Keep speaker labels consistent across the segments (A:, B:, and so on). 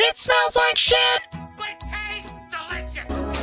A: It smells like shit!
B: But it tastes delicious!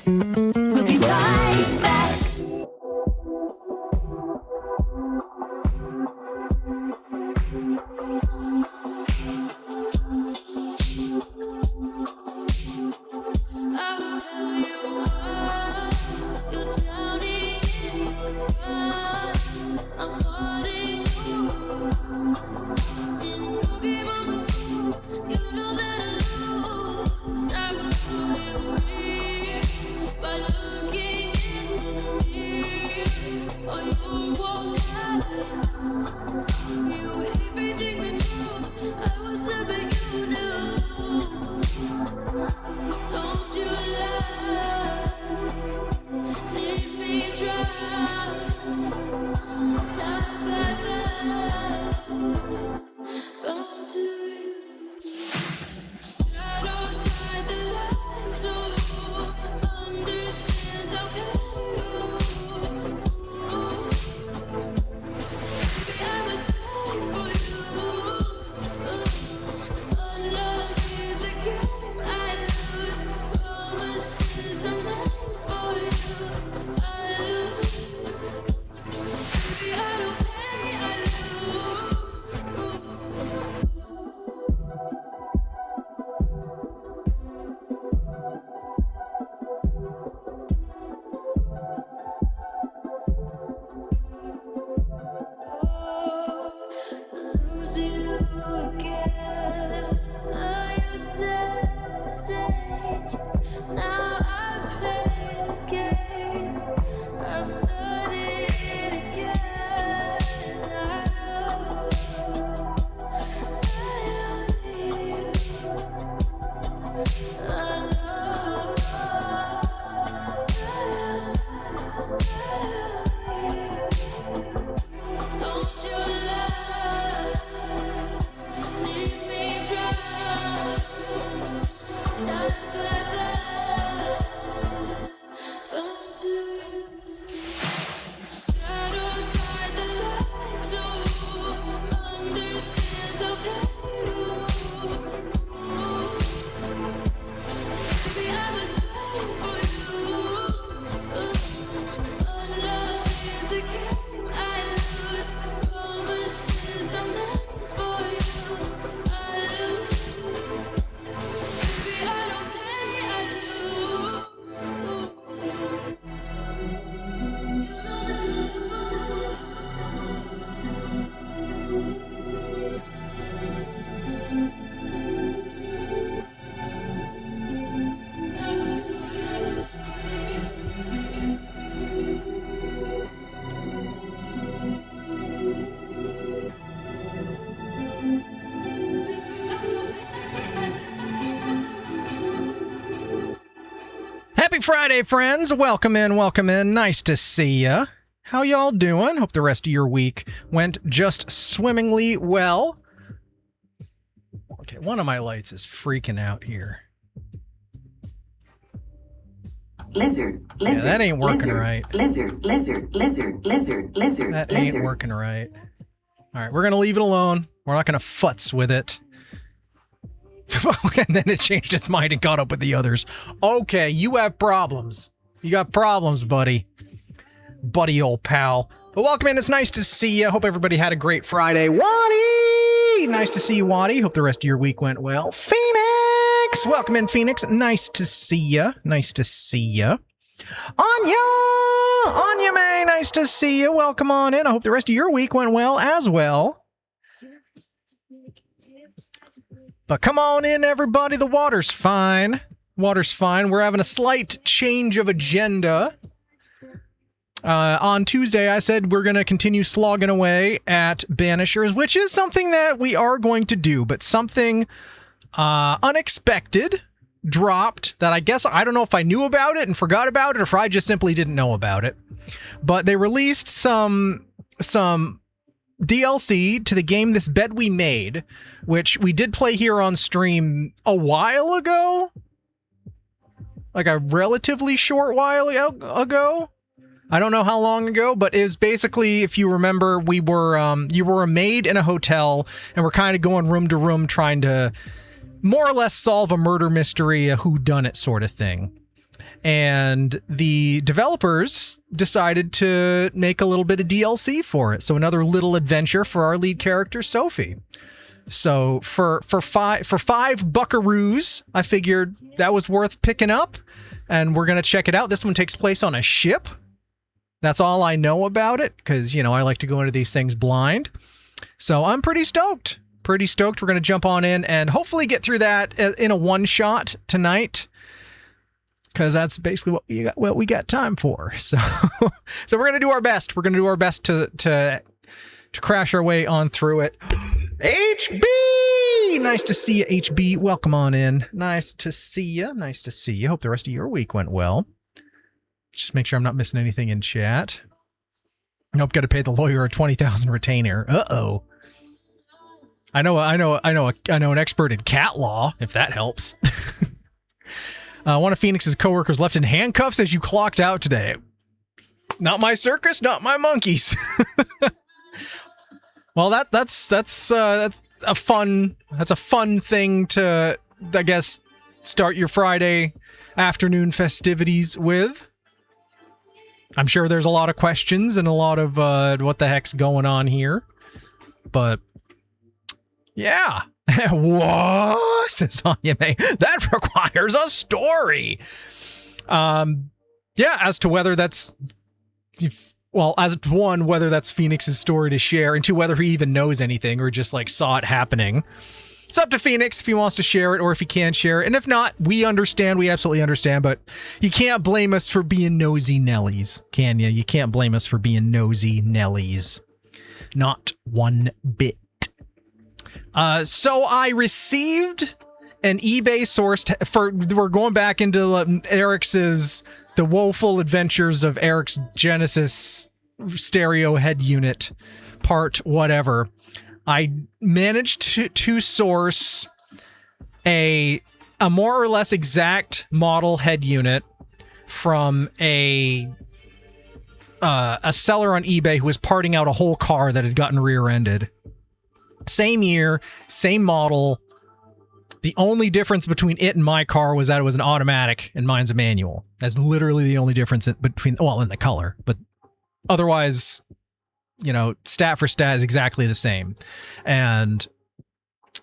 C: We'll be right back.
D: You know that I lose. I will show you free.
C: Happy Friday, friends. Welcome in, welcome in. Nice to see ya. How y'all doing? Hope the rest of your week went just swimmingly well. Okay, one of my lights is freaking out here.
D: Lizard.
C: Yeah, that ain't working right.
D: Lizard.
C: That ain't working right. All right, we're going to leave it alone. We're not going to futz with it. And then it changed its mind and caught up with the others. Okay, you have problems. You got problems, buddy. Buddy, old pal. But welcome in. It's nice to see you. Hope everybody had a great Friday. Waddy! Nice to see you, Waddy. Hope the rest of your week went well. Phoenix! Welcome in, Phoenix. Nice to see you. Nice to see you. Anya! Anya May, nice to see you. Welcome on in. I hope the rest of your week went well as well. But come on in, everybody. The water's fine. Water's fine. We're having a slight change of agenda. On Tuesday, I said we're going to continue slogging away at Banishers, which is something that we are going to do, but something unexpected dropped that I guess I don't know if I knew about it and forgot about it or if I just simply didn't know about it. But they released some DLC to the game This Bed We Made, which we did play here on stream a while ago. Like a relatively short while ago. I don't know how long ago, but is basically, if you remember, we were you were a maid in a hotel and we're kind of going room to room trying to more or less solve a murder mystery, a whodunit sort of thing. And the developers decided to make a little bit of DLC for it. So another little adventure for our lead character, Sophie. So for five buckaroos, I figured that was worth picking up, and we're going to check it out. This one takes place on a ship. That's all I know about it, because, you know, I like to go into these things blind. So I'm pretty stoked. Pretty stoked. We're going to jump on in and hopefully get through that in a one-shot tonight, because that's basically what we got time for. So so we're going to do our best. We're going to do our best to crash our way on through it. HB! Nice to see you, HB. Welcome on in. Nice to see you. Nice to see you. Hope the rest of your week went well. Just make sure I'm not missing anything in chat. Nope, got to pay the lawyer a 20,000 retainer. Uh-oh. I know an expert in cat law, if that helps. One of Phoenix's coworkers left in handcuffs as you clocked out today. Not my circus, not my monkeys. Well, that's a fun thing to, I guess, start your Friday afternoon festivities with. I'm sure there's a lot of questions and a lot of what the heck's going on here. But yeah. What? Says Anya May. That requires a story. Yeah, as to whether that's, well, as one, whether that's Phoenix's story to share, and two, whether he even knows anything or just like saw it happening. It's up to Phoenix if he wants to share it or if he can't share it. And if not, we understand. We absolutely understand. But you can't blame us for being nosy Nellies, can you? You can't blame us for being nosy Nellies. Not one bit. So I received an eBay sourced for, we're going back into Eric's, the woeful adventures of Eric's Genesis stereo head unit part, whatever. I managed to source a more or less exact model head unit from a seller on eBay who was parting out a whole car that had gotten rear-ended. Same year, same model. The only difference between it and my car was that it was an automatic and mine's a manual. That's literally the only difference between, well, in the color, but otherwise, you know, stat for stat is exactly the same. And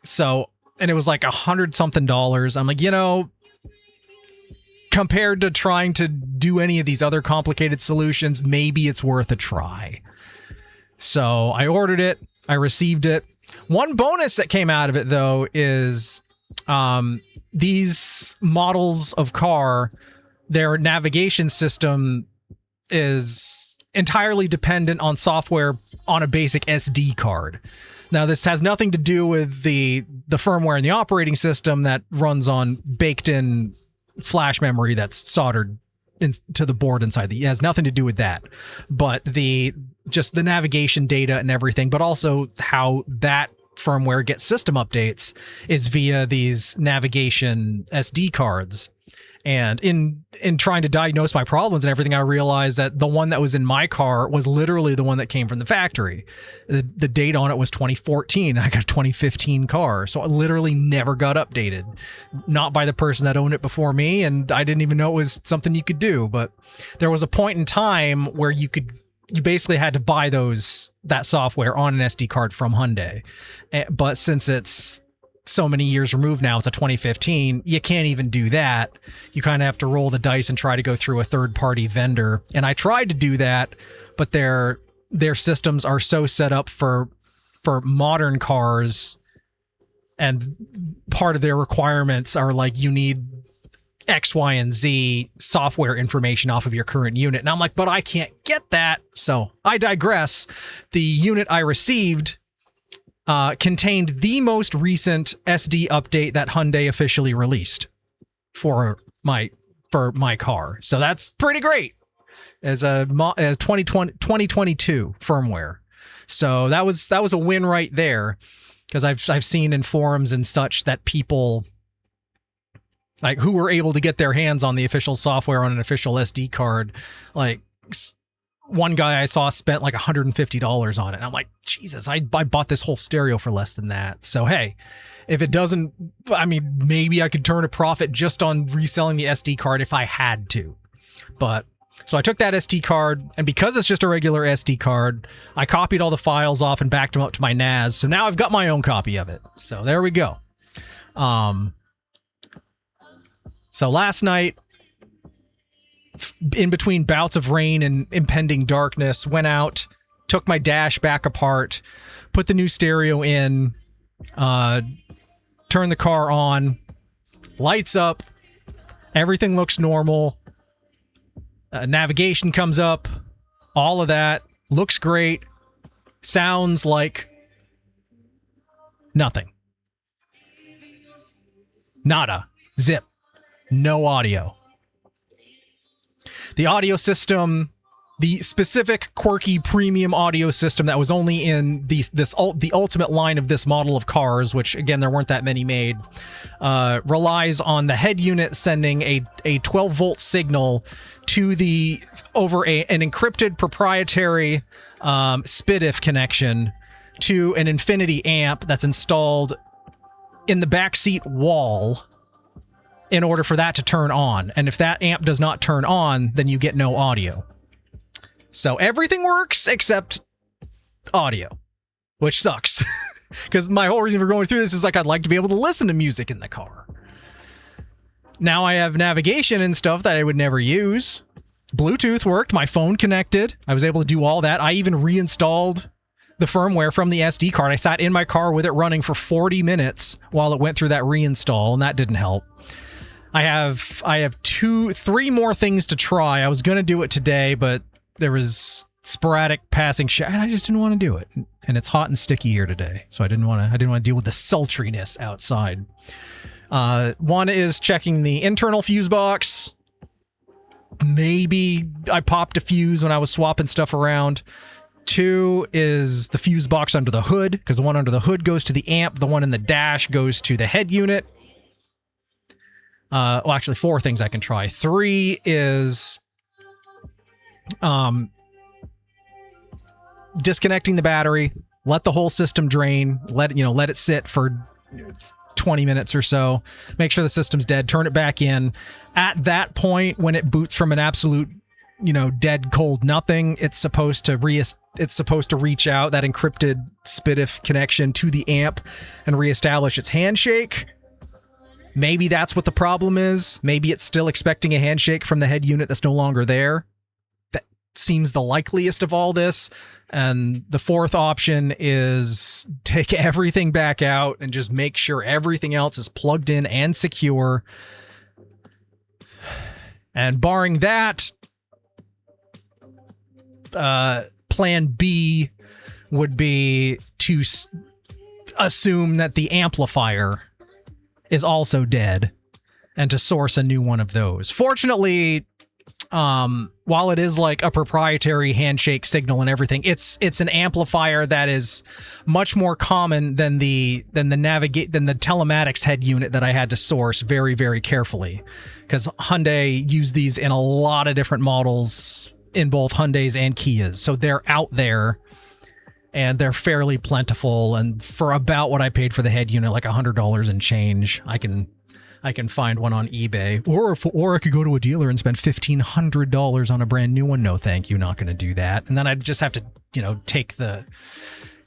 C: so, and it was like $100-something. I'm like, you know, compared to trying to do any of these other complicated solutions, maybe it's worth a try. So I ordered it. I received it. One bonus that came out of it, though, is these models of car, their navigation system is entirely dependent on software on a basic SD card. Now, this has nothing to do with the firmware and the operating system that runs on baked-in flash memory that's soldered to the board inside. It has nothing to do with that, but just the navigation data and everything, but also how that firmware gets system updates is via these navigation SD cards. And in trying to diagnose my problems and everything, I realized that the one that was in my car was literally the one that came from the factory. The date on it was 2014. I got a 2015 car. So it literally never got updated. Not by the person that owned it before me. And I didn't even know it was something you could do. But there was a point in time where you basically had to buy that software on an SD card from Hyundai. But since it's so many years removed now, it's a 2015, you can't even do that. You kind of have to roll the dice and try to go through a third-party vendor. And I tried to do that, but their systems are so set up for modern cars, and part of their requirements are like, you need X, Y, and Z software information off of your current unit. And I'm like, but I can't get that. So I digress. The unit I received contained the most recent SD update that Hyundai officially released for my car. So that's pretty great as 2022 firmware. So that was a win right there, because I've seen in forums and such that people like who were able to get their hands on the official software on an official SD card, like one guy I saw spent like $150 on it. And I'm like, Jesus, I bought this whole stereo for less than that. So, hey, if it doesn't, I mean, maybe I could turn a profit just on reselling the SD card if I had to. But so I took that SD card, and because it's just a regular SD card, I copied all the files off and backed them up to my NAS. So now I've got my own copy of it. So there we go. So last night, in between bouts of rain and impending darkness, went out, took my dash back apart, put the new stereo in, turned the car on, lights up, everything looks normal, navigation comes up, all of that, looks great, sounds like nothing. Nada. Zip. No audio. The audio system, the specific quirky premium audio system that was only in the ultimate line of this model of cars, which again there weren't that many made, relies on the head unit sending a 12 volt signal to over an encrypted proprietary SPDIF connection to an infinity amp that's installed in the backseat wall in order for that to turn on. And if that amp does not turn on, then you get no audio. So everything works except audio, which sucks. Because my whole reason for going through this is like, I'd like to be able to listen to music in the car. Now I have navigation and stuff that I would never use. Bluetooth worked, my phone connected. I was able to do all that. I even reinstalled the firmware from the SD card. I sat in my car with it running for 40 minutes while it went through that reinstall, and that didn't help. I have 3 more things to try. I was going to do it today, but there was sporadic passing and I just didn't want to do it. And it's hot and sticky here today, so I didn't want to deal with the sultriness outside. One is checking the internal fuse box. Maybe I popped a fuse when I was swapping stuff around. 2 is the fuse box under the hood, because the one under the hood goes to the amp. The one in the dash goes to the head unit. Well, actually 4 things I can try. 3 is disconnecting the battery, let the whole system drain, let it sit for 20 minutes or so, make sure the system's dead, turn it back in. At that point, when it boots from an absolute, dead cold nothing, it's supposed to reach out that encrypted SPDIF connection to the amp and reestablish its handshake. Maybe that's what the problem is. Maybe it's still expecting a handshake from the head unit that's no longer there. That seems the likeliest of all this. And the 4th option is take everything back out and just make sure everything else is plugged in and secure. And barring that, plan B would be to assume that the amplifier is also dead and to source a new one of those. Fortunately, while it is like a proprietary handshake signal and everything, it's an amplifier that is much more common than the telematics head unit that I had to source very, very carefully, because Hyundai use these in a lot of different models in both Hyundais and Kias. So they're out there and they're fairly plentiful. And for about what I paid for the head unit, like $100 and change, I can find one on eBay, or I could go to a dealer and spend $1,500 on a brand new one. No, thank you. Not going to do that. And then I'd just have to,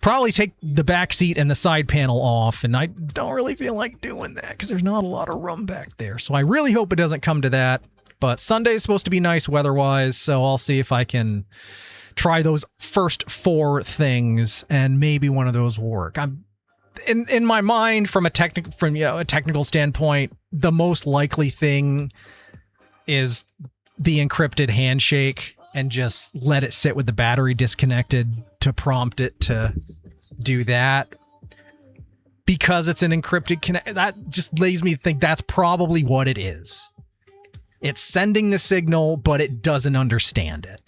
C: probably take the back seat and the side panel off. And I don't really feel like doing that because there's not a lot of room back there. So I really hope it doesn't come to that. But Sunday's supposed to be nice weather-wise, so I'll see if I can try those first 4 things, and maybe one of those will work. I'm in my mind, from a technical standpoint, the most likely thing is the encrypted handshake, and just let it sit with the battery disconnected to prompt it to do that. Because it's an encrypted connect, that just leads me to think that's probably what it is. It's sending the signal, but it doesn't understand it.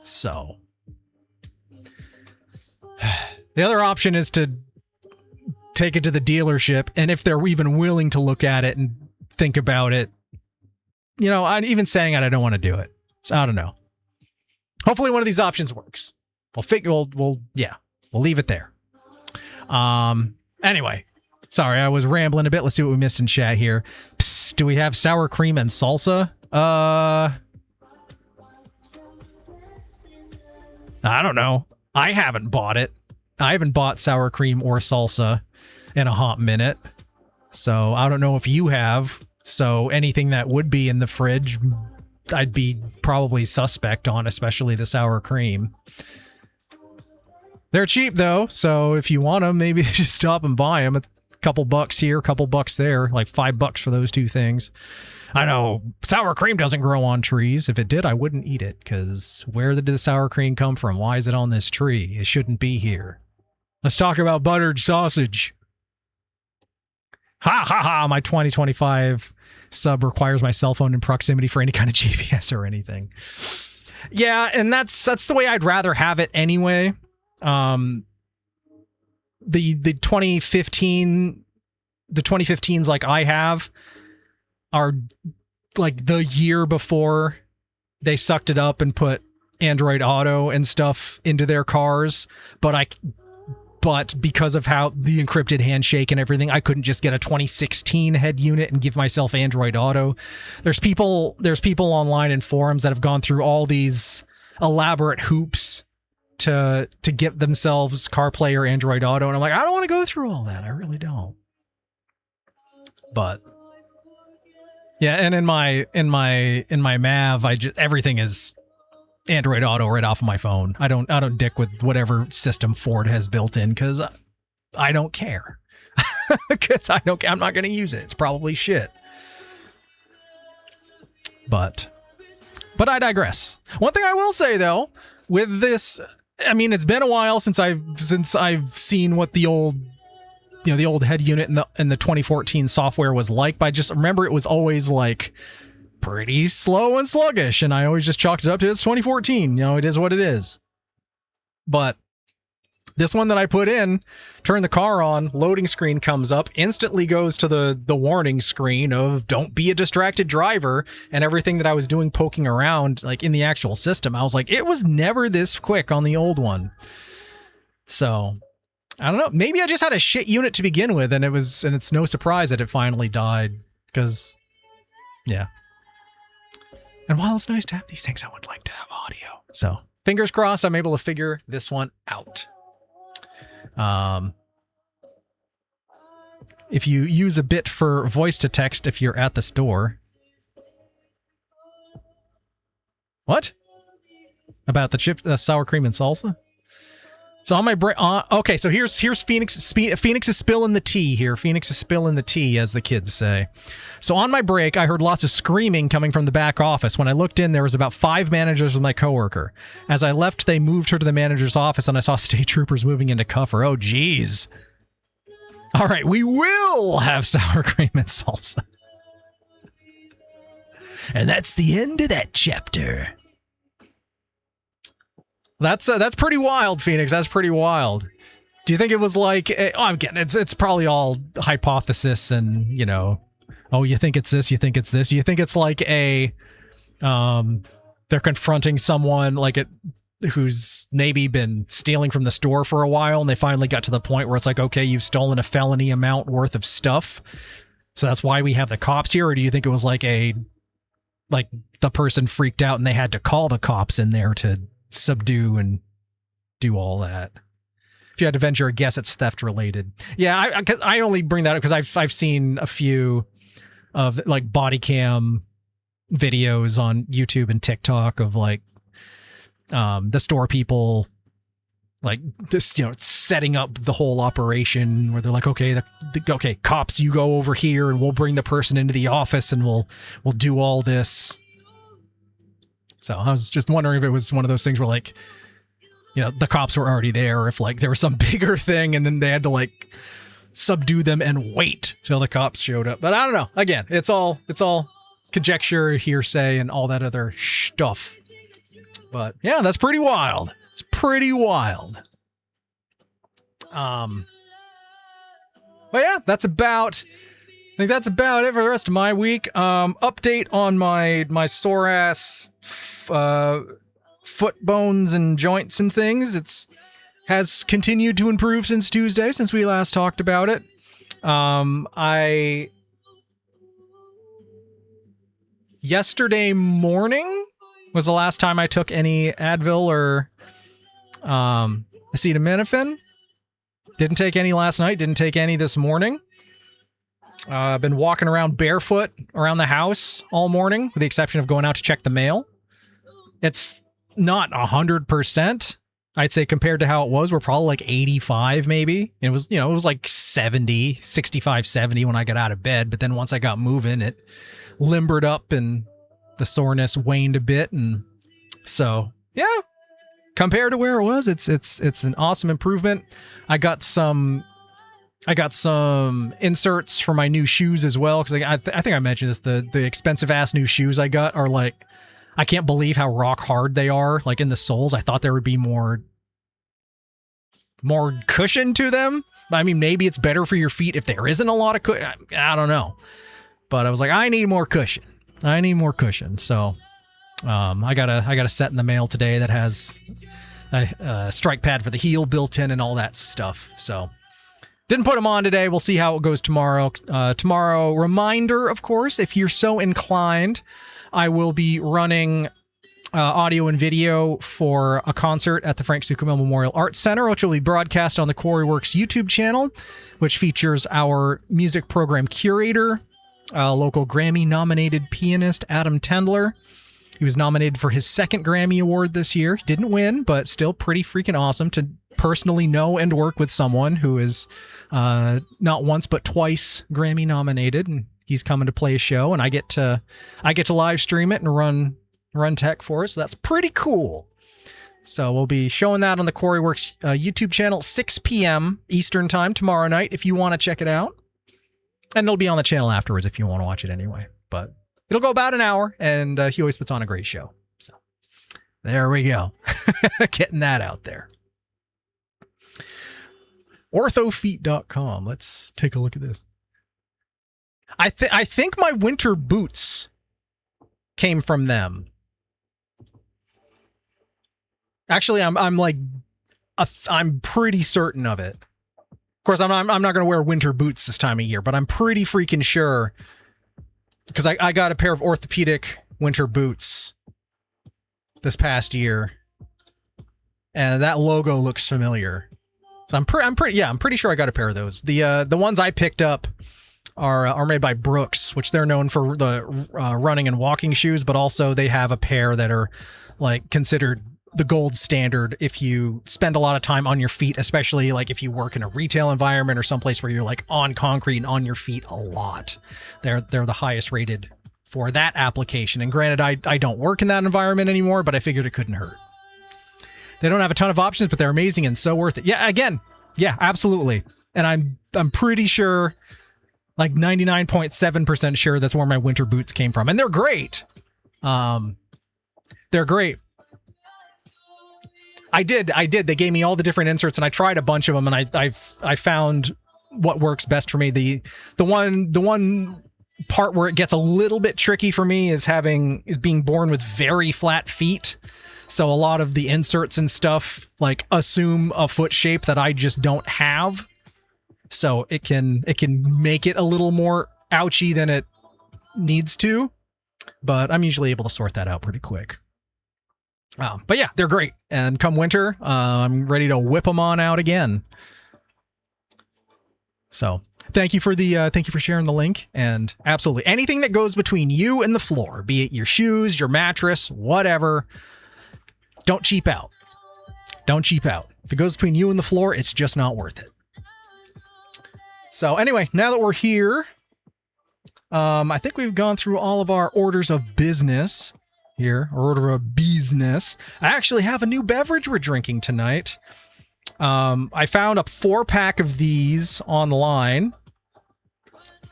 C: So the other option is to take it to the dealership, and if they're even willing to look at it and think about it, I'm even saying it, I don't want to do it. So I don't know. Hopefully one of these options works. We'll leave it there. Anyway, sorry, I was rambling a bit. Let's see what we missed in chat here. Psst, do we have sour cream and salsa? I don't know. I haven't bought it. I haven't bought sour cream or salsa in a hot minute. So I don't know if you have. So anything that would be in the fridge, I'd be probably suspect on, especially the sour cream. They're cheap though, so if you want them, maybe just stop and buy them. A couple bucks here, a couple bucks there, like $5 for those 2 things. I know sour cream doesn't grow on trees. If it did, I wouldn't eat it, because where did the sour cream come from? Why is it on this tree? It shouldn't be here. Let's talk about buttered sausage. Ha ha ha, my 2025 sub requires my cell phone in proximity for any kind of GPS or anything. Yeah, and that's the way I'd rather have it anyway. The 2015s like I have are like the year before they sucked it up and put Android Auto and stuff into their cars, but because of how the encrypted handshake and everything, I couldn't just get a 2016 head unit and give myself Android Auto. There's people online in forums that have gone through all these elaborate hoops to get themselves CarPlay or Android Auto, and I'm like, I don't want to go through all that. I really don't. But yeah, and in my Mav, everything is Android Auto right off of my phone. I don't dick with whatever system Ford has built in, because I don't care. Because I'm not going to use it. It's probably shit. But I digress. One thing I will say though, with this, I mean, it's been a while since I've seen what the old head unit in the 2014 software was like, but I just remember it was always like pretty slow and sluggish, and I always just chalked it up to it's 2014. It is what it is. But this one that I put in, turn the car on, loading screen comes up, instantly goes to the warning screen of don't be a distracted driver, and everything that I was doing poking around like in the actual system, I was like, it was never this quick on the old one. So I don't know, maybe I just had a shit unit to begin with, and it's no surprise that it finally died, because yeah. And while it's nice to have these things, I would like to have audio. So fingers crossed I'm able to figure this one out. If you use a bit for voice to text if you're at the store. What? About the sour cream and salsa? So on my break, okay, so here's Phoenix is spilling the tea here. Phoenix is spilling the tea, as the kids say. So on my break, I heard lots of screaming coming from the back office. When I looked in, there was about 5 managers with my coworker. As I left, they moved her to the manager's office, and I saw state troopers moving in to cuff her. Oh, geez. All right, we will have sour cream and salsa. And that's the end of that chapter. That's pretty wild, Phoenix. That's pretty wild. Do you think it was like, again, it's probably all hypothesis and, you know, oh, you think it's this, you think it's this. You think it's like they're confronting someone like who's maybe been stealing from the store for a while, and they finally got to the point where it's like, okay, you've stolen a felony amount worth of stuff, so that's why we have the cops here? Or do you think it was like the person freaked out and they had to call the cops in there to subdue and do all that? If you had to venture a guess, it's theft related. Yeah, I only bring that up because I've seen a few of like body cam videos on YouTube and TikTok of like the store people like this, you know, setting up the whole operation where they're like, okay, okay, cops, you go over here and we'll bring the person into the office and we'll do all this. So I was just wondering if it was one of those things where like, you know, the cops were already there, or if like there was some bigger thing and then they had to like subdue them and wait till the cops showed up. But I don't know. Again, it's all conjecture, hearsay, and all that other stuff. But yeah, that's pretty wild. It's pretty wild. But yeah, I think that's about it for the rest of my week. Update on my sore ass foot bones and joints and things. It's has continued to improve since Tuesday, since we last talked about it. Yesterday morning was the last time I took any Advil or acetaminophen. Didn't take any last night. Didn't take any this morning. I've been walking around barefoot around the house all morning, with the exception of going out to check the mail. It's not 100%. I'd say compared to how it was, we're probably like 85 maybe. It was, you know, it was like 70, 65, 70 when I got out of bed. But then once I got moving, it limbered up and the soreness waned a bit. And so, yeah, compared to where it was, it's an awesome improvement. I got some inserts for my new shoes as well, because I think I mentioned this. The expensive ass new shoes I got are like, I can't believe how rock hard they are. Like in the soles, I thought there would be more cushion to them. I mean, maybe it's better for your feet if there isn't a lot of cushion. I don't know. But I was like, I need more cushion. So I got a set in the mail today that has a strike pad for the heel built in and all that stuff. So didn't put them on today. We'll see how it goes tomorrow. Tomorrow, reminder, of course, if you're so inclined, I will be running audio and video for a concert at the Frank Sukumil Memorial Arts Center, which will be broadcast on the Quarryworks YouTube channel, which features our music program curator, local Grammy-nominated pianist Adam Tendler. He was nominated for his second Grammy Award this year. He didn't win, but still pretty freaking awesome to personally know and work with someone who is not once but twice Grammy nominated, and he's coming to play a show, and I get to live stream it and run tech for us. So that's pretty cool. So we'll be showing that on the Quarryworks YouTube channel, 6 p.m. Eastern time tomorrow night if you want to check it out. And it'll be on the channel afterwards if you want to watch it anyway. But it'll go about an hour, and he always puts on a great show. So there we go. Getting that out there. Orthofeet.com. Let's take a look at this. I think my winter boots came from them. Actually, I'm pretty certain of it. Of course, I'm not going to wear winter boots this time of year, but I'm pretty freaking sure, because I got a pair of orthopedic winter boots this past year, and that logo looks familiar. So I'm pretty sure I got a pair of those. The ones I picked up are made by Brooks, which they're known for the running and walking shoes, but also they have a pair that are like considered the gold standard if you spend a lot of time on your feet, especially like if you work in a retail environment or someplace where you're like on concrete and on your feet a lot. They're the highest rated for that application. And granted, I don't work in that environment anymore, but I figured it couldn't hurt. They don't have a ton of options, but they're amazing and so worth it. Yeah, again, yeah, absolutely. And I'm pretty sure, like 99.7% sure, that's where my winter boots came from. And they're great. They're great. I did. They gave me all the different inserts, and I tried a bunch of them, and I found what works best for me. The one part where it gets a little bit tricky for me is being born with very flat feet. So a lot of the inserts and stuff like assume a foot shape that I just don't have. So it can make it a little more ouchy than it needs to, but I'm usually able to sort that out pretty quick. But yeah, they're great. And come winter, I'm ready to whip them on out again. So thank you for sharing the link. And absolutely anything that goes between you and the floor, be it your shoes, your mattress, whatever, don't cheap out. Don't cheap out. If it goes between you and the floor, it's just not worth it. So anyway, now that we're here, I think we've gone through all of our orders of business here, or order of business. I actually have a new beverage we're drinking tonight. I found a 4-pack of these online,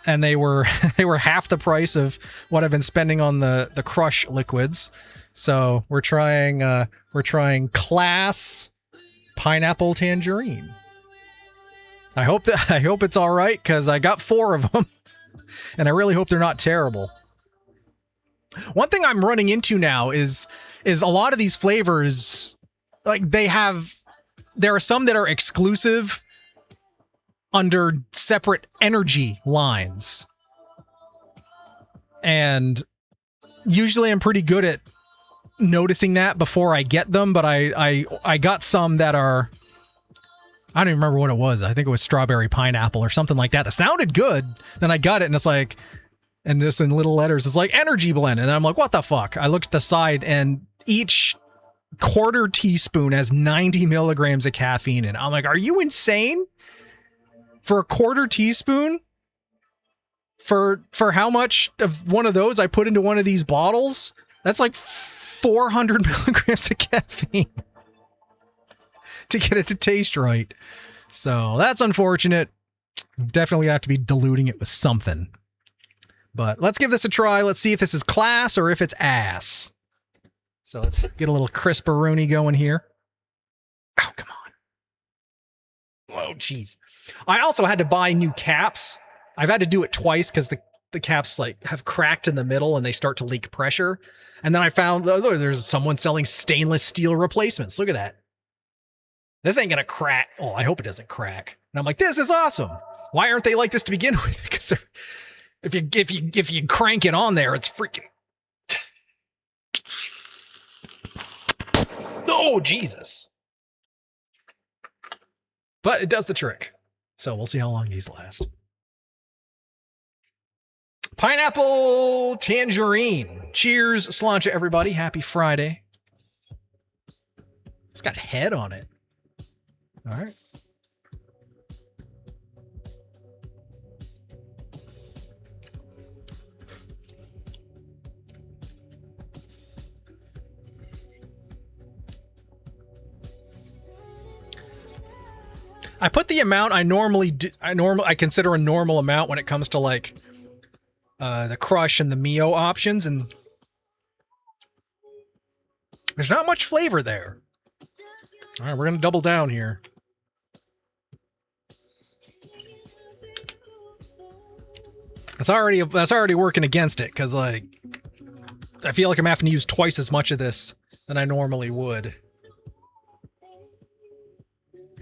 C: and they were half the price of what I've been spending on the Crush liquids. So we're trying Class Pineapple Tangerine. I hope it's all right, because I got 4 of them, and I really hope they're not terrible. One thing I'm running into now is a lot of these flavors, like there are some that are exclusive under separate energy lines. And usually I'm pretty good at noticing that before I get them, but I got some that are, I don't even remember what it was. I think it was strawberry pineapple or something like that. That sounded good. Then I got it and it's like, and just in little letters, it's like energy blend. And then I'm like, what the fuck? I looked at the side and each quarter teaspoon has 90 milligrams of caffeine in it. I'm like, are you insane? For a quarter teaspoon? For how much of one of those I put into one of these bottles? That's like 400 milligrams of caffeine to get it to taste right. So that's unfortunate. Definitely have to be diluting it with something. But let's give this a try. Let's see if this is class or if it's ass. So let's get a little crisperoonie going here. Oh, come on. Oh, jeez. I also had to buy new caps. I've had to do it twice because the caps like have cracked in the middle and they start to leak pressure. And then I found there's someone selling stainless steel replacements. Look at that. This ain't gonna crack. Oh, I hope it doesn't crack. And I'm like, this is awesome. Why aren't they like this to begin with? Because if you crank it on there, it's freaking. Oh, Jesus. But it does the trick. So we'll see how long these last. Pineapple Tangerine. Cheers, Sláinte, everybody. Happy Friday. It's got a head on it. All right. I put the amount I normally do. I consider a normal amount when it comes to like the Crush and the Mio options, and there's not much flavor there. All right, we're gonna double down here. That's already working against it, because like I feel like I'm having to use twice as much of this than I normally would.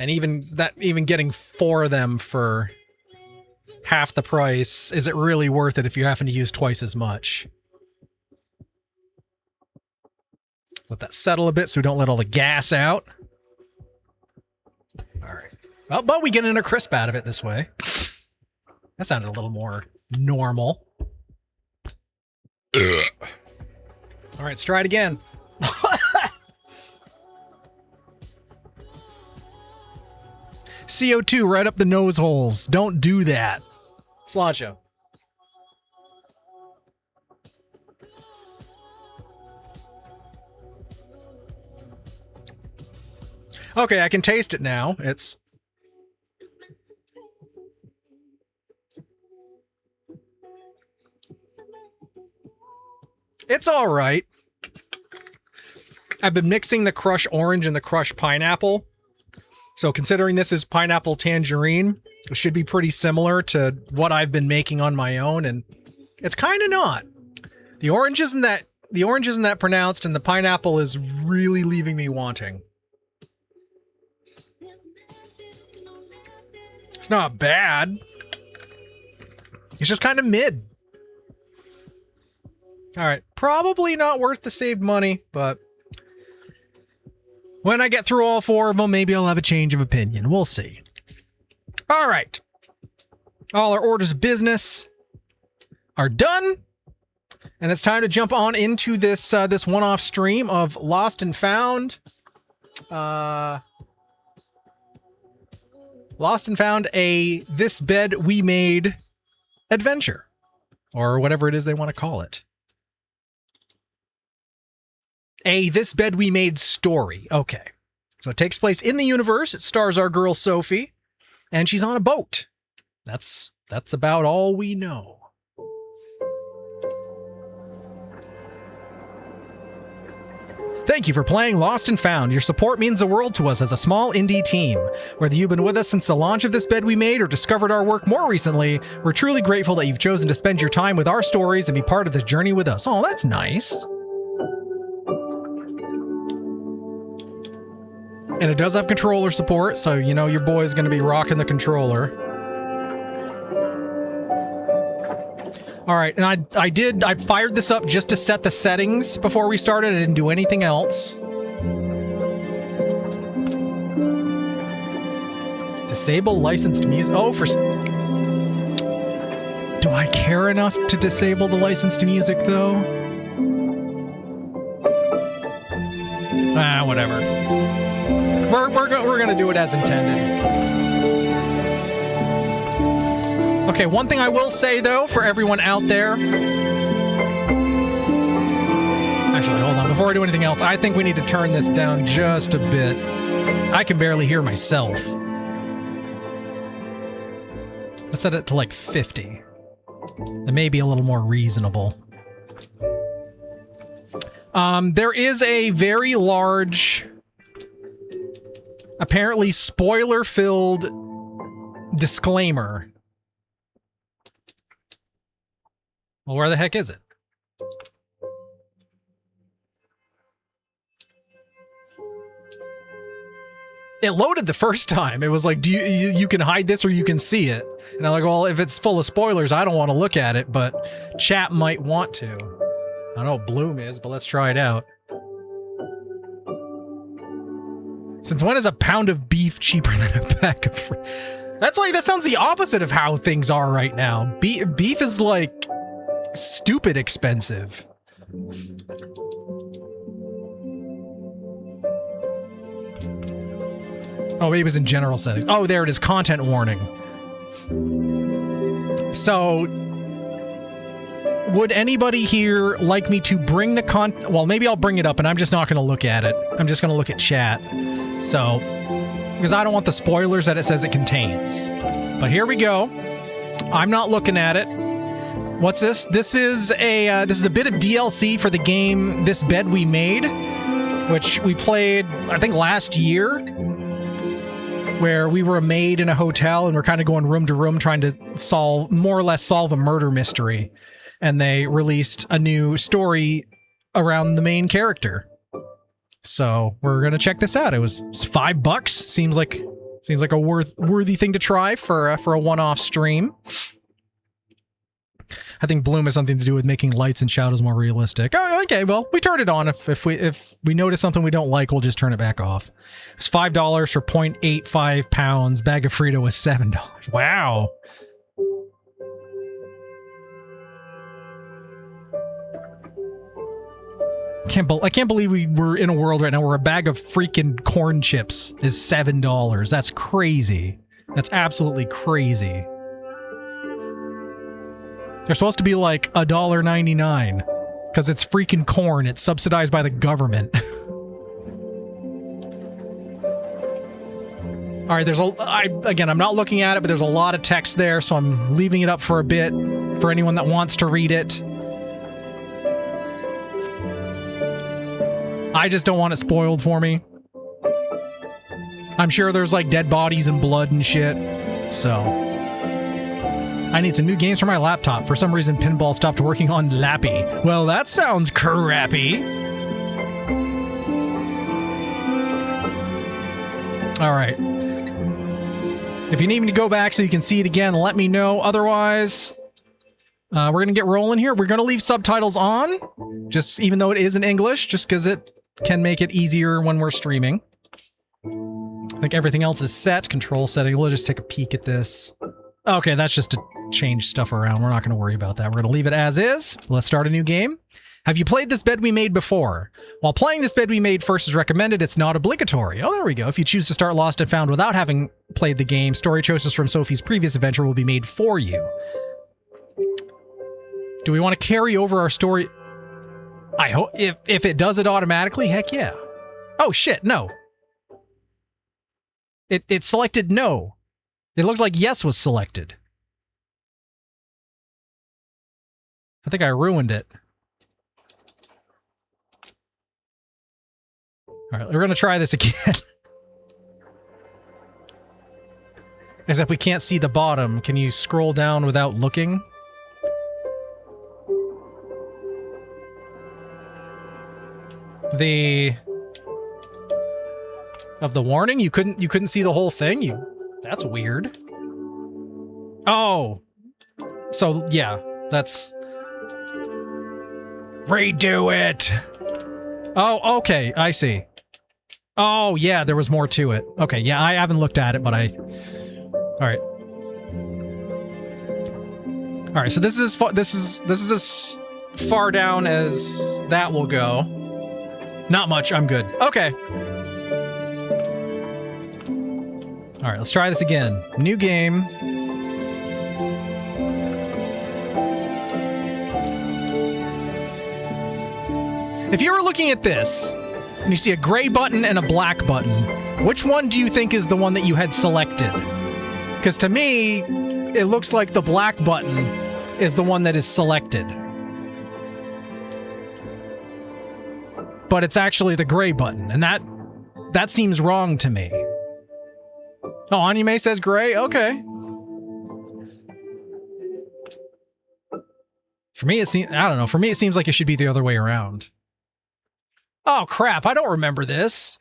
C: And even getting 4 of them for half the price, is it really worth it if you're having to use twice as much? Let that settle a bit so we don't let all the gas out. All right. Well, but we get in a crisp out of it this way. That sounded a little more normal. All right, let's try it again. CO2 right up the nose holes. Don't do that. Sláinte. Okay, I can taste it now. It's It's all right. I've been mixing the crush orange and the crush pineapple. So considering this is pineapple tangerine, it should be pretty similar to what I've been making on my own, and it's kind of not. The orange isn't that pronounced, and the pineapple is really leaving me wanting. It's not bad. It's just kind of mid. All right, probably not worth the saved money, but when I get through all 4 of them, maybe I'll have a change of opinion. We'll see. All right. All our orders of business are done. And it's time to jump on into this this one-off stream of Lost and Found. Lost and Found, a This Bed We Made adventure. Or whatever it is they want to call it. A This Bed We Made story. Okay. So it takes place in the universe. It stars our girl Sophie. And she's on a boat. That's about all we know. Thank you for playing Lost and Found. Your support means the world to us as a small indie team. Whether you've been with us since the launch of This Bed We Made or discovered our work more recently, we're truly grateful that you've chosen to spend your time with our stories and be part of this journey with us. Oh, that's nice. And it does have controller support, so you know your boy's going to be rocking the controller. All right, and I fired this up just to set the settings before we started. I didn't do anything else. Disable licensed music. Oh, do I care enough to disable the licensed music though? Ah, whatever. We're gonna do it as intended. Okay, one thing I will say though, for everyone out there. Actually, hold on. Before I do anything else, I think we need to turn this down just a bit. I can barely hear myself. Let's set it to like 50. That may be a little more reasonable. There is a very large, apparently spoiler-filled disclaimer. Well, where the heck is it? It loaded the first time. It was like, do you can hide this or you can see it. And I'm like, well, if it's full of spoilers, I don't want to look at it, but chat might want to. I don't know what Bloom is, but let's try it out. Since when is a pound of beef cheaper than a pack of fruit? That sounds the opposite of how things are right now. Beef is like stupid expensive. Oh, maybe it was in general settings. Oh, there it is. Content warning. So, would anybody here like me to bring the well, maybe I'll bring it up and I'm just not going to look at it. I'm just going to look at chat. So, because I don't want the spoilers that it says it contains. But here we go. I'm not looking at it. What's this? This is a bit of DLC for the game This Bed We Made, which we played, I think, last year, where we were a maid in a hotel and we're kind of going room to room trying to more or less solve a murder mystery. And they released a new story around the main character. So we're gonna check this out. It was $5. Seems like a worthy thing to try for a one-off stream. I think bloom has something to do with making lights and shadows more realistic. Oh, okay, well, we turn it on. If we notice something we don't like, we'll just turn it back off. It's $5 for 0.85 pounds. Bag of Frito was $7. Wow. I can't believe we're in a world right now where a bag of freaking corn chips is $7. That's crazy. That's absolutely crazy. They're supposed to be like $1.99 because it's freaking corn. It's subsidized by the government. All right, again, I'm not looking at it, but there's a lot of text there, so I'm leaving it up for a bit for anyone that wants to read it. I just don't want it spoiled for me. I'm sure there's like dead bodies and blood and shit. So I need some new games for my laptop. For some reason, pinball stopped working on Lappy. Well, that sounds crappy. All right. If you need me to go back so you can see it again, let me know. Otherwise, we're going to get rolling here. We're going to leave subtitles on, just even though it is in English, just because it can make it easier when we're streaming. I think everything else is set. Control setting. We'll just take a peek at this. Okay, that's just to change stuff around. We're not going to worry about that. We're going to leave it as is. Let's start a new game. Have you played This Bed We Made before? While playing This Bed We Made first is recommended, it's not obligatory. Oh, there we go. If you choose to start Lost and Found without having played the game, story choices from Sophie's previous adventure will be made for you. Do we want to carry over our story? I hope if it does it automatically, heck yeah. Oh shit, no. It selected no. It looked like yes was selected. I think I ruined it. All right, we're going to try this again. Except we can't see the bottom. Can you scroll down without looking? Of the warning? You couldn't see the whole thing? That's weird. Oh. So, yeah, that's... Redo it! Oh, okay, I see. Oh, yeah, there was more to it. Okay, yeah, I haven't looked at it, but I... Alright. Alright, so this is as far down as that will go. Not much, I'm good. Okay. Alright, let's try this again. New game. If you were looking at this, and you see a gray button and a black button, which one do you think is the one that you had selected? Because to me, it looks like the black button is the one that is selected. But it's actually the gray button, and that seems wrong to me. Oh, Anime says gray? Okay. For me, I don't know. For me, it seems like it should be the other way around. Oh, crap. I don't remember this.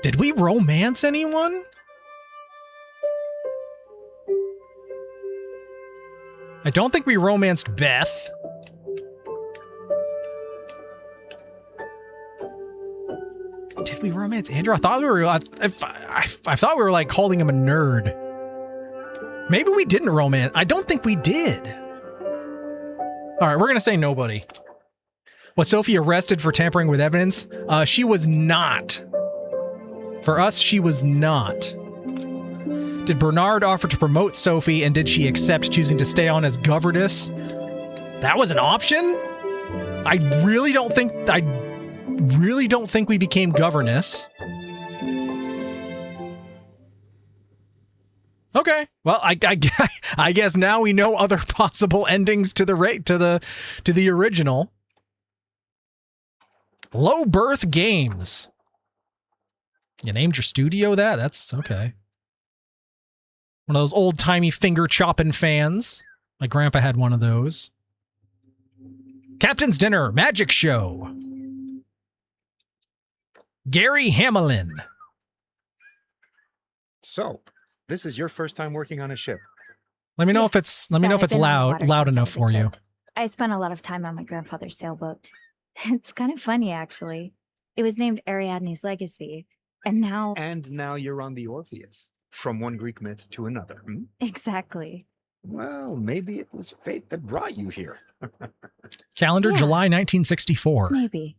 C: Did we romance anyone? I don't think we romanced Beth. Did we romance Andrew? I thought we were. I thought we were like calling him a nerd. Maybe we didn't romance. I don't think we did. All right, we're gonna say nobody. Was Sophie arrested for tampering with evidence? She was not. For us, she was not. Did Bernard offer to promote Sophie, and did she accept choosing to stay on as governess? That was an option? I really don't think we became governess. Okay. Well, I guess now we know other possible endings to the original. Low Birth Games. You named your studio that? That's okay. One of those old-timey finger-chopping fans. My grandpa had one of those. Captain's Dinner, Magic Show. Gary Hamelin.
E: So, this is your first time working on a ship.
C: Let me know if it's loud enough for you.
F: I spent a lot of time on my grandfather's sailboat. It's kind of funny, actually. It was named Ariadne's Legacy, and now...
E: And now you're on the Orpheus. From one Greek myth to another, hmm?
F: Exactly.
E: Well, maybe it was fate that brought you here.
C: Calendar, yeah. July 1964.
F: Maybe.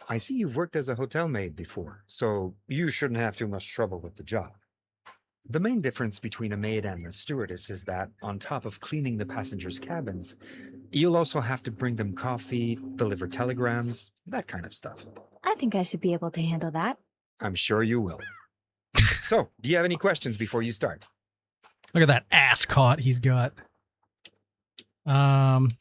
E: I see you've worked as a hotel maid before, so you shouldn't have too much trouble with the job. The main difference between a maid and a stewardess is that, on top of cleaning the passengers' cabins, you'll also have to bring them coffee, deliver telegrams, that kind of stuff.
F: I think I should be able to handle that.
E: I'm sure you will. So, do you have any questions before you start?
C: Look at that ascot he's got. About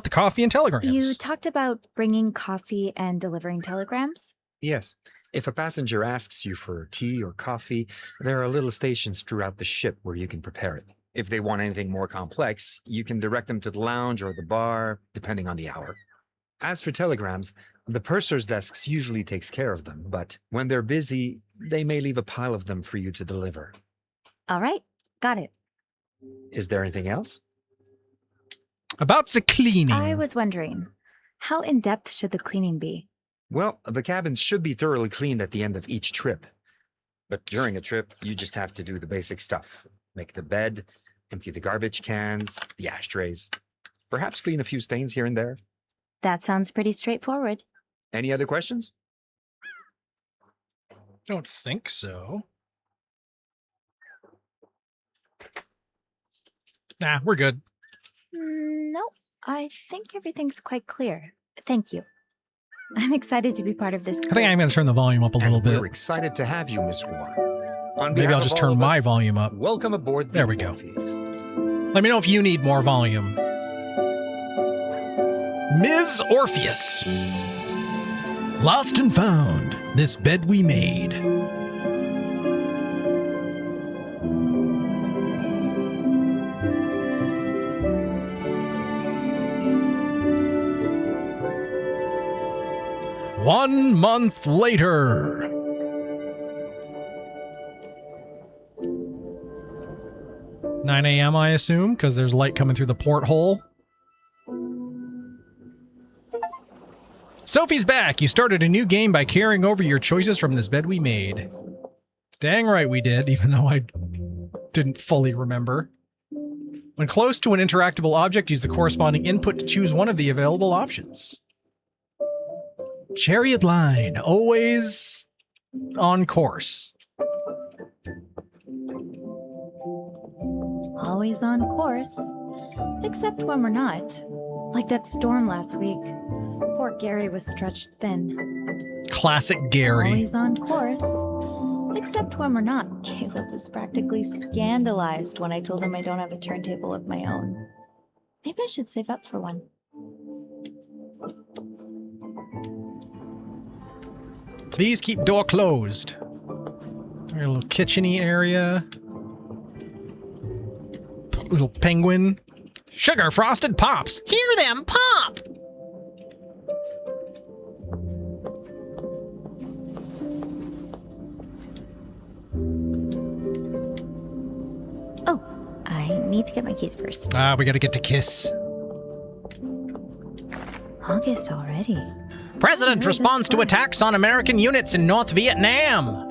C: the coffee and telegrams.
F: You talked about bringing coffee and delivering telegrams?
E: Yes. If a passenger asks you for tea or coffee, there are little stations throughout the ship where you can prepare it. If they want anything more complex, you can direct them to the lounge or the bar, depending on the hour. As for telegrams, the purser's desks usually takes care of them, but when they're busy, they may leave a pile of them for you to deliver.
F: All right, got it.
E: Is there anything else?
C: About the cleaning.
F: I was wondering, how in-depth should the cleaning be?
E: Well, the cabins should be thoroughly cleaned at the end of each trip. But during a trip, you just have to do the basic stuff. Make the bed, empty the garbage cans, the ashtrays. Perhaps clean a few stains here and there.
F: That sounds pretty straightforward.
E: Any other questions?
C: Don't think so. Nah, we're good.
F: Nope, I think everything's quite clear. Thank you. I'm excited to be part of this.
C: I think I'm going to turn the volume up a little bit.
E: We're excited to have you, Miss Warren. On
C: Maybe
E: behalf
C: I'll
E: of
C: just
E: all
C: turn
E: of
C: my
E: us,
C: volume up.
E: Welcome aboard.
C: There we go.
E: Orpheus.
C: Let me know if you need more volume. Ms. Orpheus. Lost and found. This bed we made. One month later. "9 a.m., I assume, because there's light coming through the porthole. Sophie's back! You started a new game by carrying over your choices from this bed we made. Dang right we did, even though I didn't fully remember. When close to an interactable object, use the corresponding input to choose one of the available options. Chariot line, always on course.
F: Always on course. Except when we're not. Like that storm last week. Poor Gary was stretched thin.
C: Classic Gary.
F: Always on course. Except when we're not. Caleb was practically scandalized when I told him I don't have a turntable of my own. Maybe I should save up for one.
C: Please keep door closed. Our little kitchen-y area. Little penguin. Sugar frosted pops. Hear them pop!
F: Oh, I need to get my keys first.
C: We gotta get to Kiss.
F: August already.
C: President responds to attacks on American units in North Vietnam.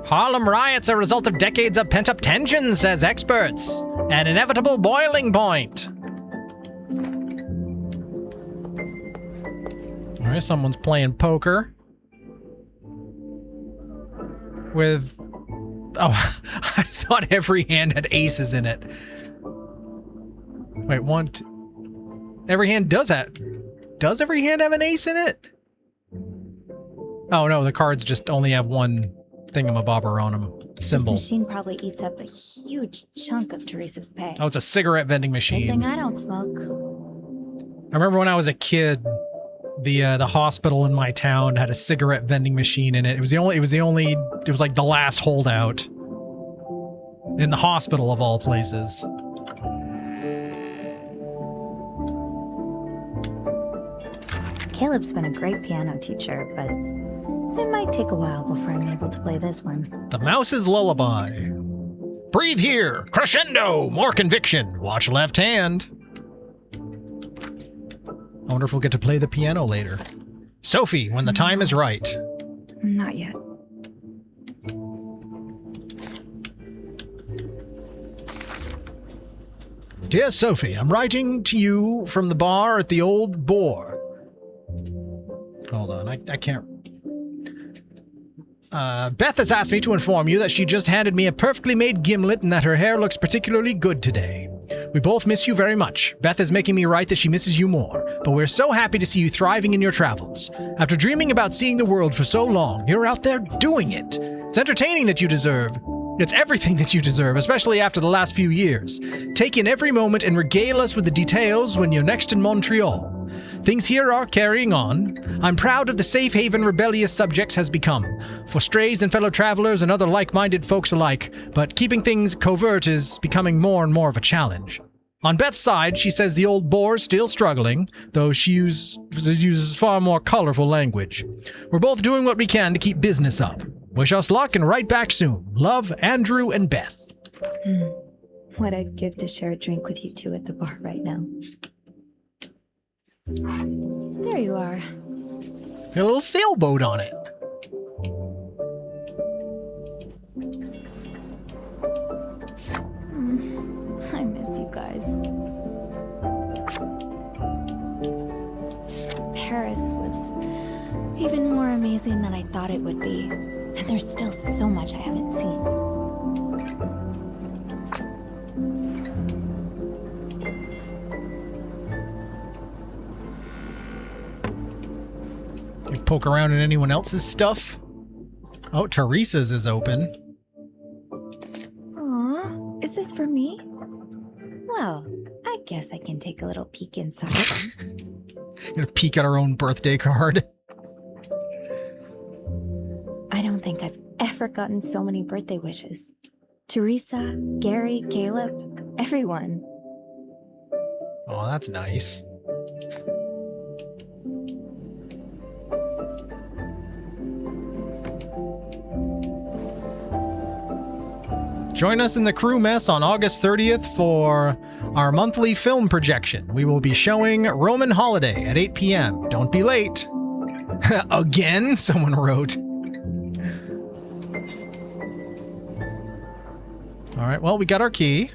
C: Harlem riots a result of decades of pent-up tension, says experts. An inevitable boiling point. All right, someone's playing poker. With... Oh, I thought every hand had aces in it. Wait, every hand does have... Does every hand have an ace in it? Oh no, the cards just only have one thingamabobber on them. Symbol.
F: This machine probably eats up a huge chunk of Teresa's pay.
C: Oh, it's a cigarette vending
F: Good
C: machine.
F: thing I don't smoke.
C: I remember when I was a kid, the hospital in my town had a cigarette vending machine in it. It was like the last holdout. In the hospital of all places.
F: Caleb's been a great piano teacher, but it might take a while before I'm able to play this one.
C: The Mouse's Lullaby. Breathe here. Crescendo. More conviction. Watch left hand. I wonder if we'll get to play the piano later. Sophie, when the time is right.
F: Not yet.
C: Dear Sophie, I'm writing to you from the bar at the Old Boar. Hold on, I can't... Beth has asked me to inform you that she just handed me a perfectly made gimlet and that her hair looks particularly good today. We both miss you very much. Beth is making me write that she misses you more, but we're so happy to see you thriving in your travels. After dreaming about seeing the world for so long, you're out there doing it. It's entertaining that you deserve It's everything that you deserve, especially after the last few years. Take in every moment and regale us with the details when you're next in Montreal. Things here are carrying on. I'm proud of the safe haven rebellious subjects has become, for strays and fellow travelers and other like-minded folks alike, but keeping things covert is becoming more and more of a challenge. On Beth's side, she says the old boar's still struggling, though she uses far more colorful language. We're both doing what we can to keep business up. Wish us luck and right back soon. Love, Andrew and Beth.
F: What I'd give to share a drink with you two at the bar right now. There you are.
C: Got a little sailboat on it.
F: I miss you guys. Paris was even more amazing than I thought it would be. And there's still so much I haven't seen.
C: You poke around in anyone else's stuff? Oh, Teresa's is open.
F: Aw, is this for me? Well, I guess I can take a little peek inside.
C: Gonna peek at her own birthday card.
F: I don't think I've ever gotten so many birthday wishes. Teresa, Gary, Caleb, everyone.
C: Oh, that's nice. Join us in the crew mess on August 30th for our monthly film projection. We will be showing Roman Holiday at 8 p.m. Don't be late. Again, someone wrote. All right, well, we got our key.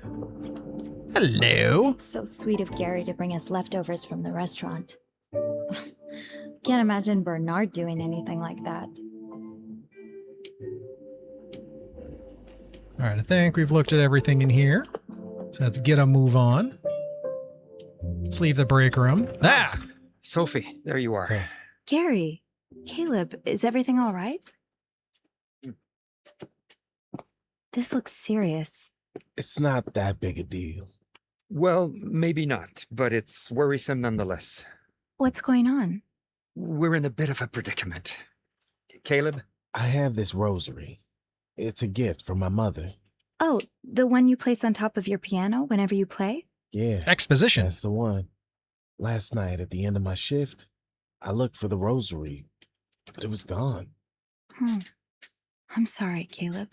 C: Hello.
F: It's so sweet of Gary to bring us leftovers from the restaurant. Can't imagine Bernard doing anything like that.
C: All right, I think we've looked at everything in here. So let's get a move on. Let's leave the break room. Ah!
E: Sophie, there you are.
F: Gary, Caleb, is everything all right? This looks serious.
G: It's not that big a deal.
E: Well, maybe not, but it's worrisome nonetheless.
F: What's going on?
E: We're in a bit of a predicament. Caleb?
G: I have this rosary. It's a gift from my mother.
F: Oh, the one you place on top of your piano whenever you play?
G: Yeah,
C: Exposition.
G: that's the one. Last night at the end of my shift, I looked for the rosary, but it was gone.
F: I'm sorry, Caleb.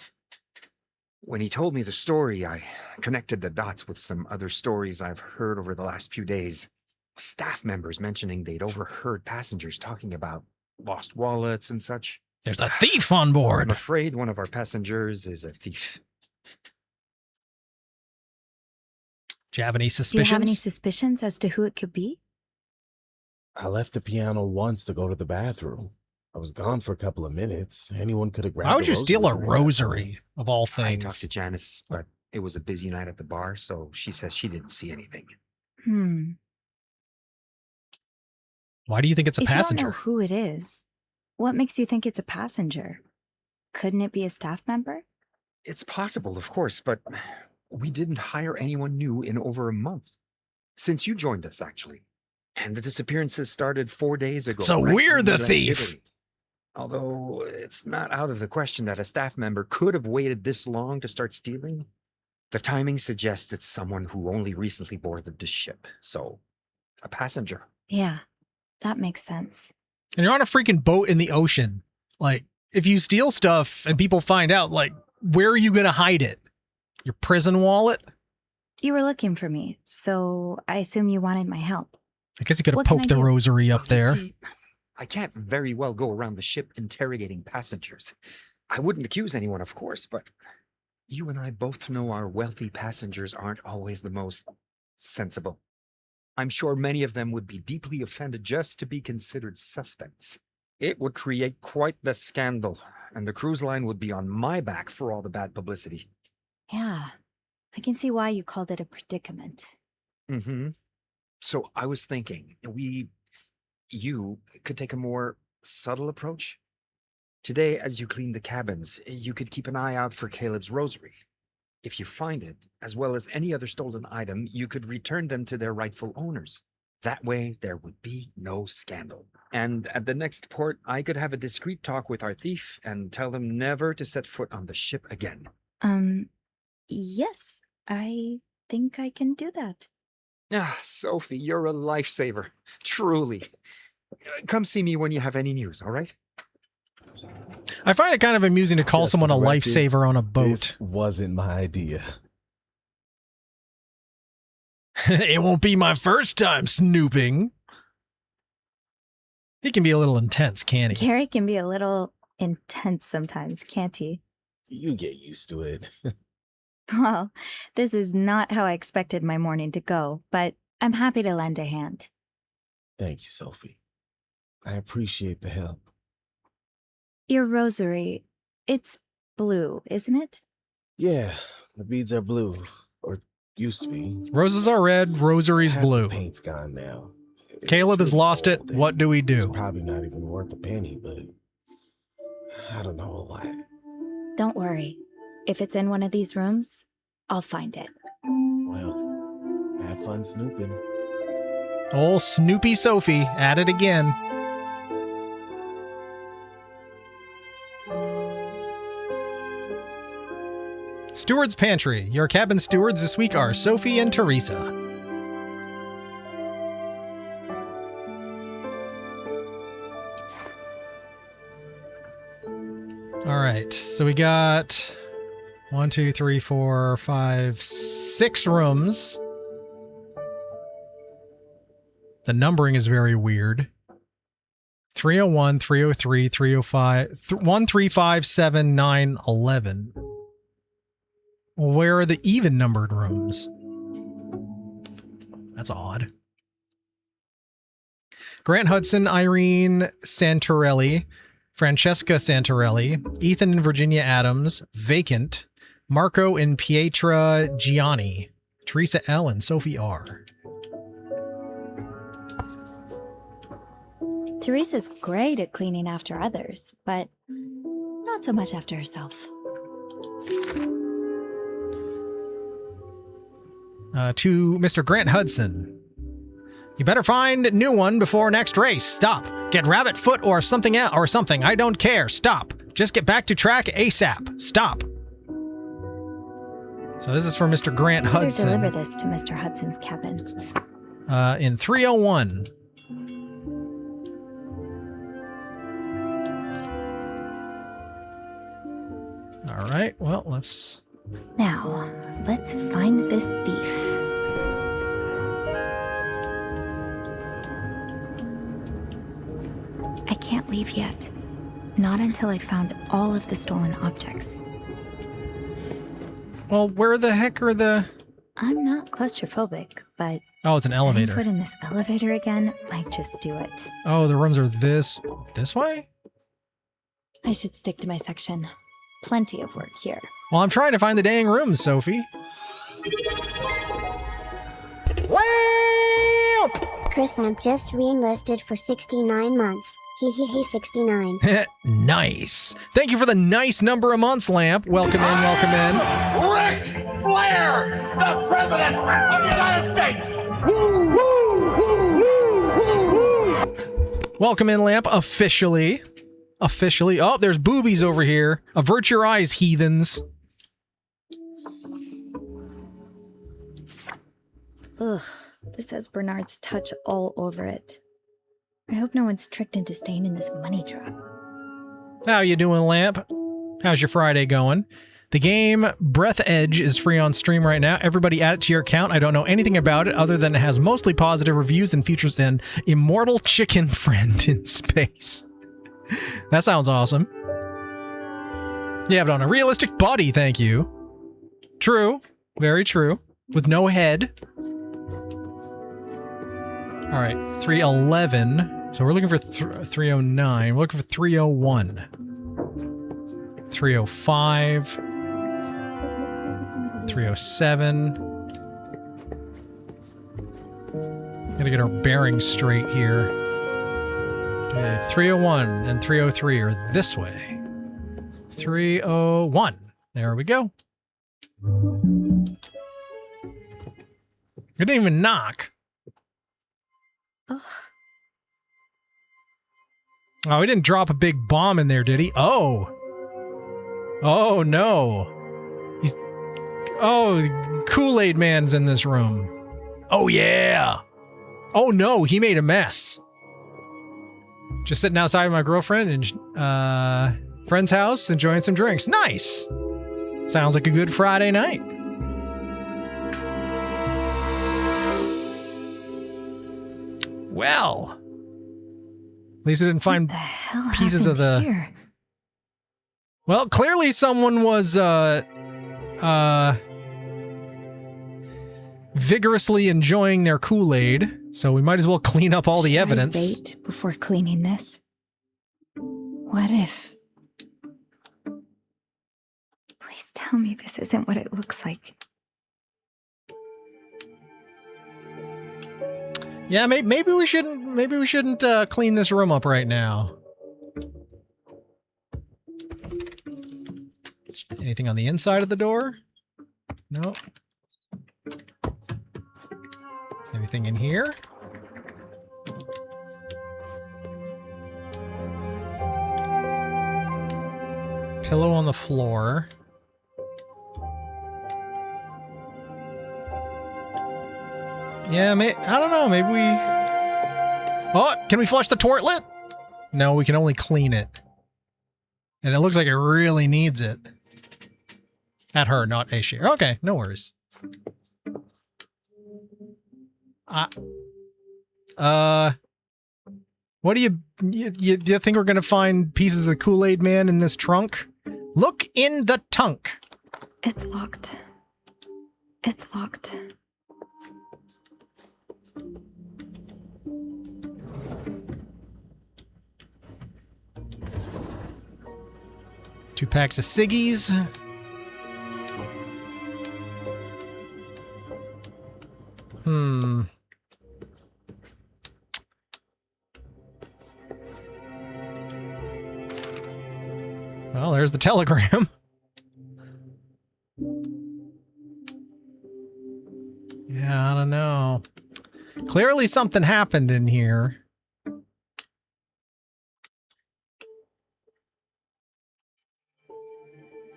E: When he told me the story, I connected the dots with some other stories I've heard over the last few days. Staff members mentioning they'd overheard passengers talking about lost wallets and such.
C: There's a thief on
E: I'm
C: board.
E: afraid one of our passengers is a thief.
C: Do you have any
F: Do you
C: suspicions?
F: have any suspicions as to who it could be?
G: I left the piano once to go to the bathroom. I was gone for a couple of minutes. Anyone could have grabbed
C: Why would
G: the
C: you steal a
G: during that time.
C: rosary, of all
E: I
C: things?
E: talked to Janice, but it was a busy night at the bar, so she says she didn't see anything.
C: Why do you think it's a
F: If you don't
C: passenger?
F: know who it is, what makes you think it's a passenger? Couldn't it be a staff member?
E: It's possible, of course, but we didn't hire anyone new in over a month. Since you joined us, actually. And the disappearances started 4 days ago.
C: So
E: right
C: we're
E: when
C: the
E: we left
C: thief.
E: Italy. Although it's not out of the question that a staff member could have waited this long to start stealing. The timing suggests it's someone who only recently boarded the ship. So, a passenger.
F: Yeah, that makes sense.
C: And you're on a freaking boat in the ocean. Like, if you steal stuff and people find out, like, where are you going to hide it? Your prison wallet?
F: You were looking for me, so I assume you wanted my help.
C: I guess you could have
F: What can
C: poked
F: I
C: the
F: do?
C: rosary up
E: Well, you
C: there.
E: see, I can't very well go around the ship interrogating passengers. I wouldn't accuse anyone, of course, but you and I both know our wealthy passengers aren't always the most sensible. I'm sure many of them would be deeply offended just to be considered suspects. It would create quite the scandal, and the cruise line would be on my back for all the bad publicity.
F: Yeah, I can see why you called it a predicament.
E: Mm-hmm. So I was thinking, you could take a more subtle approach. Today, as you clean the cabins, you could keep an eye out for Caleb's rosary. If you find it, as well as any other stolen item, you could return them to their rightful owners. That way, there would be no scandal. And at the next port, I could have a discreet talk with our thief and tell him never to set foot on the ship again.
F: Yes, I think I can do that.
E: Ah, Sophie, you're a lifesaver. Truly. Come see me when you have any news, all right?
C: I find it kind of amusing to call
G: Just
C: someone
G: for
C: a
G: the record,
C: lifesaver on a boat.
G: This wasn't my idea.
C: It won't be my first time snooping. He can be a little intense, can't he?
F: Gary can be a little intense sometimes, can't he?
G: You get used to it.
F: Well, this is not how I expected my morning to go, but I'm happy to lend a hand.
G: Thank you, Sophie. I appreciate the help.
F: Your rosary, it's blue, isn't it?
G: Yeah, the beads are blue, or used to be.
C: Roses are red, rosary's
G: Half the
C: blue.
G: paint's gone now. It's
C: Caleb has
G: really
C: lost it.
G: old and
C: What do we
G: It's
C: do?
G: probably not even worth a penny, but I don't know why.
F: Don't worry. If it's in one of these rooms, I'll find it.
G: Well, have fun snooping.
C: Old Snoopy Sophie at it again. Steward's Pantry. Your cabin stewards this week are Sophie and Teresa. All right, so we got 1, 2, 3, 4, 5, 6 rooms. The numbering is very weird. 301, 303, 305, 1, 3, 5, 7, 9, 11. Well, where are the even numbered rooms? That's odd. Grant Hudson, Irene Santorelli, Francesca Santorelli, Ethan and Virginia Adams, vacant. Marco and Pietra Gianni, Teresa L. and Sophie R.
F: Teresa's great at cleaning after others, but not so much after herself.
C: To Mr. Grant Hudson. You better find a new one before next race. Stop. Get rabbit foot or something else or something. I don't care. Stop. Just get back to track ASAP. Stop. So this is for Mr. Grant
F: Better
C: Hudson.
F: deliver this to Mr. Hudson's cabin.
C: In 301. All right. Well, let's...
F: Now, let's find this thief. I can't leave yet. Not until I found all of the stolen objects.
C: Well, where the heck are the...
F: I'm not claustrophobic, but
C: Oh, it's an
F: setting
C: elevator.
F: foot in this elevator again might just do it.
C: Oh, the rooms are this way?
F: I should stick to my section. Plenty of work here.
C: Well, I'm trying to find the dang rooms, Sophie. Lamp!
H: Chris Lamp just re-enlisted for 69 months. He 69.
C: Nice. Thank you for the nice number of months, Lamp. Welcome in, welcome in.
A: Ric Flair, the President of the United States! Woo, woo, woo, woo, woo, woo!
C: Welcome in, Lamp, officially. Officially. Oh, there's boobies over here. Avert your eyes, heathens.
F: Ugh, this has Bernard's touch all over it. I hope no one's tricked into staying in this money trap.
C: How you doing, Lamp? How's your Friday going? The game Breath Edge is free on stream right now. Everybody add it to your account. I don't know anything about it other than it has mostly positive reviews and features an immortal chicken friend in space. That sounds awesome. Yeah, but on a realistic body, thank you. True. Very true. With no head. All right, 311. So we're looking for 309. We're looking for 301. 305. 307. Gotta get our bearings straight here. Okay, 301 and 303 are this way. 301. There we go. It didn't even knock.
F: Ugh.
C: Oh, he didn't drop a big bomb in there, did he? Oh. Oh, no. Oh, Kool-Aid Man's in this room. Oh, yeah. Oh, no, he made a mess. Just sitting outside with my girlfriend and friend's house, enjoying some drinks. Nice. Sounds like a good Friday night. Well, at least we didn't find
F: What the hell
C: pieces of the...
F: here?
C: Well, clearly someone was vigorously enjoying their Kool-Aid, so we might as well clean up all the
F: Should I
C: evidence.
F: wait before cleaning this? What if? Please tell me this isn't what it looks like.
C: Yeah, maybe we shouldn't. Maybe we shouldn't clean this room up right now. Anything on the inside of the door? No. Anything in here? Pillow on the floor. Yeah, I don't know, maybe we... Oh, can we flush the toilet? No, we can only clean it. And it looks like it really needs it. At her, not a share. Okay, no worries. What do you think we're gonna find pieces of the Kool-Aid Man in this trunk? Look in the trunk.
F: It's locked. It's locked.
C: Two packs of ciggies. Well, there's the telegram. Yeah, I don't know. Clearly something happened in here.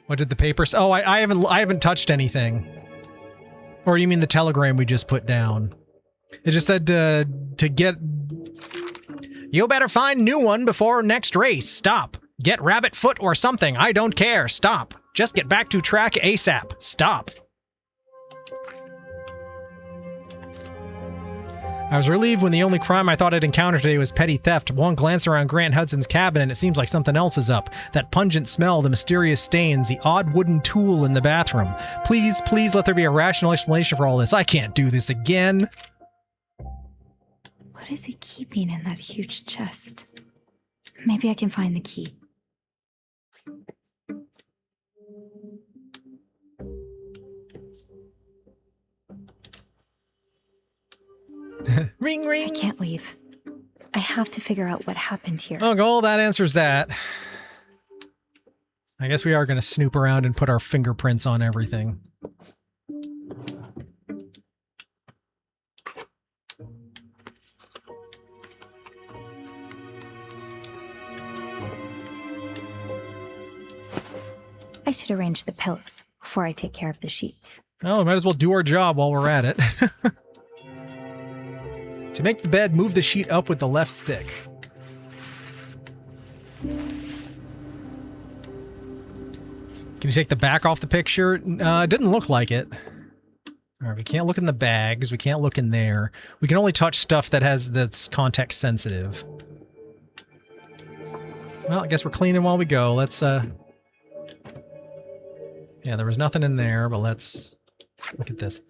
C: What did the paper say? Oh, I haven't touched anything. Or you mean the telegram we just put down? It just said to get... You better find new one before next race. Stop. Get rabbit foot or something. I don't care. Stop. Just get back to track ASAP. Stop. I was relieved when the only crime I thought I'd encounter today was petty theft. One glance around Grant Hudson's cabin and it seems like something else is up. That pungent smell, the mysterious stains, the odd wooden tool in the bathroom. Please, please let there be a rational explanation for all this. I can't do this again.
F: What is he keeping in that huge chest? Maybe I can find the key.
C: Ring, ring.
F: I can't leave. I have to figure out what happened here.
C: Oh, well, that answers that. I guess we are going to snoop around and put our fingerprints on everything.
F: I should arrange the pillows before I take care of the sheets.
C: Oh, we might as well do our job while we're at it. To make the bed, move the sheet up with the left stick. Can you take the back off the picture? It didn't look like it. All right, we can't look in the bags. We can't look in there. We can only touch stuff that's context sensitive. Well, I guess we're cleaning while we go. Let's, yeah, there was nothing in there, but let's look at this.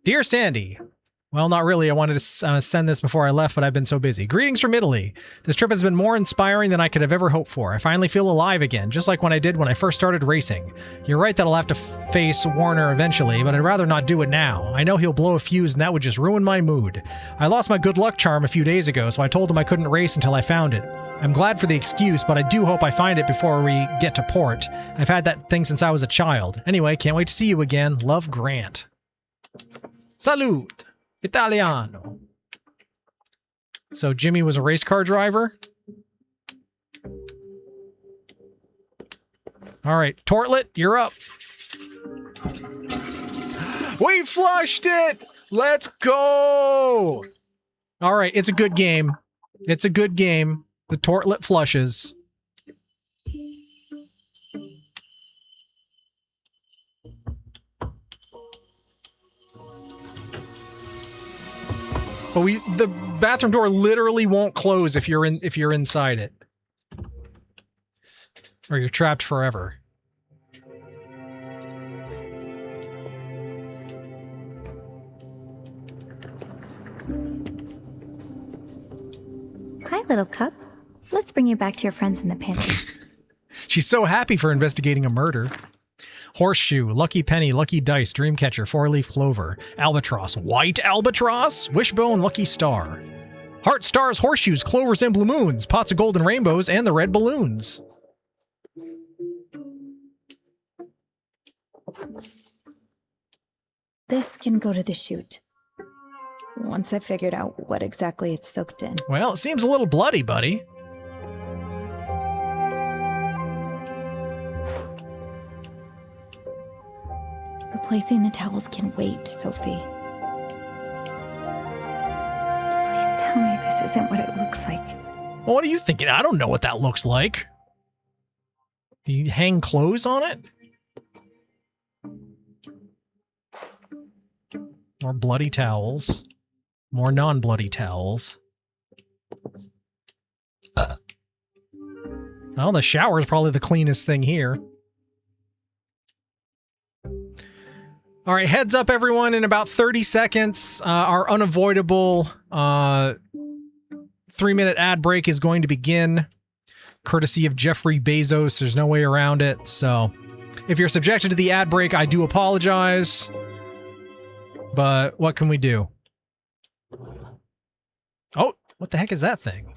C: Dear Sandy, Well, not really. I wanted to send this before I left, but I've been so busy. Greetings from Italy. This trip has been more inspiring than I could have ever hoped for. I finally feel alive again, just like when I did when I first started racing. You're right that I'll have to face Warner eventually, but I'd rather not do it now. I know he'll blow a fuse and that would just ruin my mood. I lost my good luck charm a few days ago, so I told him I couldn't race until I found it. I'm glad for the excuse, but I do hope I find it before we get to port. I've had that thing since I was a child. Anyway, can't wait to see you again. Love, Grant. Salute! Italiano. So Jimmy was a race car driver? All right, Tortlet, you're up. We flushed it! Let's go! All right, it's a good game. It's a good game. The Tortlet flushes. But the bathroom door literally won't close if you're inside it. Or you're trapped forever.
F: Hi, little cup. Let's bring you back to your friends in the pantry.
C: She's so happy for investigating a murder. Horseshoe, Lucky Penny, Lucky Dice, Dreamcatcher, Four-Leaf Clover, Albatross, White Albatross, Wishbone, Lucky Star. Heart, Stars, Horseshoes, Clovers, and Blue Moons, Pots of Golden Rainbows, and the Red Balloons.
F: This can go to the chute. Once I figured out what exactly it's soaked in.
C: Well, it seems a little bloody, buddy.
F: Replacing the towels can wait, Sophie. Please tell me this isn't what it looks like.
C: Well, what are you thinking? I don't know what that looks like. Do you hang clothes on it? More bloody towels. More non-bloody towels. Oh, the shower is probably the cleanest thing here. All right, heads up, everyone. In about 30 seconds, our unavoidable 3-minute ad break is going to begin, courtesy of Jeffrey Bezos. There's no way around it. So if you're subjected to the ad break, I do apologize. But what can we do? Oh, what the heck is that thing?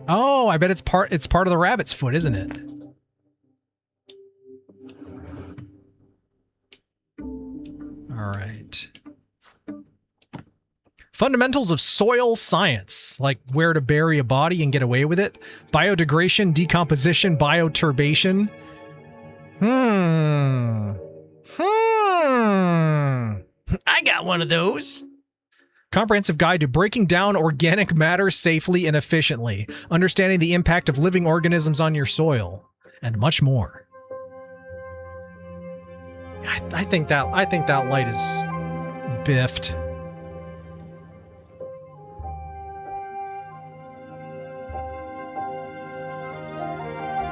C: Oh, I bet it's part of the rabbit's foot, isn't it? All right. Fundamentals of soil science, like where to bury a body and get away with it. Biodegradation, decomposition, bioturbation. I got one of those. Comprehensive guide to breaking down organic matter safely and efficiently, understanding the impact of living organisms on your soil, and much more. I think that light is biffed.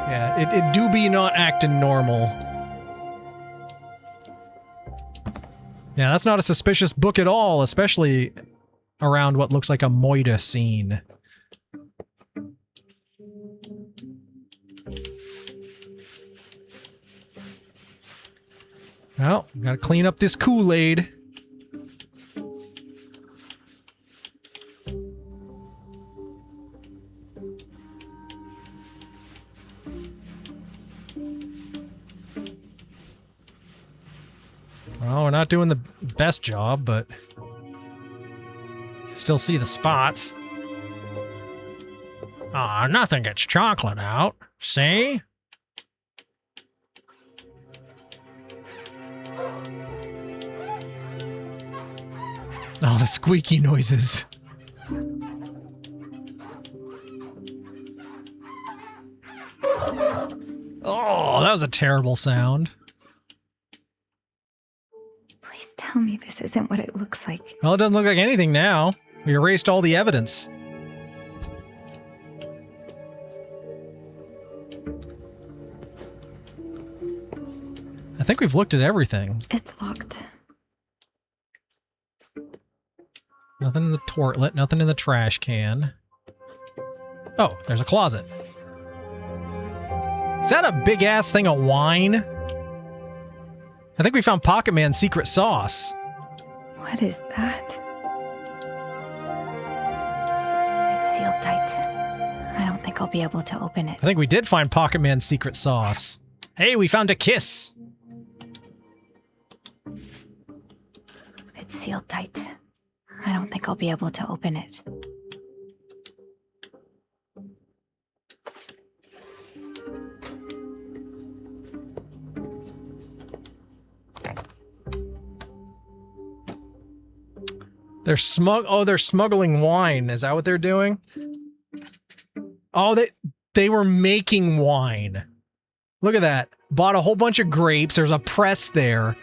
C: Yeah, it do be not acting normal. Yeah, that's not a suspicious book at all, especially around what looks like a moida scene. Well, gotta clean up this Kool-Aid. Well, we're not doing the best job, but still see the spots. Ah, nothing gets chocolate out. See? Oh, the squeaky noises. Oh, that was a terrible sound.
F: Please tell me this isn't what it looks like.
C: Well, it doesn't look like anything now. We erased all the evidence. think we've looked at everything.
F: It's locked.
C: Nothing in the toilet, nothing in the trash can. Oh, there's a closet. Is that a big-ass thing of wine? I think we found Pocket Man's secret sauce.
F: What is that? It's sealed tight. I don't think I'll be able to open it.
C: I think we did find Pocket Man's secret sauce. Hey, we found a kiss!
F: It's sealed tight. I don't think I'll be able to open it.
C: They're smuggling wine. Is that what they're doing? Oh, they were making wine. Look at that. Bought a whole bunch of grapes. There's a press there.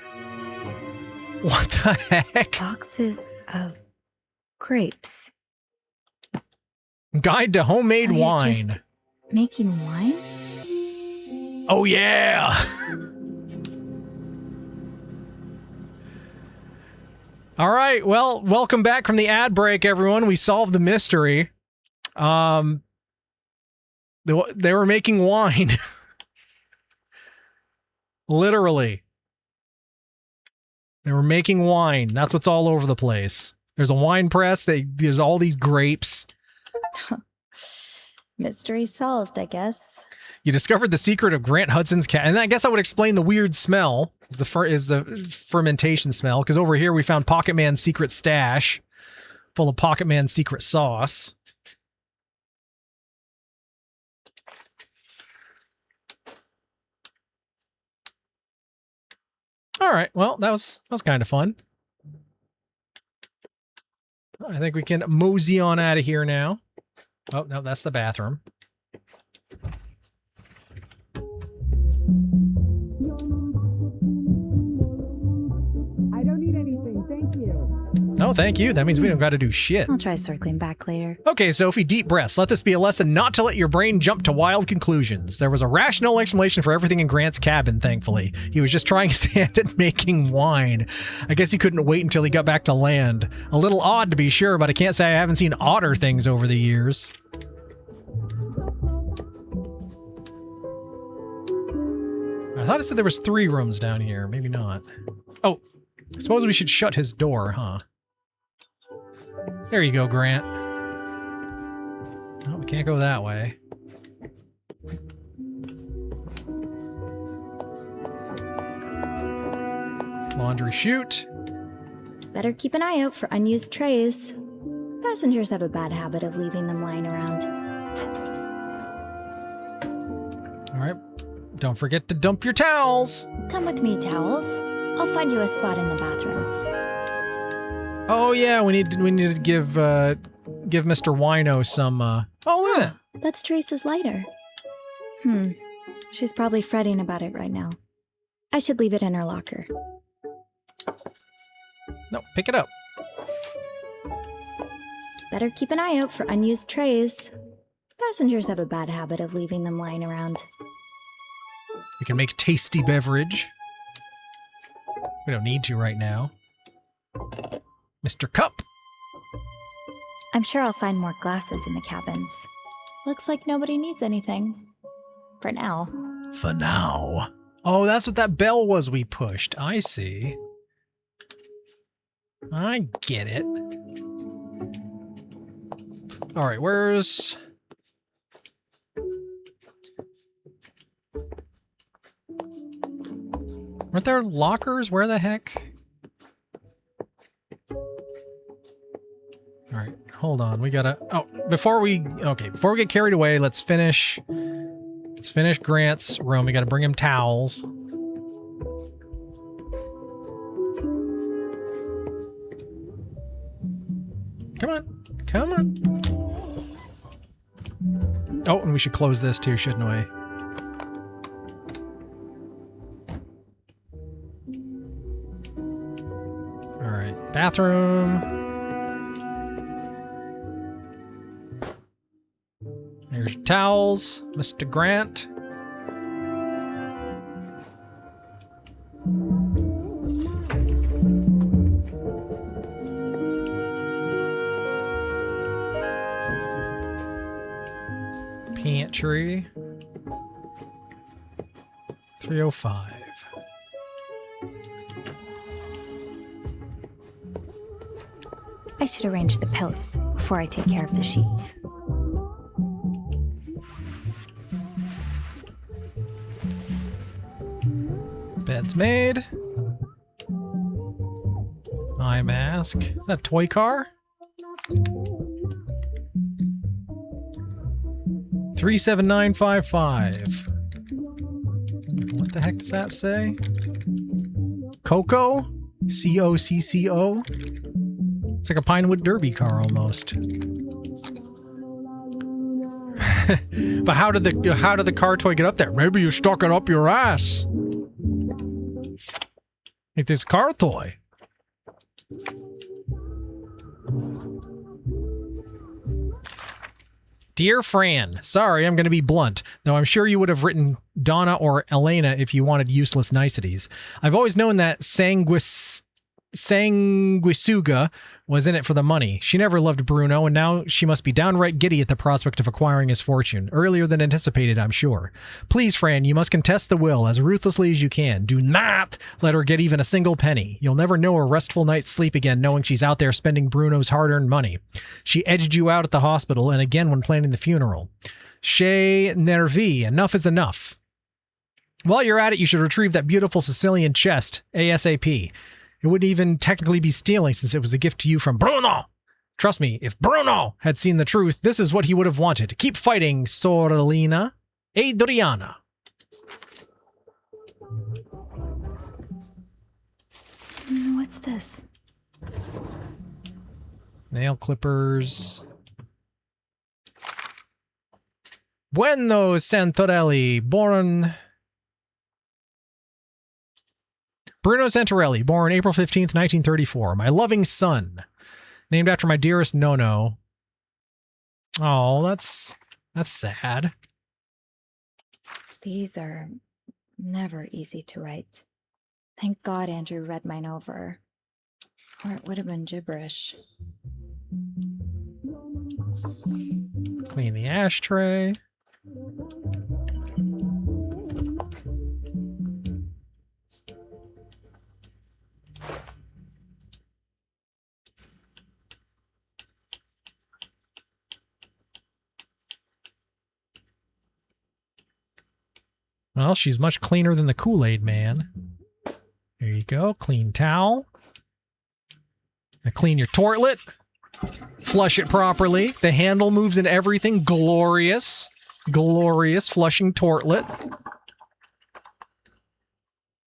C: What the heck?
F: Boxes of grapes.
C: Guide to homemade
F: So you're
C: wine.
F: just making wine?
C: Oh, yeah. All right. Well, welcome back from the ad break, everyone. We solved the mystery. They were making wine. Literally. They were making wine. That's what's all over the place. There's a wine press. There's all these grapes.
F: Mystery solved, I guess.
C: You discovered the secret of Grant Hudson's cat. And I guess I would explain the weird smell. Is the fermentation smell. Because over here we found Pocket Man's secret stash. Full of Pocket Man's secret sauce. All right. Well, that was kind of fun. I think we can mosey on out of here now. Oh, no, that's the bathroom.
I: I don't need anything, thank you.
C: No, thank you. That means we don't got to do shit.
F: I'll try circling back later.
C: Okay, Sophie, deep breaths. Let this be a lesson not to let your brain jump to wild conclusions. There was a rational explanation for everything in Grant's cabin, thankfully. He was just trying his hand at making wine. I guess he couldn't wait until he got back to land. A little odd to be sure, but I can't say I haven't seen odder things over the years. I thought it said there was 3 rooms down here. Maybe not. Oh, I suppose we should shut his door, huh? There you go, Grant. Oh, we can't go that way. Laundry chute.
F: Better keep an eye out for unused trays. Passengers have a bad habit of leaving them lying around.
C: All right. Don't forget to dump your towels.
F: Come with me, towels. I'll find you a spot in the bathrooms.
C: Oh yeah, we need to give Mr. Wino some. Oh look at that.
F: That's Teresa's lighter. She's probably fretting about it right now. I should leave it in her locker.
C: No, pick it up.
F: Better keep an eye out for unused trays. Passengers have a bad habit of leaving them lying around.
C: We can make tasty beverage. We don't need to right now. Mr. Cup.
F: I'm sure I'll find more glasses in the cabins. Looks like nobody needs anything. For now.
C: For now. Oh, that's what that bell was we pushed. I see. I get it. All right, where's... Weren't there lockers? Where the heck? All right, hold on. We gotta... Oh, before we get carried away, let's finish Grant's room. We gotta bring him towels. Come on. Come on. Oh, and we should close this too, shouldn't we? All right, bathroom. Here's your towels, Mr. Grant. Pantry. 305.
F: I should arrange the pillows before I take care of the sheets.
C: Bed's made. Eye mask. Is that a toy car? 37955. What the heck does that say? Coco? C-O-C-C-O? It's like a Pinewood Derby car almost. But how did the car toy get up there? Maybe you stuck it up your ass. Like this car toy. Dear Fran, sorry, I'm going to be blunt, though I'm sure you would have written Donna or Elena if you wanted useless niceties. I've always known that Sanguisuga was in it for the money. She never loved Bruno, and now she must be downright giddy at the prospect of acquiring his fortune. Earlier than anticipated, I'm sure. Please, Fran, you must contest the will as ruthlessly as you can. Do not let her get even a single penny. You'll never know a restful night's sleep again knowing she's out there spending Bruno's hard-earned money. She edged you out at the hospital and again when planning the funeral. Chez Nervi, enough is enough. While you're at it, you should retrieve that beautiful Sicilian chest, ASAP. It wouldn't even technically be stealing since it was a gift to you from Bruno. Trust me, if Bruno had seen the truth, this is what he would have wanted. Keep fighting, Sorellina. Adriana.
F: What's this?
C: Nail clippers. Bueno Santorelli, born... Bruno Santorelli, born April 15th, 1934. My loving son. Named after my dearest Nono. Oh, that's sad.
F: These are never easy to write. Thank God Andrew read mine over. Or it would have been gibberish.
C: Clean the ashtray. Well, she's much cleaner than the Kool-Aid Man. There you go. Clean towel. Now clean your toilet. Flush it properly. The handle moves and everything. Glorious. Glorious flushing toilet.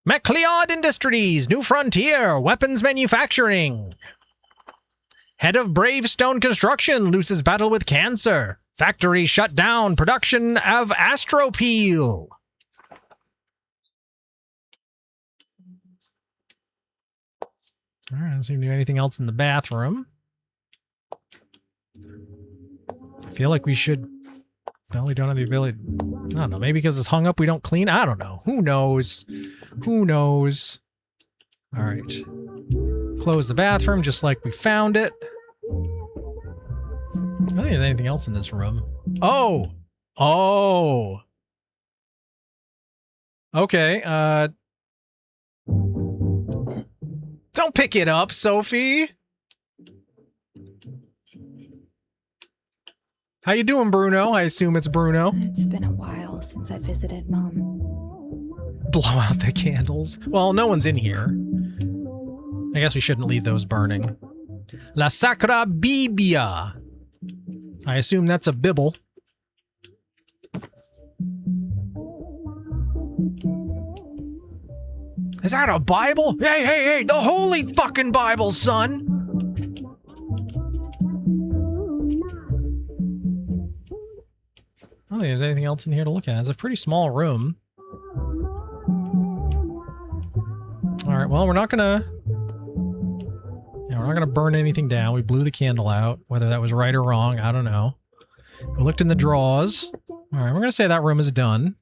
C: MacLeod Industries, New Frontier, Weapons Manufacturing. Head of Bravestone Construction loses battle with cancer. Factory shut down. Production of Astropeel. All right, I don't seem to do anything else in the bathroom. I feel like we should... Well, we don't have the ability... I don't know, maybe because it's hung up we don't clean? I don't know. Who knows? Who knows? All right. Close the bathroom just like we found it. I don't think there's anything else in this room. Oh! Oh! Okay, don't pick it up, Sophie! How you doing, Bruno? I assume it's Bruno.
F: It's been a while since I visited Mom.
C: Blow out the candles. Well, no one's in here. I guess we shouldn't leave those burning. La Sacra Biblia. I assume that's a Bible. Is that a Bible? Hey, hey, hey! The holy fucking Bible, son! I don't think there's anything else in here to look at. It's a pretty small room. Alright, well, we're not gonna burn anything down. We blew the candle out. Whether that was right or wrong, I don't know. We looked in the drawers. Alright, we're gonna say that room is done.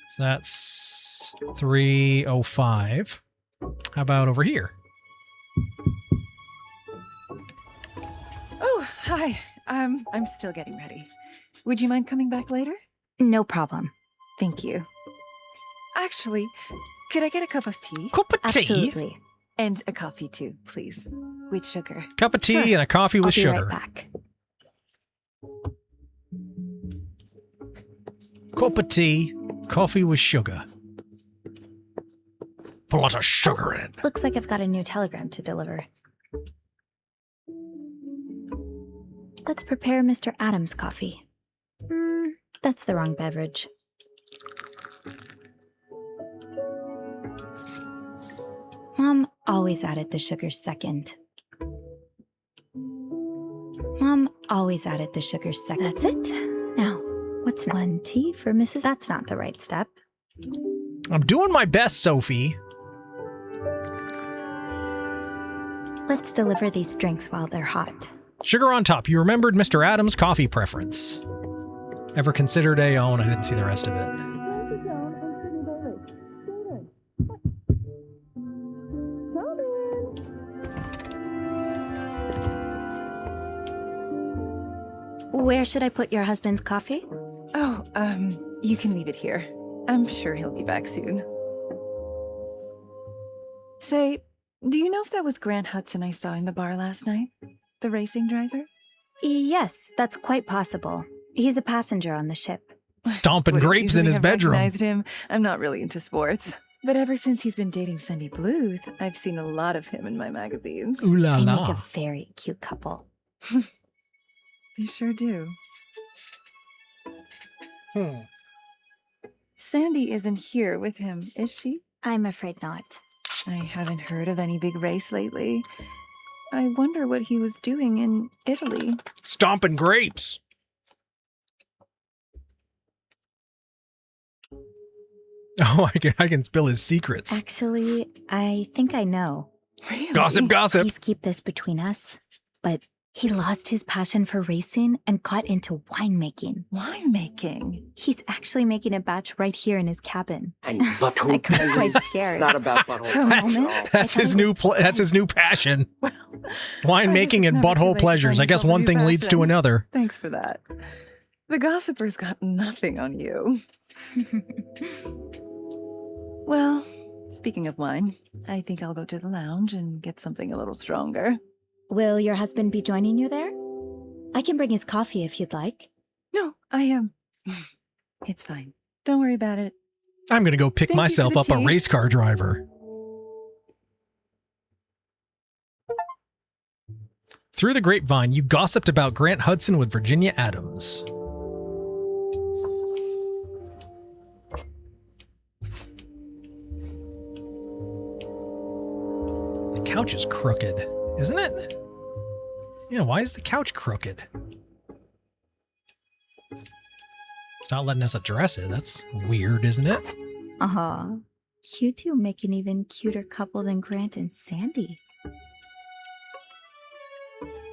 C: So that's 305. How about over here?
I: Oh, hi.
J: I'm still getting ready. Would you mind coming back later?
F: No problem.
J: Thank you. Actually, could I get a cup of tea?
C: Cup of tea?
F: Absolutely.
J: And a coffee too, please. With sugar.
C: Cup of tea
F: Sure.
C: and a coffee with
F: I'll be
C: sugar.
F: right back.
C: Cup of tea, coffee with sugar. Put a lot of sugar in.
F: Looks like I've got a new telegram to deliver. Let's prepare Mr. Adams' coffee. That's the wrong beverage. Mom always added the sugar second. That's it. Now, what's 1 tea for Mrs. That's not the right step.
C: I'm doing my best, Sophie.
F: Let's deliver these drinks while they're hot.
C: Sugar on top. You remembered Mr. Adams' coffee preference. Ever considered a... Oh, and I didn't see the rest of it.
F: Where should I put your husband's coffee?
J: Oh, you can leave it here. I'm sure he'll be back soon. Say, do you know if that was Grant Hudson I saw in the bar last night? The racing driver?
F: Yes, that's quite possible. He's a passenger on the ship.
C: Stomping
J: Wouldn't
C: grapes in
J: usually
C: his
J: have
C: bedroom.
J: recognized him. I'm not really into sports. But ever since he's been dating Cindy Bluth, I've seen a lot of him in my magazines.
C: Ooh la
F: They
C: la.
F: make a very cute couple.
J: They sure do.
C: Hmm.
J: Sandy isn't here with him, is she?
F: I'm afraid not.
J: I haven't heard of any big race lately. I wonder what he was doing in Italy.
C: Stomping grapes. Oh, I can spill his secrets.
F: Actually, I think I know.
J: Really?
C: Gossip, gossip.
F: Please keep this between us. But he lost his passion for racing and got into winemaking.
J: Winemaking?
F: He's actually making a batch right here in his cabin.
K: And butthole
F: I got quite
K: pleasure.
F: scared.
K: It's not about butthole
F: For a
C: That's,
F: moment, I
C: that's
F: thought
C: his
F: it
C: new
F: was
C: that's his new passion.
J: Well,
C: Winemaking
J: it's
C: and
J: never too
C: butthole
J: late to
C: pleasures.
J: find
C: I guess
J: yourself a
C: one
J: new
C: thing leads to
J: passion.
C: another.
J: Thanks for that. The gossiper's got nothing on you. Well, speaking of wine, I think I'll go to the lounge and get something a little stronger.
F: Will your husband be joining you there? I can bring his coffee if you'd like.
J: No, I am. It's fine. Don't worry about it.
C: I'm gonna go pick
J: Thank you for
C: myself
J: the
C: up a
J: tea.
C: race car driver. Through the grapevine, you gossiped about Grant Hudson with Virginia Adams. The couch is crooked, isn't it? Yeah, why is the couch crooked? It's not letting us address it. That's weird, isn't it?
F: Aw. You two make an even cuter couple than Grant and Sandy.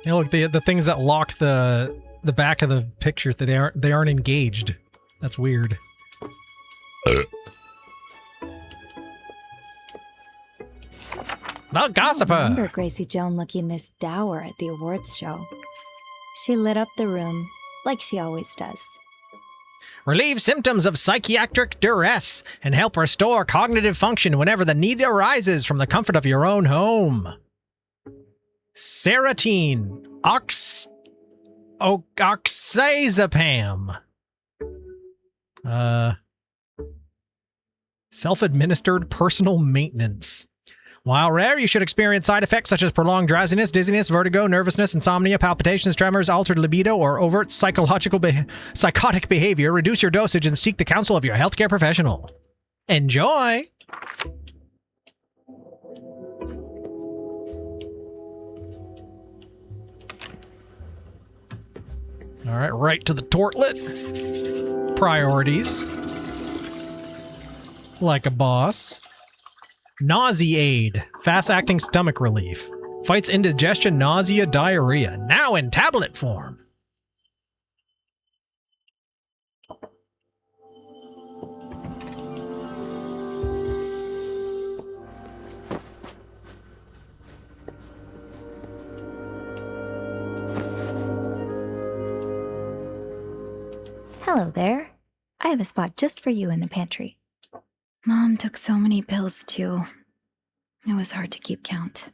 C: Yeah, look, the things that lock the back of the pictures, that they aren't engaged. That's weird. Not gossiper.
F: I remember Gracie Joan looking this dour at the awards show. She lit up the room like she always does.
C: Relieve symptoms of psychiatric duress and help restore cognitive function whenever the need arises from the comfort of your own home. Serotonin. Oxazepam. Self-administered personal maintenance. While rare, you should experience side effects such as prolonged drowsiness, dizziness, vertigo, nervousness, insomnia, palpitations, tremors, altered libido, or overt psychotic behavior. Reduce your dosage and seek the counsel of your healthcare professional. Enjoy! All right, right to the tortlet. Priorities. Like a boss. Nausea aid. Fast-acting stomach relief. Fights indigestion, nausea, diarrhea. Now in tablet form.
F: Hello there. I have a spot just for you in the pantry. Mom took so many pills, too. It was hard to keep count.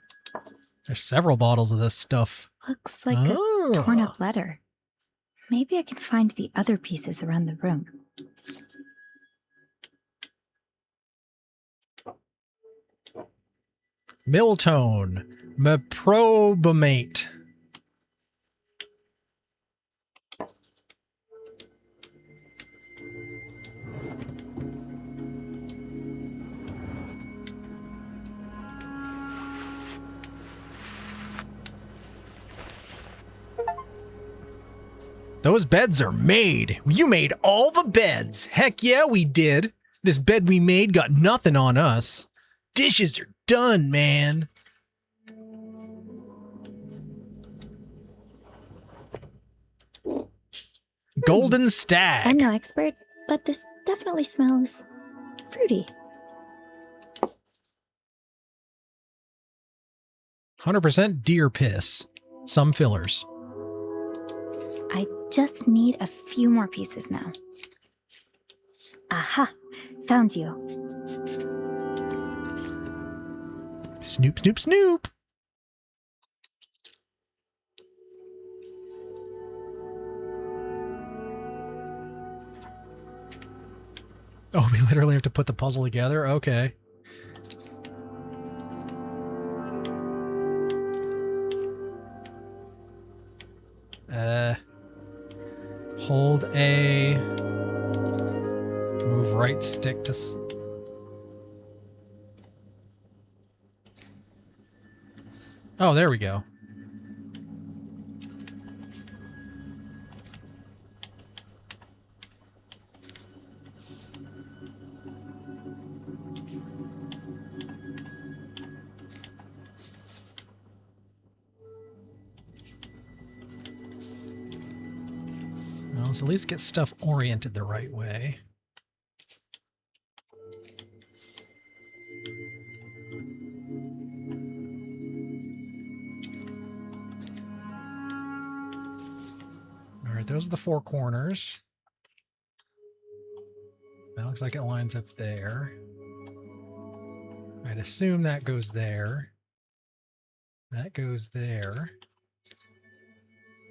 C: There's several bottles of this stuff.
F: Looks like a torn-up letter. Maybe I can find the other pieces around the room.
C: Miltone. Meprobamate. Those beds are made. You made all the beds. Heck yeah, we did. This bed we made got nothing on us. Dishes are done, man. Golden stag.
F: I'm no expert, but this definitely smells fruity.
C: 100% deer piss. Some fillers.
F: I just need a few more pieces now. Aha! Found you.
C: Snoop, snoop, snoop. Oh, we literally have to put the puzzle together? Okay. Hold A. Move right stick to... Oh, there we go. Well, let's at least get stuff oriented the right way. All right, those are the four corners. That looks like it lines up there. I'd assume that goes there. That goes there.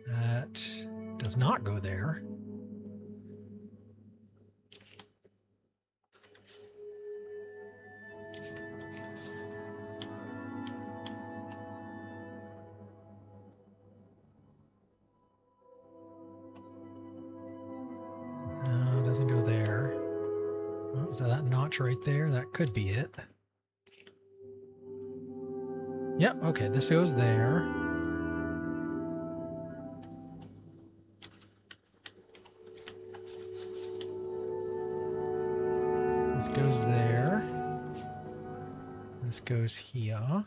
C: That does not go there. No, it doesn't go there. Oh, is that notch right there? That could be it. Yep, okay, this goes there. This goes there. This goes here.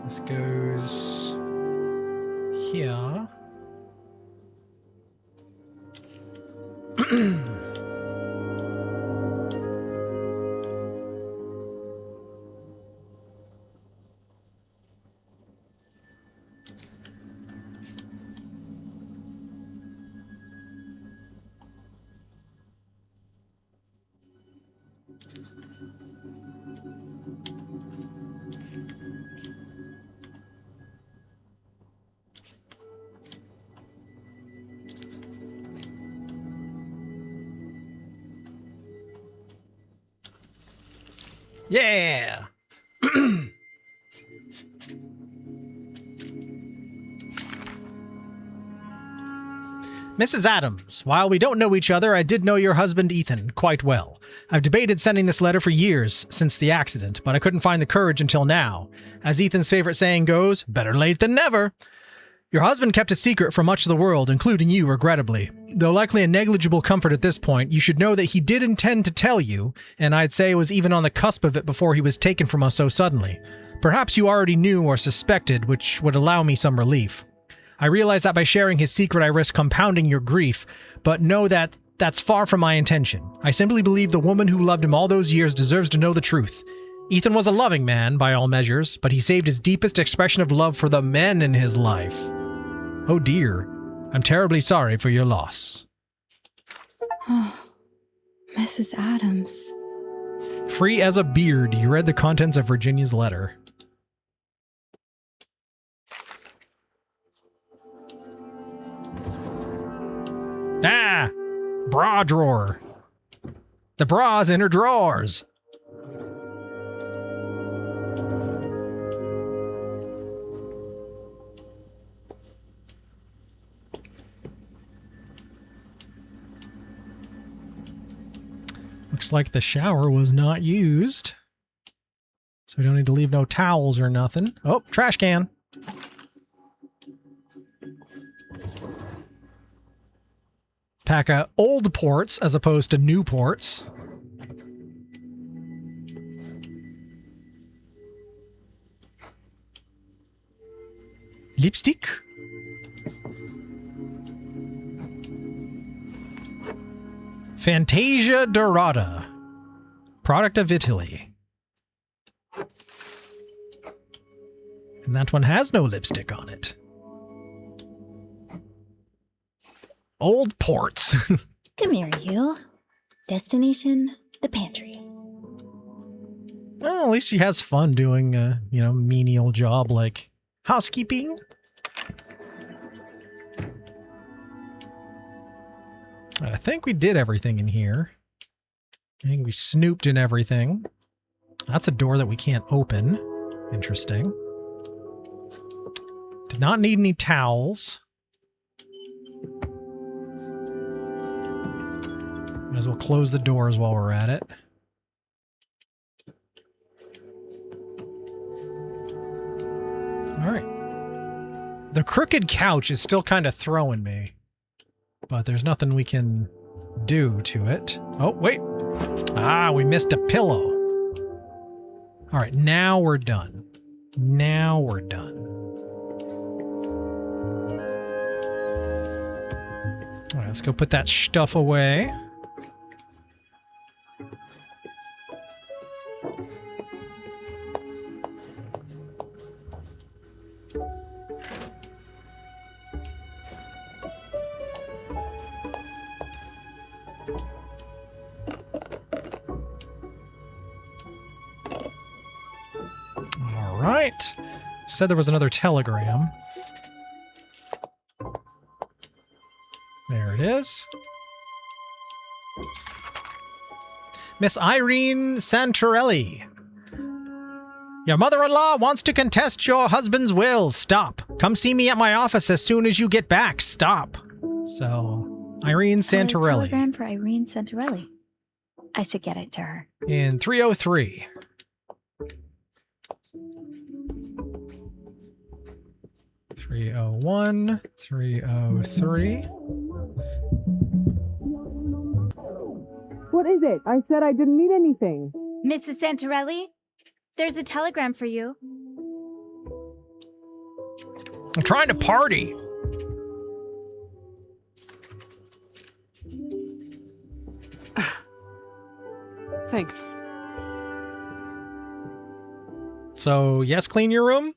C: This goes here. Yeah! Mrs. Adams, while we don't know each other, I did know your husband Ethan quite well. I've debated sending this letter for years since the accident, but I couldn't find the courage until now. As Ethan's favorite saying goes, better late than never. Your husband kept a secret from much of the world, including you, regrettably. Though likely a negligible comfort at this point, you should know that he did intend to tell you, and I'd say was even on the cusp of it before he was taken from us so suddenly. Perhaps you already knew or suspected, which would allow me some relief. I realize that by sharing his secret I risk compounding your grief, but know that that's far from my intention. I simply believe the woman who loved him all those years deserves to know the truth. Ethan was a loving man, by all measures, but he saved his deepest expression of love for the men in his life. Oh dear. I'm terribly sorry for your loss.
F: Oh, Mrs. Adams.
C: Free as a beard, you read the contents of Virginia's letter. Ah! Bra drawer. The bra's in her drawers. Looks like the shower was not used. So we don't need to leave no towels or nothing. Oh, trash can. Pack of old ports as opposed to new ports. Lipstick. Fantasia Dorata. Product of Italy. And that one has no lipstick on it. Old ports.
F: Come here, you. Destination, the pantry.
C: Well, at least she has fun doing a, menial job like housekeeping. I think we did everything in here. I think we snooped in everything. That's a door that we can't open. Interesting. Did not need any towels. Might as well close the doors while we're at it. All right. The crooked couch is still kind of throwing me, but there's nothing we can do to it. Oh, wait. Ah, we missed a pillow. All right, now we're done. Now we're done. All right, let's go put that stuff away. Right. Said there was another telegram. There it is. Miss Irene Santorelli. Your mother-in-law wants to contest your husband's will. Stop. Come see me at my office as soon as you get back. Stop. So, Irene Santorelli.
F: A telegram for Irene Santorelli. I should get it to her.
C: In 303. (301), 303.
I: What is it? I said I didn't need anything.
F: Mrs. Santorelli, there's a telegram for you.
C: I'm trying to party.
J: Thanks.
C: So, yes, clean your room?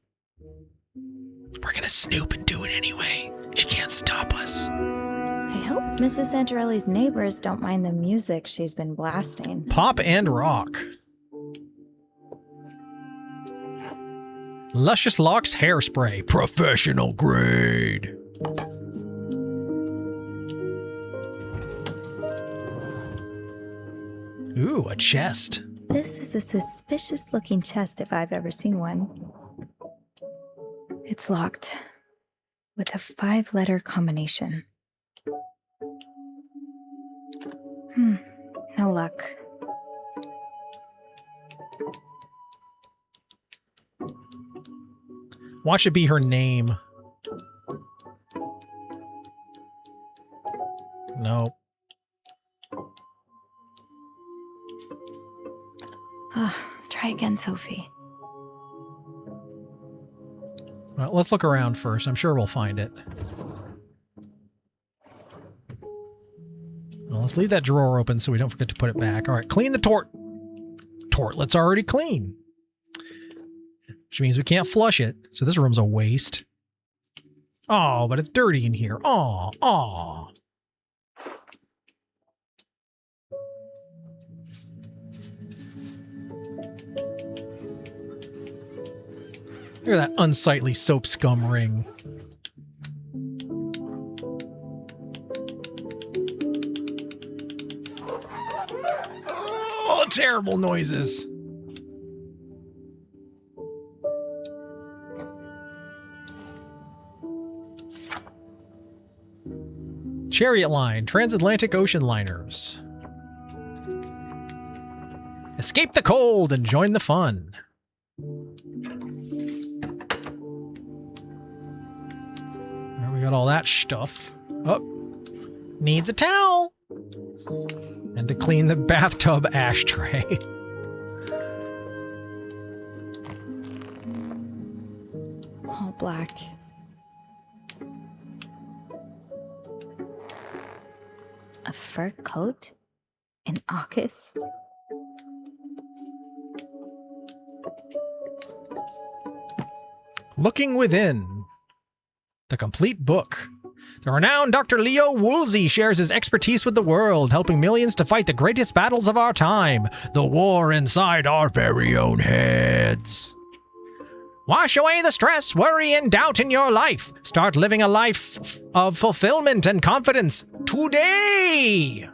C: We're gonna snoop and do it anyway. She can't stop us.
F: I hope Mrs. Santorelli's neighbors don't mind the music she's been blasting.
C: Pop and rock. Luscious Locks hairspray. Professional grade. Ooh, a chest.
F: This is a suspicious looking chest if I've ever seen one. It's locked with a 5-letter combination. No luck.
C: Watch it be her name. Nope.
F: Try again, Sophie.
C: Well, let's look around first. I'm sure we'll find it. Well, let's leave that drawer open so we don't forget to put it back. All right, clean the Tortlet's already clean. Which means we can't flush it. So this room's a waste. Oh, but it's dirty in here. Aw, aw. Look at that unsightly soap scum ring. Oh, terrible noises. Chariot Line, transatlantic ocean liners. Escape the cold and join the fun. There we got all that stuff. Oh, needs a towel. And to clean the bathtub ashtray.
F: All black. A fur coat? In August?
C: Looking Within. The complete book. The renowned Dr. Leo Woolsey shares his expertise with the world, helping millions to fight the greatest battles of our time, the war inside our very own heads. Wash away the stress, worry, and doubt in your life. Start living a life of fulfillment and confidence today!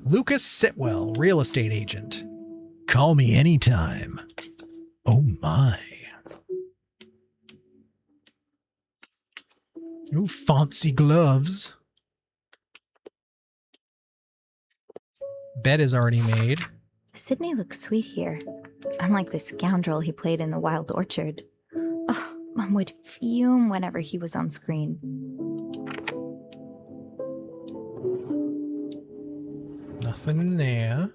C: Lucas Sitwell, real estate agent. Call me anytime. Oh my. Ooh, fancy gloves. Bed is already made.
F: Sydney looks sweet here, unlike the scoundrel he played in The Wild Orchard. Ugh, Mom would fume whenever he was on screen.
C: Nothing in there.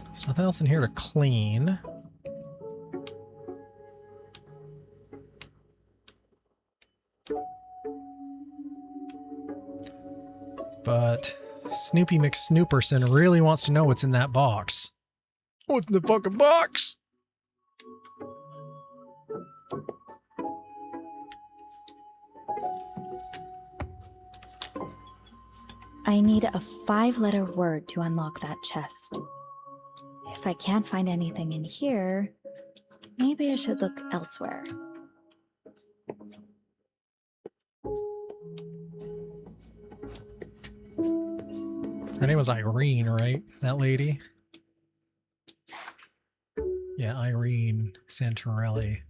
C: There's nothing else in here to clean. But Snoopy McSnooperson really wants to know what's in that box. What's in the fucking box?
F: I need a 5-letter word to unlock that chest. If I can't find anything in here, maybe I should look elsewhere.
C: Her name was Irene, right? That lady? Yeah, Irene Santorelli.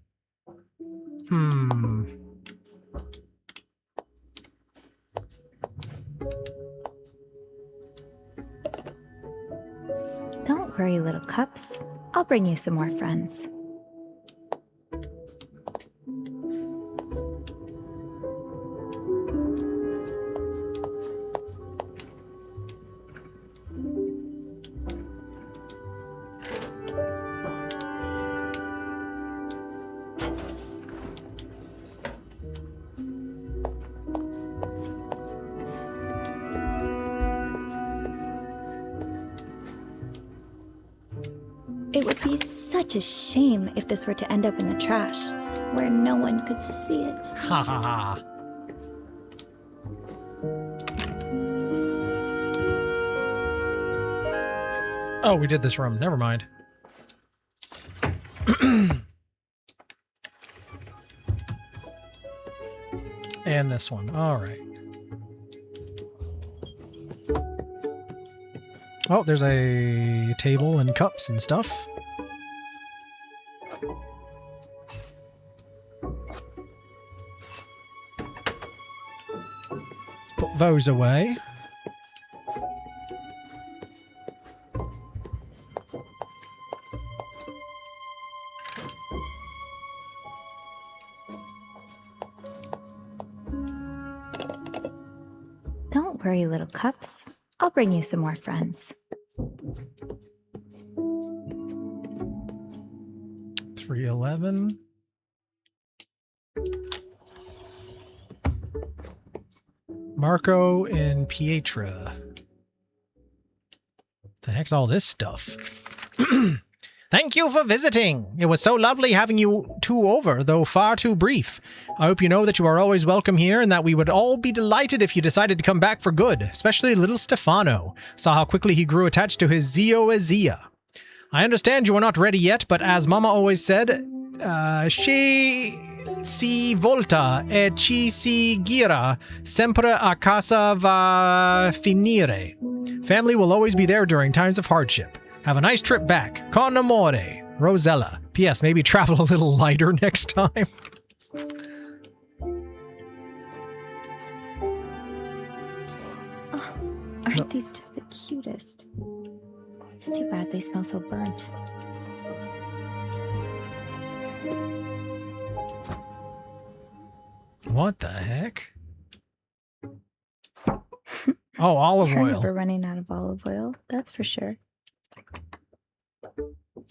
F: Don't worry, little cups. I'll bring you some more friends. It would be such a shame if this were to end up in the trash, where no one could see it.
C: Ha ha ha. Oh, we did this room. Never mind. And this one. All right. Oh, there's a table and cups and stuff. Let's put those away.
F: Don't worry, little cups. I'll bring you some more friends.
C: 311. Marco and Pietra. The heck's all this stuff? Thank you for visiting. It was so lovely having you two over, though far too brief. I hope you know that you are always welcome here and that we would all be delighted if you decided to come back for good, especially little Stefano. Saw how quickly he grew attached to his Zio Ezia. I understand you are not ready yet, but as Mama always said, Ci si volta e ci si gira, sempre a casa va finire. Family will always be there during times of hardship. Have a nice trip back. Con amore. Rosella. P.S. Maybe travel a little lighter next time.
F: Oh, aren't these just the cutest? It's too bad they smell so burnt.
C: What the heck? Oh, olive
F: You're
C: oil.
F: never running out of olive oil, that's for sure.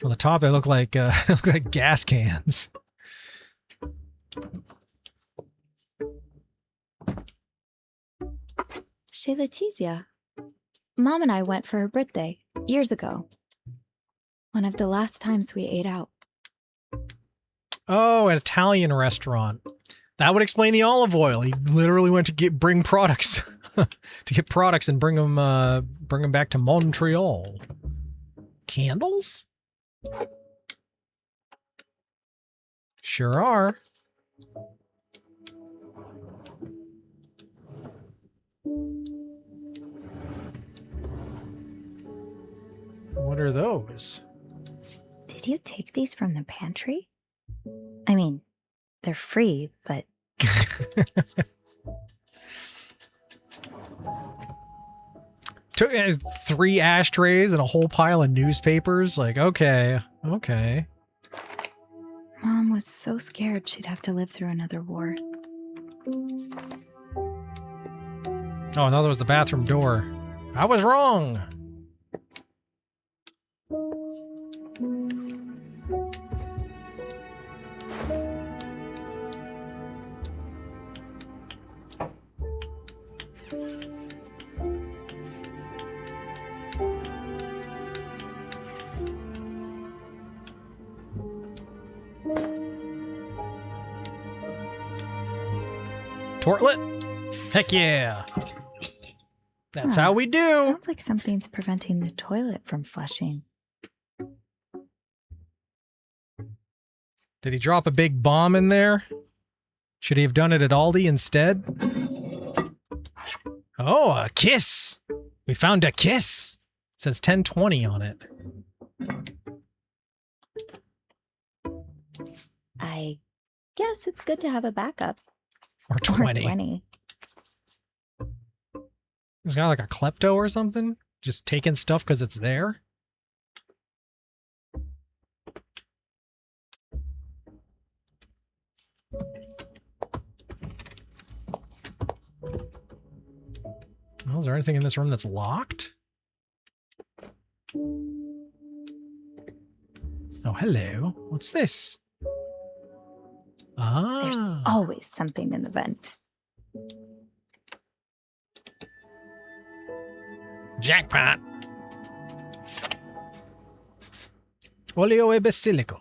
C: On the top, they look like look like gas cans.
F: Chez Letizia. Mom and I went for her birthday years ago. One of the last times we ate out.
C: Oh, an Italian restaurant. That would explain the olive oil. He literally went to bring products, to get products and bring them back to Montreal. Candles? Sure are. What are those?
F: Did you take these from the pantry? I mean, they're free, but...
C: Took 3 ashtrays and a whole pile of newspapers. Like, okay.
F: Mom was so scared she'd have to live through another war.
C: Oh, I thought that was the bathroom door. I was wrong. Tortlet? Heck yeah. That's how we do.
F: Sounds like something's preventing the toilet from flushing.
C: Did he drop a big bomb in there? Should he have done it at Aldi instead? Oh, a kiss. We found a kiss. It says 1020 on it.
F: I guess it's good to have a backup.
C: Or 20.
F: Or 20.
C: This guy like a klepto or something? Just taking stuff because it's there? Well, is there anything in this room that's locked? Oh, hello. What's this? Ah.
F: There's always something in the vent.
C: Jackpot. Olio e basilico.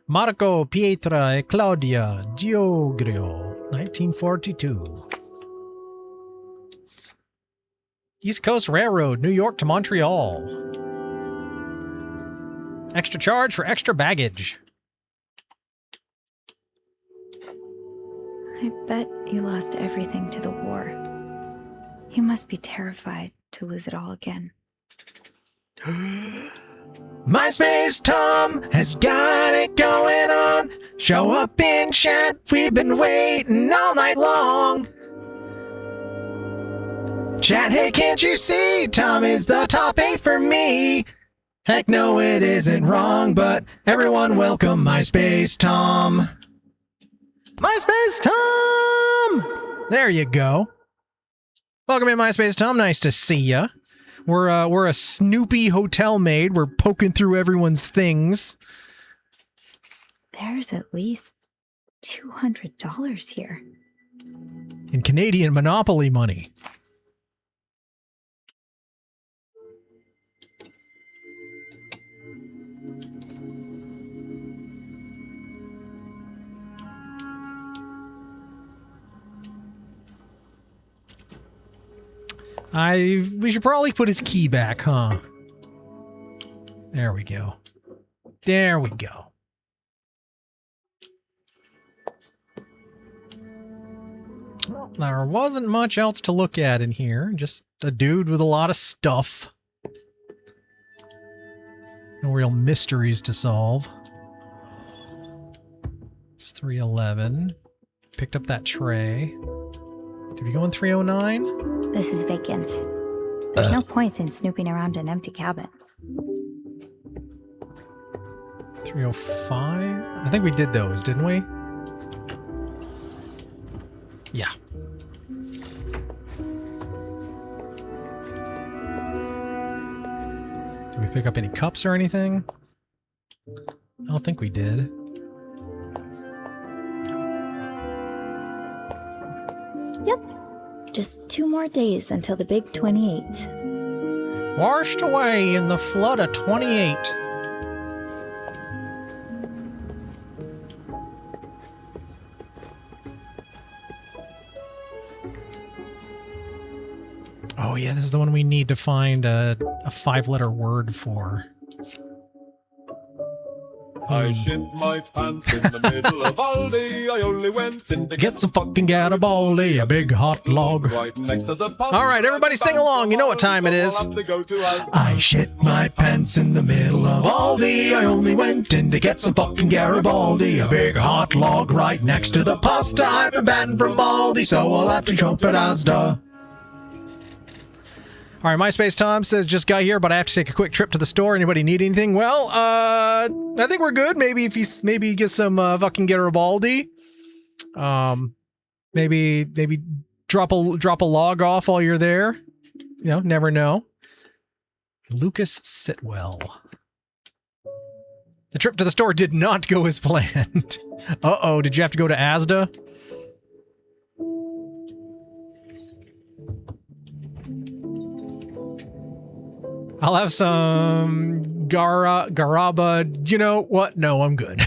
C: Marco, Pietra e Claudia Giogrio, 1942. East Coast Railroad, New York to Montreal. Extra charge for extra baggage.
F: I bet you lost everything to the war. You must be terrified to lose it all again.
C: MySpace Tom has got it going on. Show up in chat, we've been waiting all night long. Chat, hey, can't you see? Tom is the top 8 for me. Heck no, it isn't wrong, but everyone welcome MySpace Tom. MySpace Tom! There you go. Welcome in MySpace, Tom. Nice to see ya. We're a snoopy hotel maid. We're poking through everyone's things.
F: There's at least $200 here.
C: In Canadian Monopoly money. We should probably put his key back, huh? There we go. There we go. Well, there wasn't much else to look at in here. Just a dude with a lot of stuff. No real mysteries to solve. It's 311. Picked up that tray. Did we go in 309?
F: This is vacant. There's no point in snooping around an empty cabin.
C: 305? I think we did those, didn't we? Yeah. Did we pick up any cups or anything? I don't think we did.
F: Yep. Just 2 more days until the big 28.
C: Washed away in the flood of 28. Oh yeah, this is the one we need to find a 5-letter word for.
A: I shit my pants in the middle of Aldi. I only went in to
C: Get some fucking Garibaldi, a big hot log.
A: right next to the pub.
C: All right, everybody sing along. You know what time it is.
A: So I'll have to go to Asda.
C: I shit my pants in the middle of Aldi. I only went in to get some fucking Garibaldi, a big hot log right next to the pasta. I've been banned from Aldi, so I'll have to jump at Asda. All right, MySpace Tom says, just got here, but I have to take a quick trip to the store. Anybody need anything? Well, I think we're good. Maybe if you get some fucking Garibaldi. Maybe drop a log off while you're there. You know, never know. Lucas Sitwell. The trip to the store did not go as planned. Uh-oh, did you have to go to Asda? I'll have some Garaba. You know what? No, I'm good.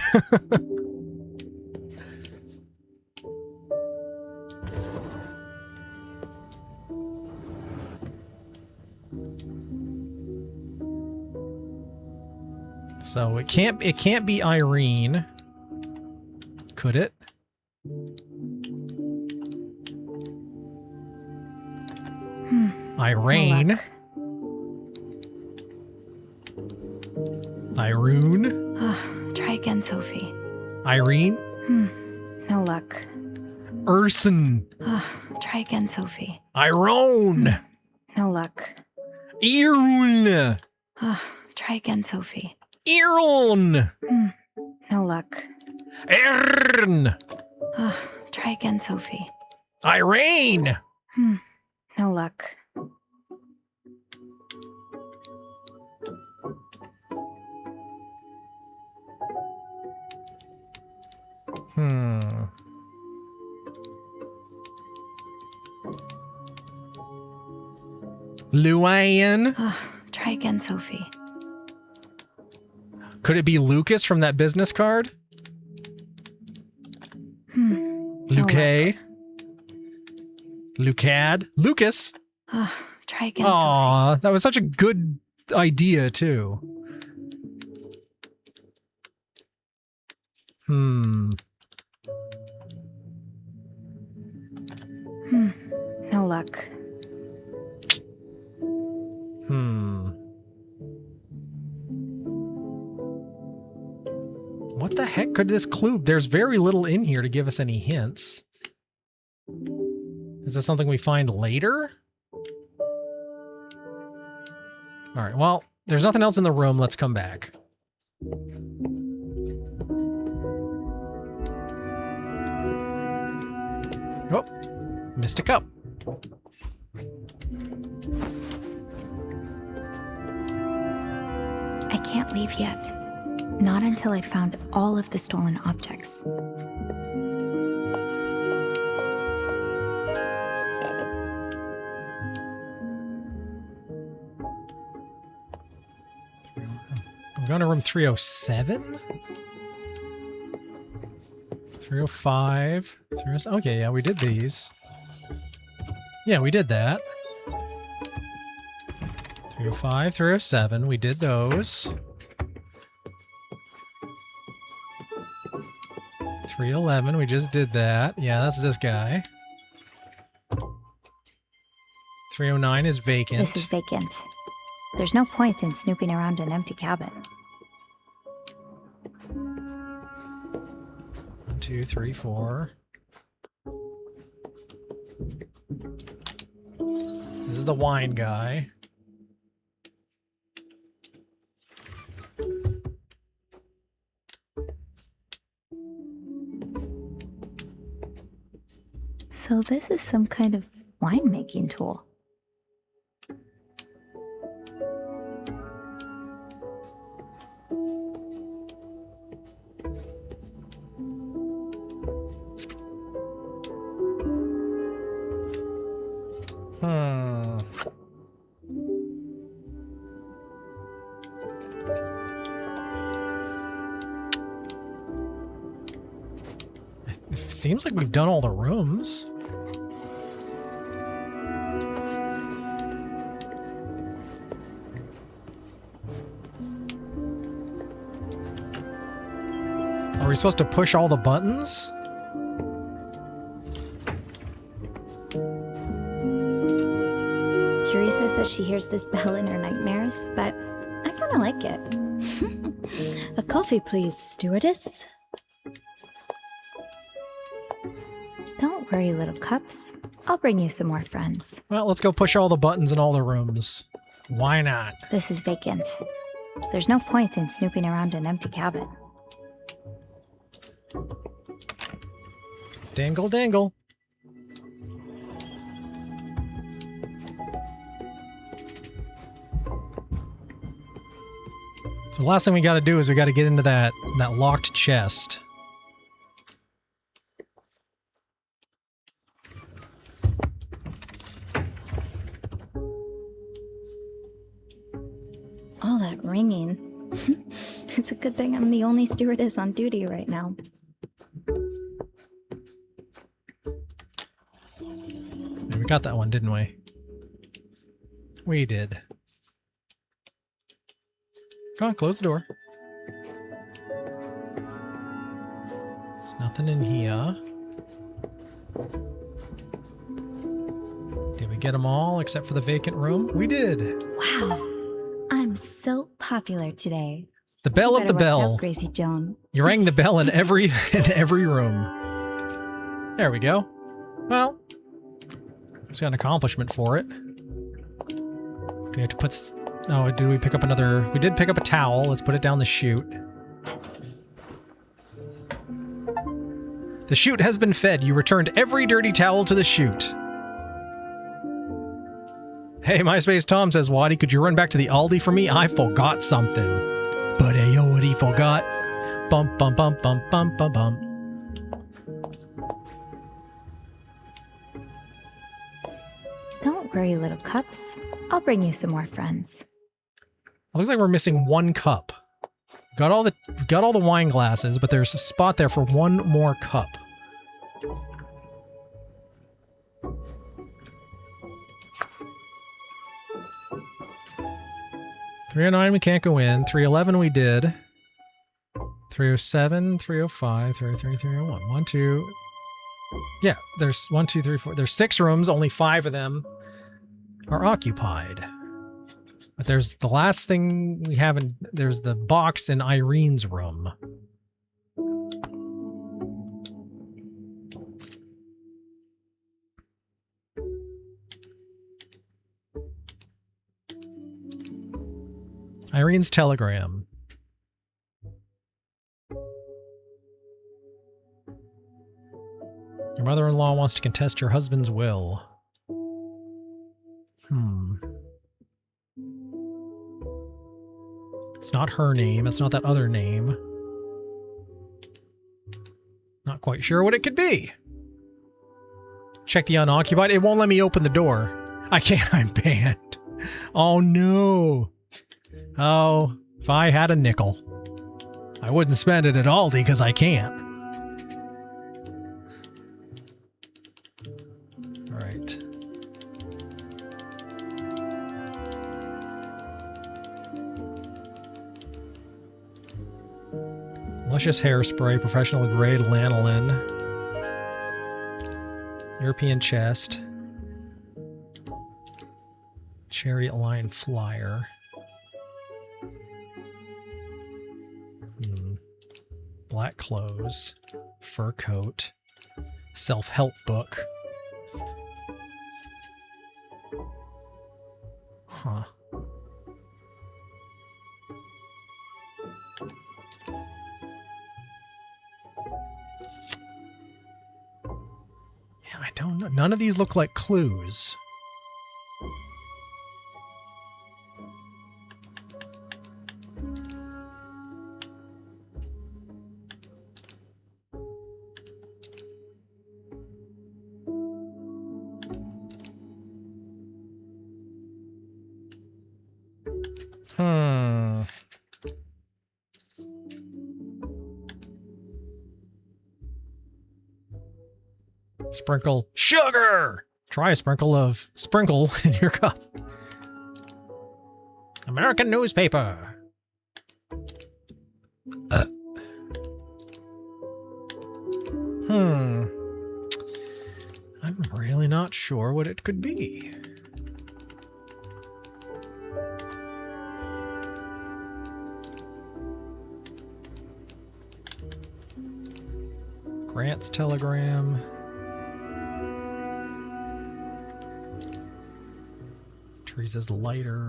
C: So it can't be Irene. Could it? Irene. Irene?
F: Try again, Sophie.
C: Irene?
F: No luck.
C: Urson.
F: Try again, Sophie.
C: Irone.
F: No luck.
C: Irun.
F: Try again, Sophie.
C: Iron.
F: No luck.
C: Ern.
F: Try again, Sophie.
C: Irene.
F: No luck.
C: Luann.
F: Try again, Sophie.
C: Could it be Lucas from that business card? Luque. Lucad. Lucas.
F: Try again,
C: Aw, that was such a good idea, too.
F: No luck.
C: What the heck could this clue? There's very little in here to give us any hints. Is this something we find later? All right, well, there's nothing else in the room. Let's come back. Oh, missed a cup.
F: I can't leave yet. Not until I've found all of the stolen objects.
C: I'm going to room 307? 305. Okay, yeah, we did these. Yeah, we did that. 305, 307, we did those. 311, we just did that. Yeah, that's this guy. 309 is vacant.
F: This is vacant. There's no point in snooping around an empty cabin.
C: 1, 2, 3, 4. This is the wine guy.
F: So this is some kind of winemaking tool.
C: It seems like we've done all the rooms. Are we supposed to push all the buttons?
F: Teresa says she hears this bell in her nightmares, but I kind of like it. A coffee, please, stewardess. Don't worry, little cups. I'll bring you some more friends.
C: Well, let's go push all the buttons in all the rooms. Why not?
F: This is vacant. There's no point in snooping around an empty cabin.
C: Dangle, dangle. So the last thing we got to do is we got to get into that locked chest.
F: All that ringing. It's a good thing I'm the only stewardess on duty right now.
C: Yeah, we got that one, didn't we? We did. Go on, close the door. There's nothing in here. Did we get them all except for the vacant room? We did.
F: Wow. I'm so popular today.
C: The bell of the
F: Better watch
C: bell.
F: out, Gracie Joan.
C: You rang the bell in every room. There we go. Well, it's got an accomplishment for it. Do we have to put... No, did we pick up another... We did pick up a towel. Let's put it down the chute. The chute has been fed. You returned every dirty towel to the chute. Hey, MySpace Tom says, Waddy, could you run back to the Aldi for me? I forgot something. But hey, yo, what he forgot? Bump, bump, bump, bump, bump, bump, bump.
F: Don't worry, little cups. I'll bring you some more friends.
C: It looks like we're missing one cup. Got all the wine glasses, but there's a spot there for one more cup. $309 we can't go in. $311 we did. $307, $305, $303, $301. 1, 2. Yeah, there's 1, 2, 3, 4. There's 6 rooms. Only 5 of them are occupied. But there's the last thing we haven't... There's the box in Irene's room. Irene's telegram. Your mother-in-law wants to contest your husband's will. It's not her name. It's not that other name. Not quite sure what it could be. Check the unoccupied. It won't let me open the door. I can't. I'm banned. Oh, no. Oh, if I had a nickel, I wouldn't spend it at Aldi because I can't. All right. Luscious hairspray, professional grade lanolin, European chest, Chariot line flyer. Black clothes, fur coat, self-help book. Huh. Yeah, I don't know. None of these look like clues. Sprinkle sugar! Try a sprinkle of sprinkle in your cup. American newspaper. I'm really not sure what it could be. Grant's telegram. Teresa's lighter.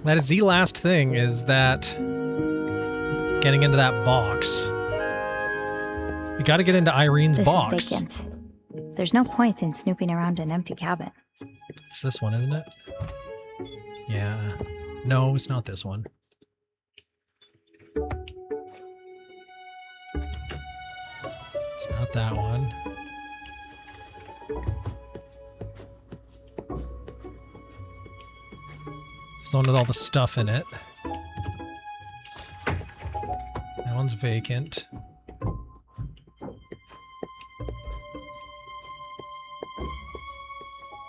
C: That is the last thing, is that getting into that box. You gotta get into Irene's box.
F: This is vacant. There's no point in snooping around an empty cabin.
C: It's this one, isn't it? Yeah. No, it's not this one. It's not that one. It's the one with all the stuff in it. That one's vacant.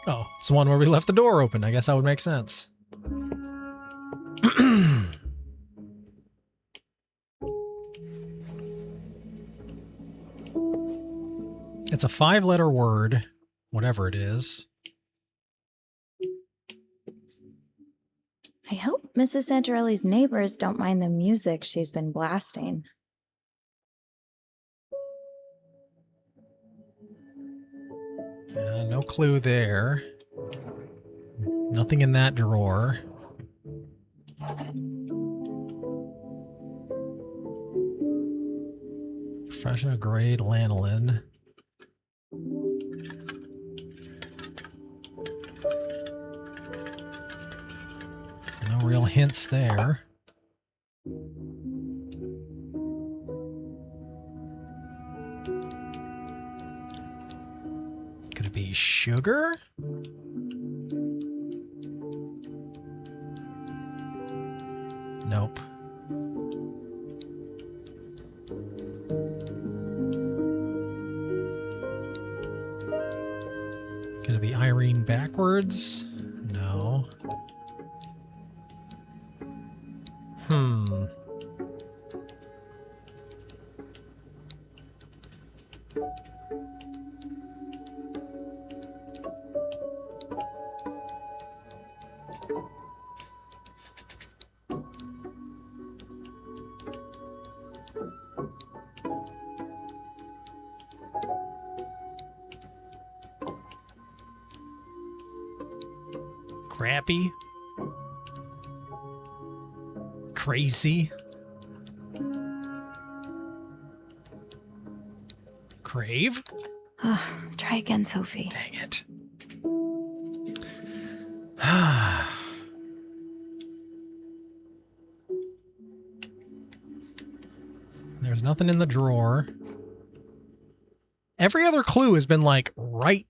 C: Oh, it's the one where we left the door open. I guess that would make sense. It's a 5-letter word, whatever it is.
F: I hope Mrs. Santarelli's neighbors don't mind the music she's been blasting.
C: No clue there. Nothing in that drawer. Professional grade lanolin. No real hints there. Could it be sugar? Nope. Could it be Irene backwards? No. Crappy. Crazy. Crave?
F: Try again, Sophie.
C: Dang it. There's nothing in the drawer. Every other clue has been like right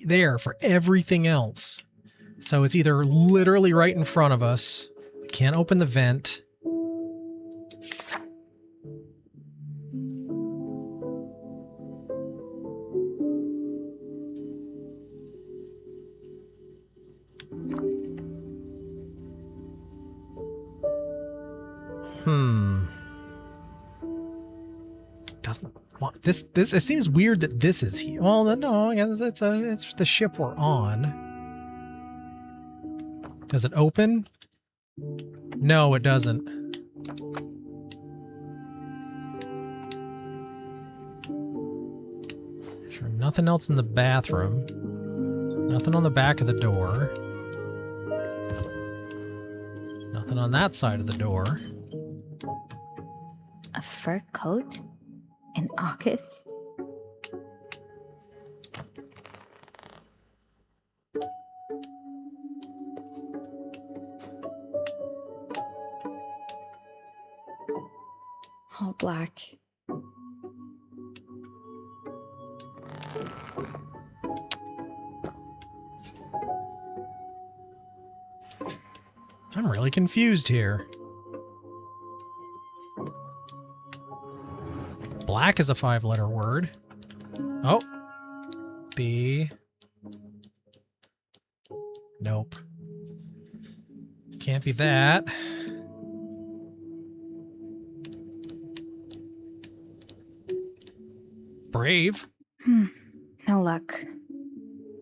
C: there for everything else. So it's either literally right in front of us. We can't open the vent. Doesn't want this. It seems weird that this is here. Well, no, I guess it's the ship we're on. Does it open? No, it doesn't. Sure, nothing else in the bathroom. Nothing on the back of the door. Nothing on that side of the door.
F: A fur coat? In August? All black.
C: I'm really confused here. Black is a 5-letter word. Oh. B. Nope. Can't be that. Brave.
F: No luck.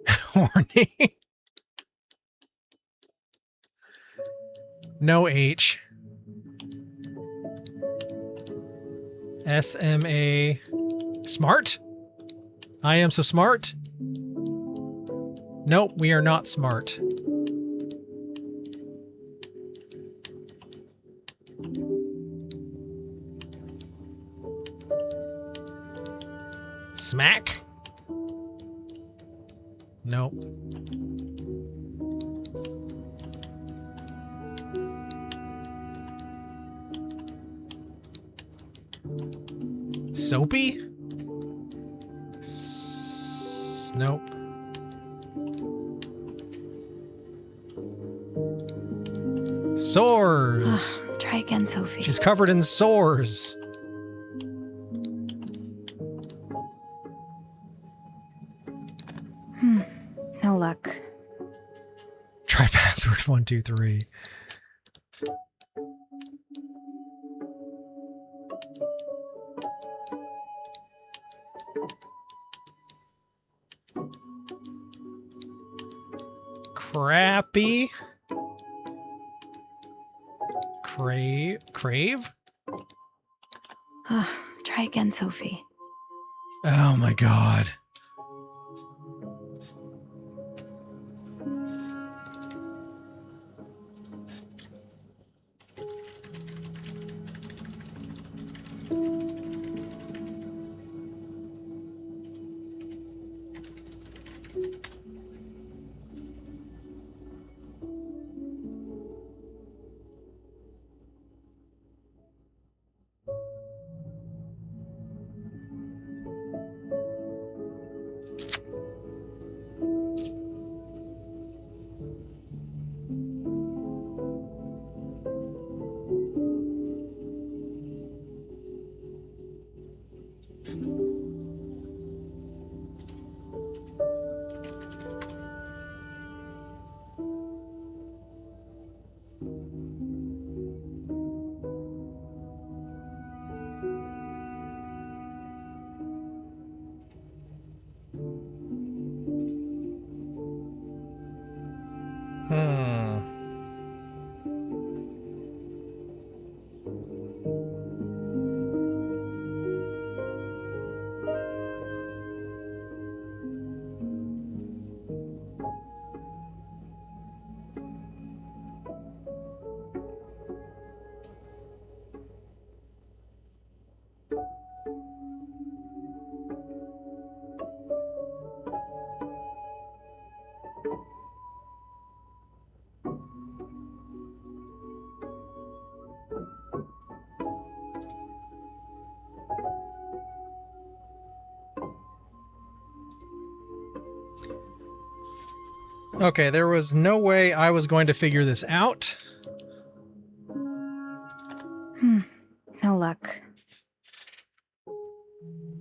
C: Horny. No H. SMA. Smart? I am so smart? Nope, we are not smart. Smack? Nope. Soapy? Nope. Sores.
F: Try again, Sophie.
C: She's covered in sores.
F: No luck.
C: Try password 123. Crappy. Crave?
F: Try again, Sophie.
C: Oh my god. Okay, there was no way I was going to figure this out.
F: No luck.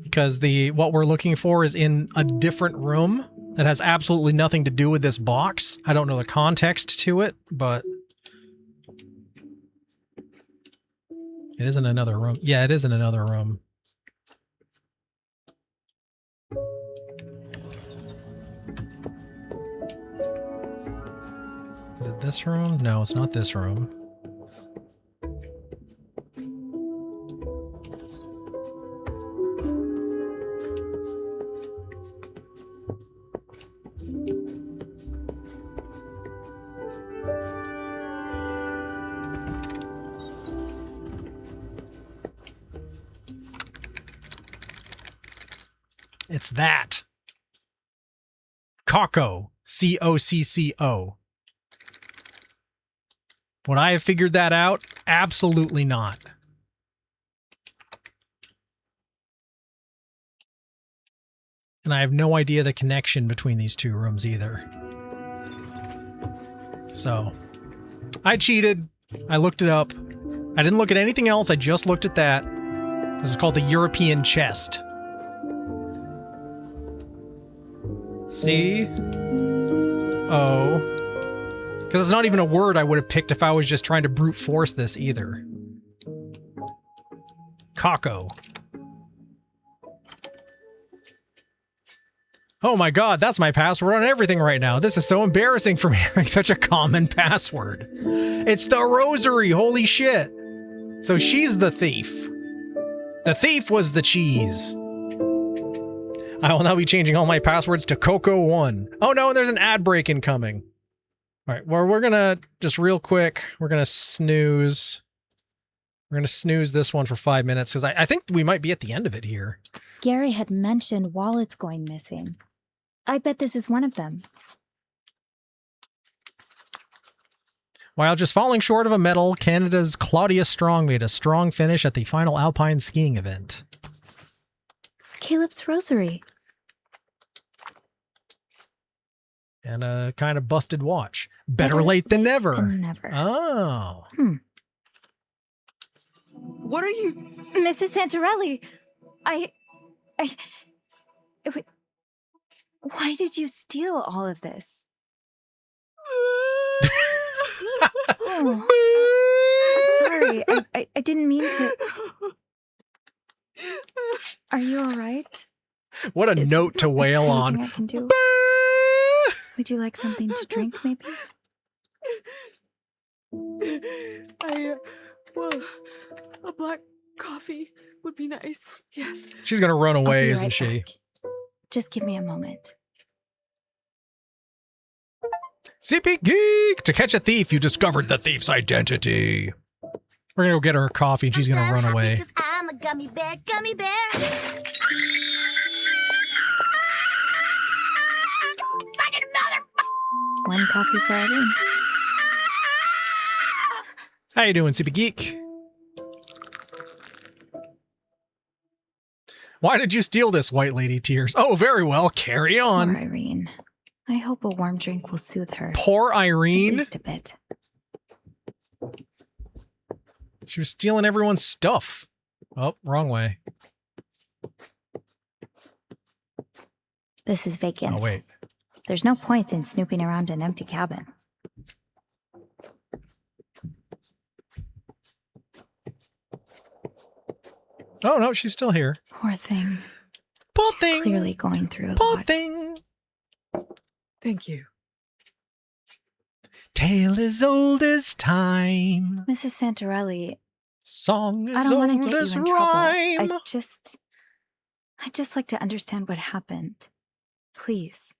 C: Because what we're looking for is in a different room that has absolutely nothing to do with this box. I don't know the context to it, but it isn't another room. Yeah, it is in another room. Is it this room? No, it's not this room. It's that. Cocco. C-O-C-C-O. Would I have figured that out? Absolutely not. And I have no idea the connection between these two rooms either. So, I cheated. I looked it up. I didn't look at anything else. I just looked at that. This is called the European chest. C-O... Because it's not even a word I would have picked if I was just trying to brute force this either. Cocco. Oh my god, that's my password on everything right now. This is so embarrassing for me having such a common password. It's the rosary, holy shit. So she's the thief. The thief was the cheese. I will now be changing all my passwords to Coco1. Oh no, there's an ad break incoming. All right, well, we're gonna just real quick, we're gonna snooze. We're gonna snooze this one for 5 minutes because I think we might be at the end of it here.
F: Gary had mentioned wallets going missing. I bet this is one of them.
C: While just falling short of a medal, Canada's Claudia Strong made a strong finish at the final alpine skiing event.
F: Caleb's rosary.
C: And a kind of busted watch. Better late than never.
F: Never.
C: Oh.
I: What are you...
F: Mrs. Santorelli, why did you steal all of this? Oh, I'm sorry. I didn't mean to. Are you all right?
C: What a note to wail
F: there
C: on.
F: anything I can do? Would you like something to drink, maybe?
I: Well, a black coffee would be nice. Yes.
C: She's gonna run away,
F: I'll be
C: isn't
F: right
C: she?
F: back. Just give me a moment.
C: CP Geek! To catch a thief, you discovered the thief's identity. We're gonna go get her a coffee and she's gonna run away.
B: I'm a gummy bear, gummy bear. Fucking mother.
F: One coffee for Irene.
C: How you doing, CP Geek? Why did you steal this, White Lady Tears? Oh, very well. Carry on.
F: Poor Irene. I hope a warm drink will soothe her.
C: Poor
F: At
C: Irene.
F: least a bit.
C: She was stealing everyone's stuff. Oh, wrong way.
F: This is vacant.
C: Oh, wait.
F: There's no point in snooping around an empty cabin.
C: Oh, no, she's still here.
F: Poor thing.
C: Poor
F: She's
C: thing.
F: clearly going through a
C: Poor
F: lot.
C: thing.
I: Thank you.
C: Tale as old as time.
F: Mrs. Santorelli,
C: Song
F: I
C: as
F: don't want to
C: old
F: get you in
C: as
F: trouble.
C: rhyme.
F: I'd just like to understand what happened. Please.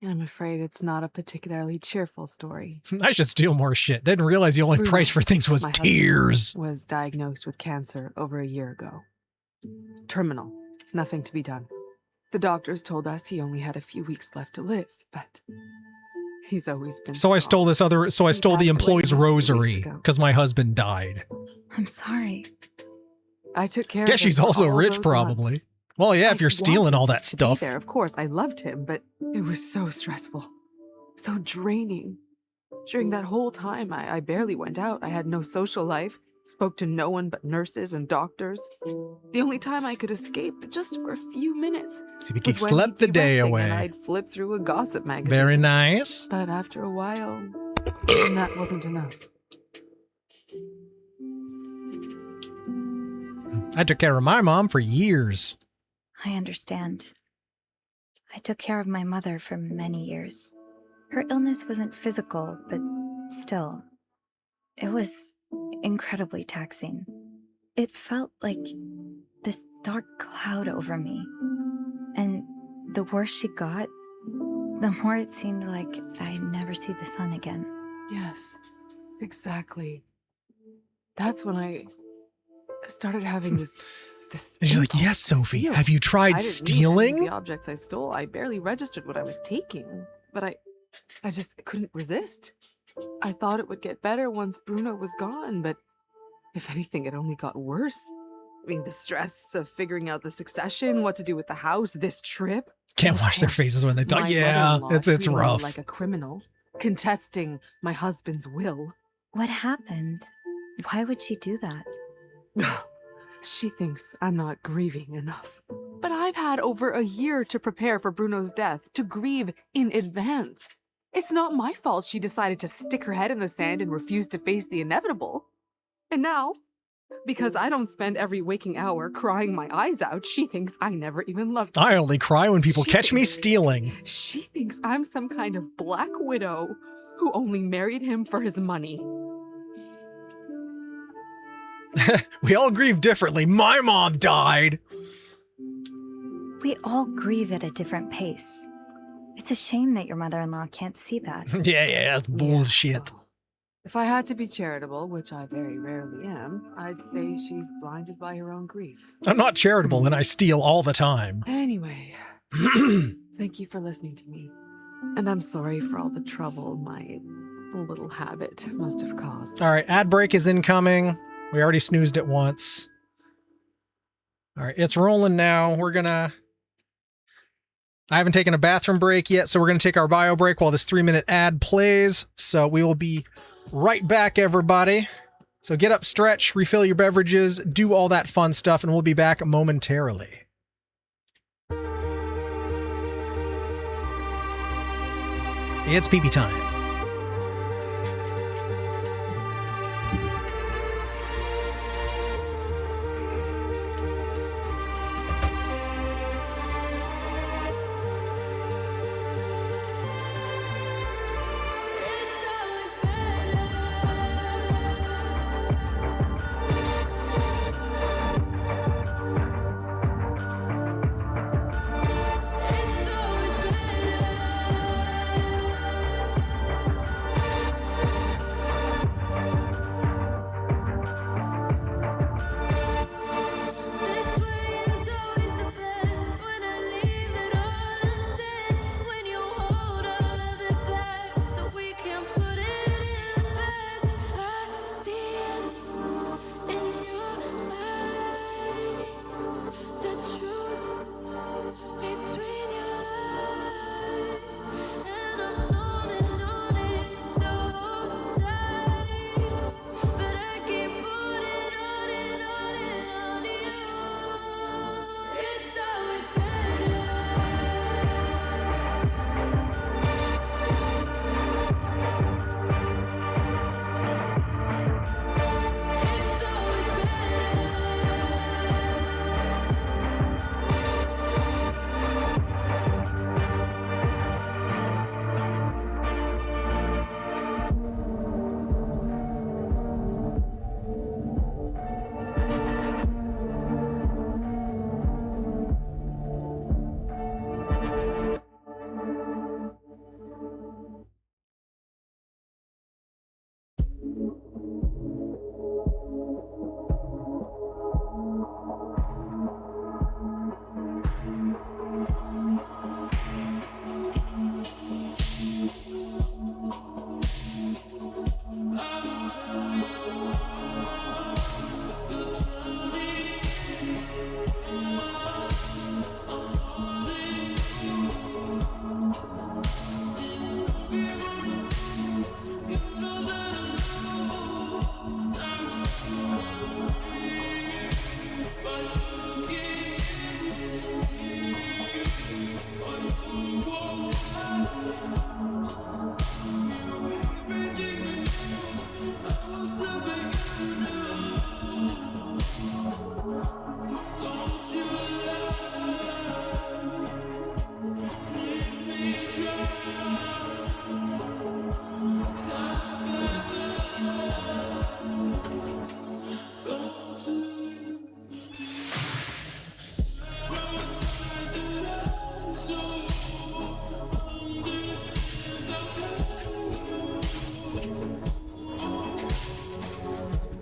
I: I'm afraid it's not a particularly cheerful story.
C: I should steal more shit. Didn't realize the only
I: Bruno,
C: price for things was
I: my husband,
C: tears.
I: was diagnosed with cancer over a year ago. Terminal. Nothing to be done. The doctors told us he only had a few weeks left to live, but he's always been
C: So I stole this other. So I
I: He
C: stole the
I: passed away
C: employee's
I: 2 weeks
C: rosary
I: ago.
C: because my husband died.
F: I'm sorry.
I: I took care
C: Guess
I: of him
C: she's
I: for
C: also
I: all
C: rich,
I: those
C: probably.
I: months.
C: Well, yeah, if
I: I
C: you're stealing
I: wanted
C: all that
I: to
C: stuff.
I: be there, of course, I loved him, but it was so stressful, so draining. During that whole time, I barely went out. I had no social life, spoke to no one but nurses and doctors. The only time I could escape, just for a few minutes,
C: See, we
I: was when
C: slept
I: he'd
C: the
I: be
C: day
I: resting
C: away.
I: and I'd flip through a gossip magazine.
C: Very nice.
I: But after a while, even that wasn't enough.
C: I took care of my mom for years.
F: I understand. I took care of my mother for many years. Her illness wasn't physical, but still, it was incredibly taxing. It felt like this dark cloud over me. And the worse she got, the more it seemed like I'd never see the sun again.
I: Yes, exactly. That's when I started having this
C: And she's like,
I: impulse
C: yes,
I: to
C: Sophie,
I: steal.
C: have you tried
I: I didn't need any
C: stealing?
I: of the objects I stole. I barely registered what I was taking, but I just couldn't resist. I thought it would get better once Bruno was gone, but if anything, it only got worse. I mean, the stress of figuring out the succession, what to do with the house, this trip.
C: Can't
I: And of
C: watch their
I: course,
C: faces when they talk.
I: my
C: Yeah,
I: mother-in-law
C: it's
I: treating me
C: rough.
I: like a criminal, contesting my husband's will.
F: What happened? Why would she do that?
I: She thinks I'm not grieving enough. But I've had over a year to prepare for Bruno's death, to grieve in advance. It's not my fault she decided to stick her head in the sand and refuse to face the inevitable. And now, because I don't spend every waking hour crying my eyes out, she thinks I never even loved her.
C: I only cry when people
I: She
C: catch me
I: thinks-
C: stealing.
I: She thinks I'm some kind of black widow who only married him for his money.
C: We all grieve differently. My mom died.
F: We all grieve at a different pace. It's a shame that your mother-in-law can't see that.
C: Yeah, that's bullshit.
I: Well, if I had to be charitable, which I very rarely am, I'd say she's blinded by her own grief.
C: I'm not charitable and I steal all the time.
I: Anyway, thank you for listening to me. And I'm sorry for all the trouble my little habit must have caused.
C: All right, ad break is incoming. We already snoozed it once. All right, it's rolling now. I haven't taken a bathroom break yet, so we're going to take our bio break while this 3-minute ad plays. So we will be right back, everybody. So get up, stretch, refill your beverages, do all that fun stuff, and we'll be back momentarily. It's pee-pee time.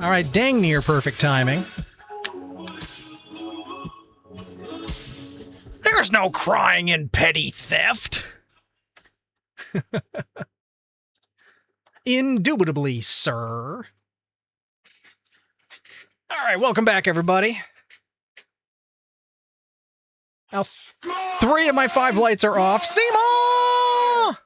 C: All right, dang near perfect timing. There's no crying in petty theft. Indubitably, sir. All right, welcome back, everybody. Now, 3 of my 5 lights are off. Seema!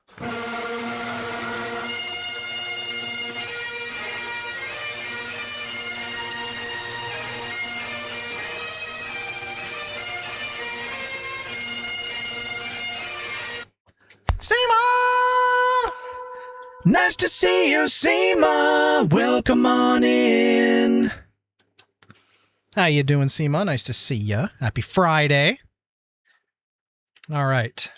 C: Seema! Nice to see you, Seema. Welcome on in. How you doing, Seema? Nice to see ya. Happy Friday. All right.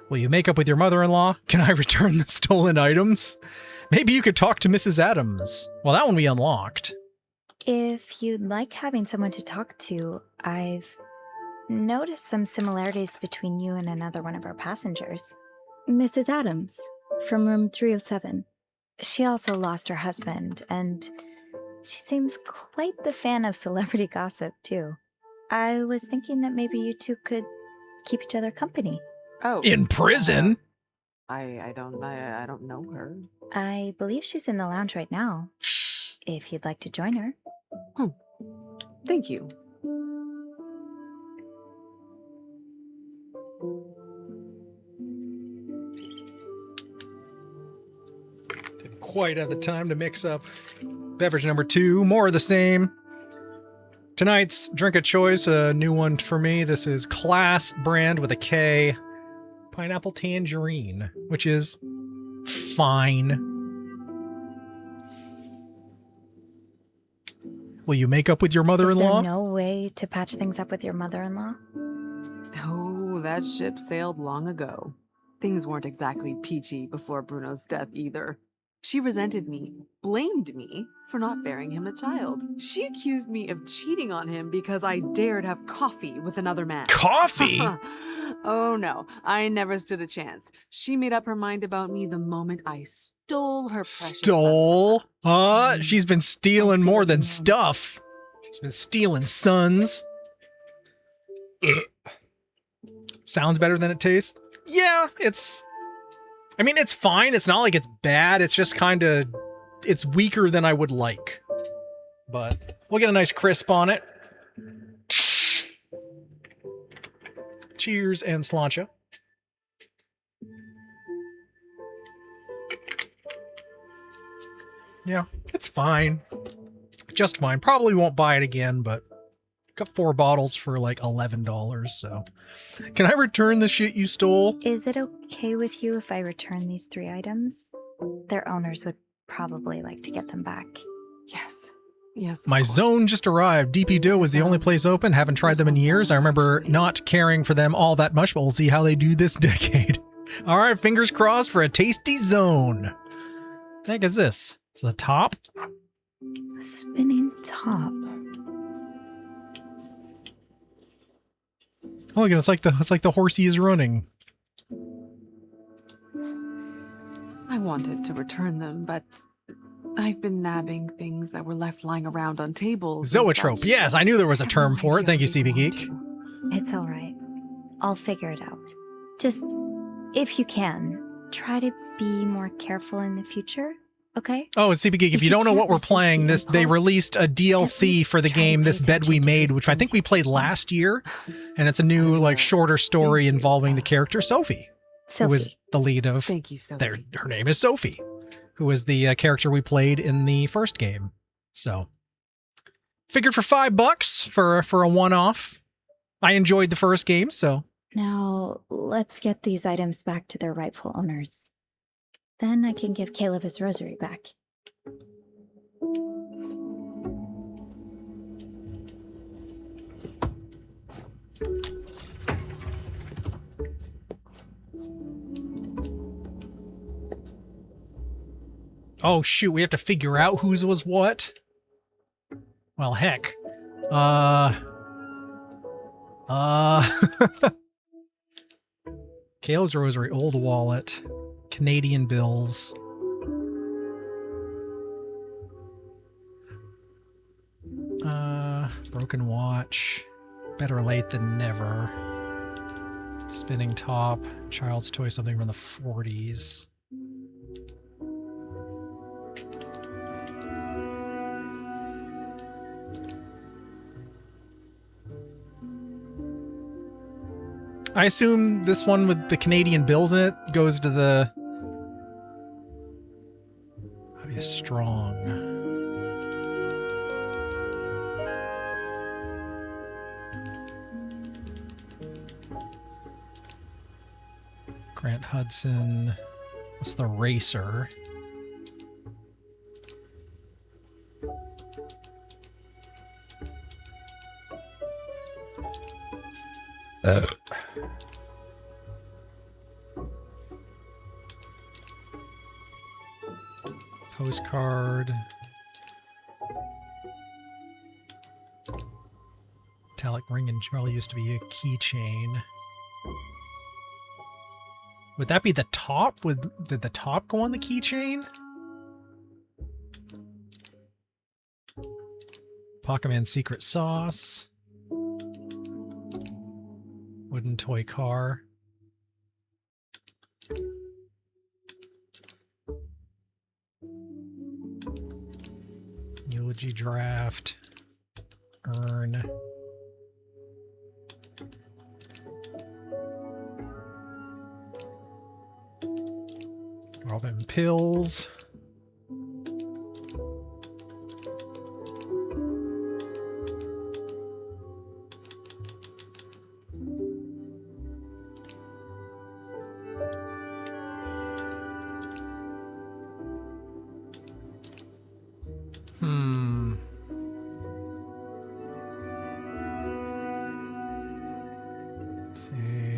C: Will you make up with your mother-in-law? Can I return the stolen items? Maybe you could talk to Mrs. Adams. Well, that one we unlocked.
F: If you'd like having someone to talk to, I've noticed some similarities between you and another one of our passengers. Mrs. Adams, from room 307. She also lost her husband, and she seems quite the fan of celebrity gossip, too. I was thinking that maybe you two could keep each other company.
I: Oh.
C: In prison?
I: I don't know her.
F: I believe she's in the lounge right now. If you'd like to join her.
I: Thank you.
C: Didn't quite have the time to mix up. Beverage number 2, more of the same. Tonight's drink of choice, a new one for me. This is Class brand with a K. Pineapple tangerine, which is fine. Will you make up with your mother-in-law?
F: Is there no way to patch things up with your mother-in-law?
I: Oh, that ship sailed long ago. Things weren't exactly peachy before Bruno's death either. She resented me, blamed me for not bearing him a child. She accused me of cheating on him because I dared have coffee with another man.
C: Coffee?
I: Oh no, I never stood a chance. She made up her mind about me the moment I stole her precious
C: Stole? She's been stealing more than stuff. She's been stealing sons. Sounds better than it tastes? Yeah, it's fine. It's not like it's bad. It's just kind of, it's weaker than I would like. But we'll get a nice crisp on it. Cheers and sláinte. Yeah, it's fine. Just fine. Probably won't buy it again, but got 4 bottles for like $11, so. Can I return the shit you stole?
F: Is it okay with you if I return these 3 items? Their owners would probably like to get them back.
I: Yes. Yes.
C: My zone just arrived. DP Dough was the only place open. Haven't tried them in years. I remember not caring for them all that much, but we'll see how they do this decade. All right, fingers crossed for a tasty zone. What the heck is this? It's the top?
F: Spinning top.
C: Oh, look, it's like the horsey is running.
I: I wanted to return them, but I've been nabbing things that were left lying around on tables.
C: Zoetrope. Yes, I knew there was a term for it. Thank you, CB Geek.
F: It's all right. I'll figure it out. Just, if you can, try to be more careful in the future, okay?
C: Oh, CB Geek, if you don't know what we're playing, they released a DLC for the game, This Bed We Made, which I think we played last year. And it's a new, like, shorter story involving the character Sophie, who is the lead of...
I: Thank you, Sophie.
C: Her name is Sophie, who is the character we played in the first game. So, figured for $5 for a one-off. I enjoyed the first game, so...
F: Now, let's get these items back to their rightful owners. Then I can give Caleb his rosary back.
C: Oh, shoot, we have to figure out whose was what? Well, heck. Caleb's rosary, old wallet, Canadian bills. Broken watch. Better late than never. Spinning top. Child's toy, something from the 40s. I assume this one with the Canadian bills in it goes to the... How do you strong? Grant Hudson. That's the racer. Postcard. Metallic ring and jewel used to be a keychain. Would that be the top? Did the top go on the keychain? Pokémon secret sauce. Wooden toy car. Eulogy draft. Urn. All them pills. Let's see.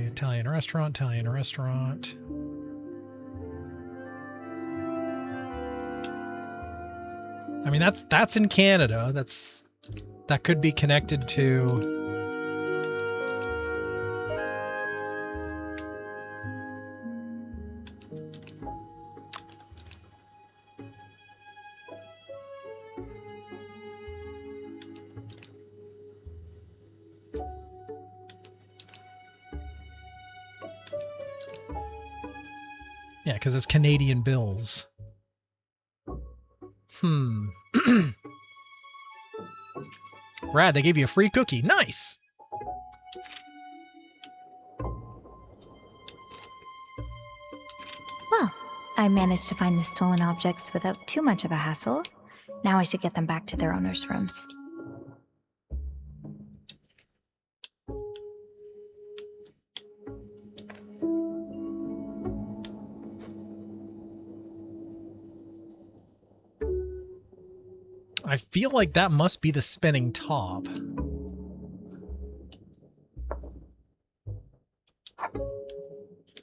C: Italian restaurant. I mean, that's in Canada. That could be connected to... Yeah, because it's Canadian bills. Rad, they gave you a free cookie. Nice!
F: Well, I managed to find the stolen objects without too much of a hassle. Now I should get them back to their owners' rooms.
C: I feel like that must be the spinning top.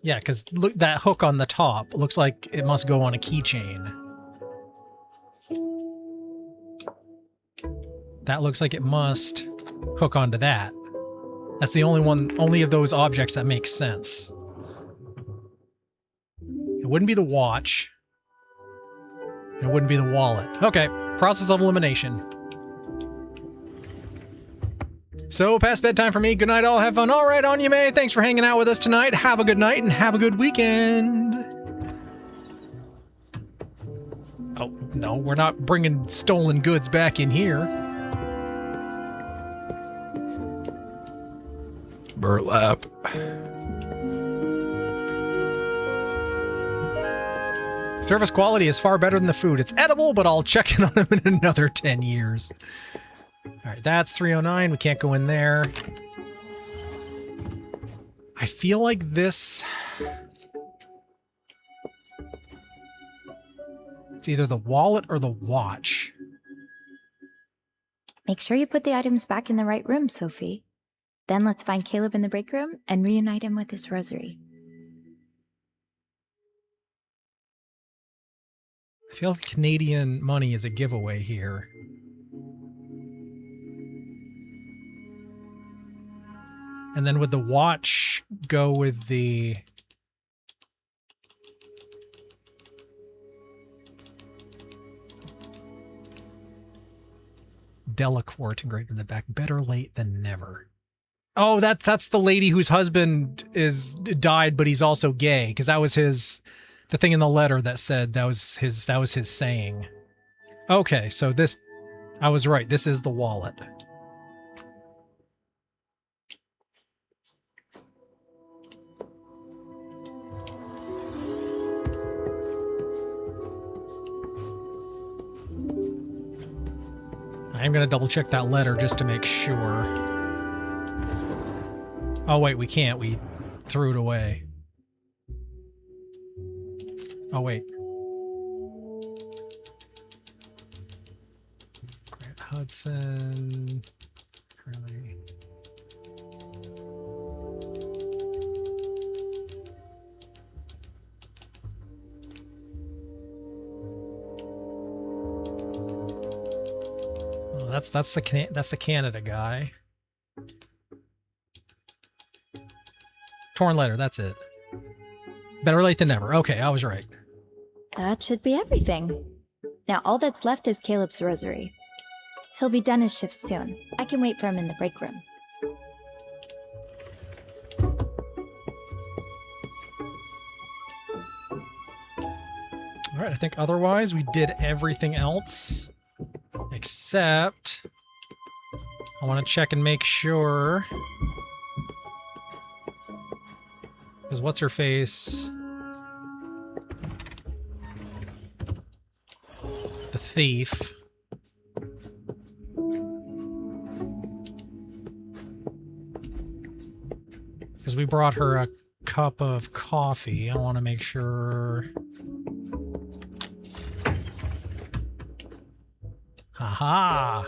C: Yeah, because look, that hook on the top looks like it must go on a keychain. That looks like it must hook onto that. That's the only of those objects that makes sense. It wouldn't be the watch. It wouldn't be the wallet. Okay, process of elimination. So, past bedtime for me. Good night, all. Have fun. All right, on you may. Thanks for hanging out with us tonight. Have a good night and have a good weekend. Oh, no, we're not bringing stolen goods back in here.
K: Burlap.
C: Service quality is far better than the food. It's edible, but I'll check in on them in another 10 years. All right, that's 309. We can't go in there. I feel like this... It's either the wallet or the watch.
F: Make sure you put the items back in the right room, Sophie. Then let's find Caleb in the break room and reunite him with his rosary.
C: I feel like Canadian money is a giveaway here. And then would the watch go with the... Delacourt engraved in the back. Better late than never. Oh, that's the lady whose husband died, but he's also gay, because that was the thing in the letter that said that was his saying. Okay, so this, I was right. This is the wallet. I'm going to double check that letter just to make sure. Oh, wait, we can't. We threw it away. Oh, wait. Grant Hudson. Curly. Oh, that's the Canada guy. Torn letter, that's it. Better late than never. Okay, I was right.
F: That should be everything. Now all that's left is Caleb's rosary. He'll be done his shift soon. I can wait for him in the break room.
C: All right, I think otherwise we did everything else. Except I want to check and make sure. Because what's her face? The thief. Because we brought her a cup of coffee. I want to make sure. Haha!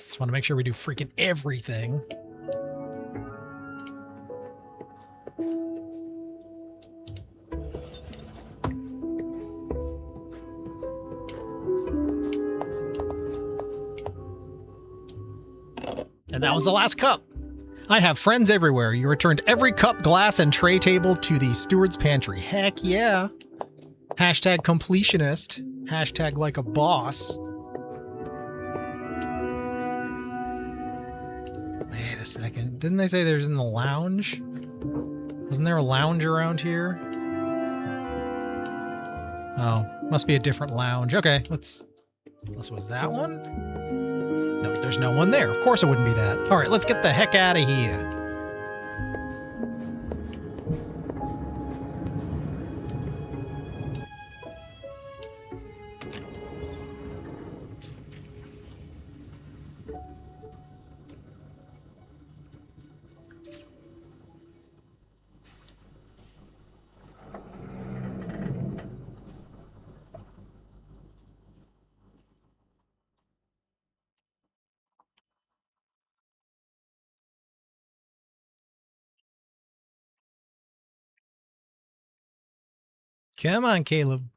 C: Just want to make sure we do freaking everything. And that was the last cup. I have friends everywhere. You returned every cup, glass, and tray table to the steward's pantry. Heck yeah. Hashtag completionist. Hashtag like a boss. Wait a second. Didn't they say there's in the lounge? Wasn't there a lounge around here? Oh, must be a different lounge. Okay, let's... Unless it was that one? No, there's no one there. Of course it wouldn't be that. All right, let's get the heck out of here. Come on, Caleb.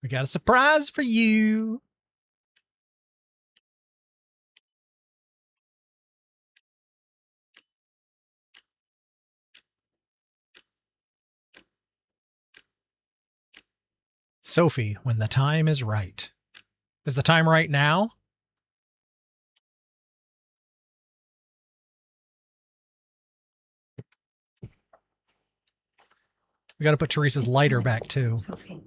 C: We got a surprise for you. Sophie, when the time is right. Is the time right now? We got to put Teresa's lighter back too.
F: Sophie.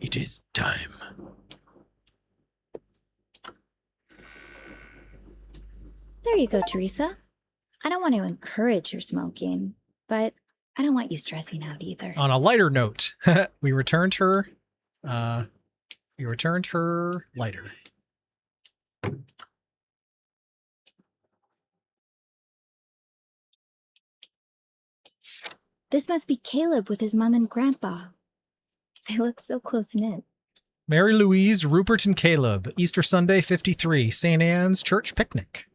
C: It is time.
F: There you go, Teresa. I don't want to encourage your smoking, but I don't want you stressing out either.
C: On a lighter note, we returned her lighter.
F: This must be Caleb with his mom and grandpa. They look so close-knit.
C: Mary Louise, Rupert, and Caleb. Easter Sunday, 53. St. Anne's Church Picnic.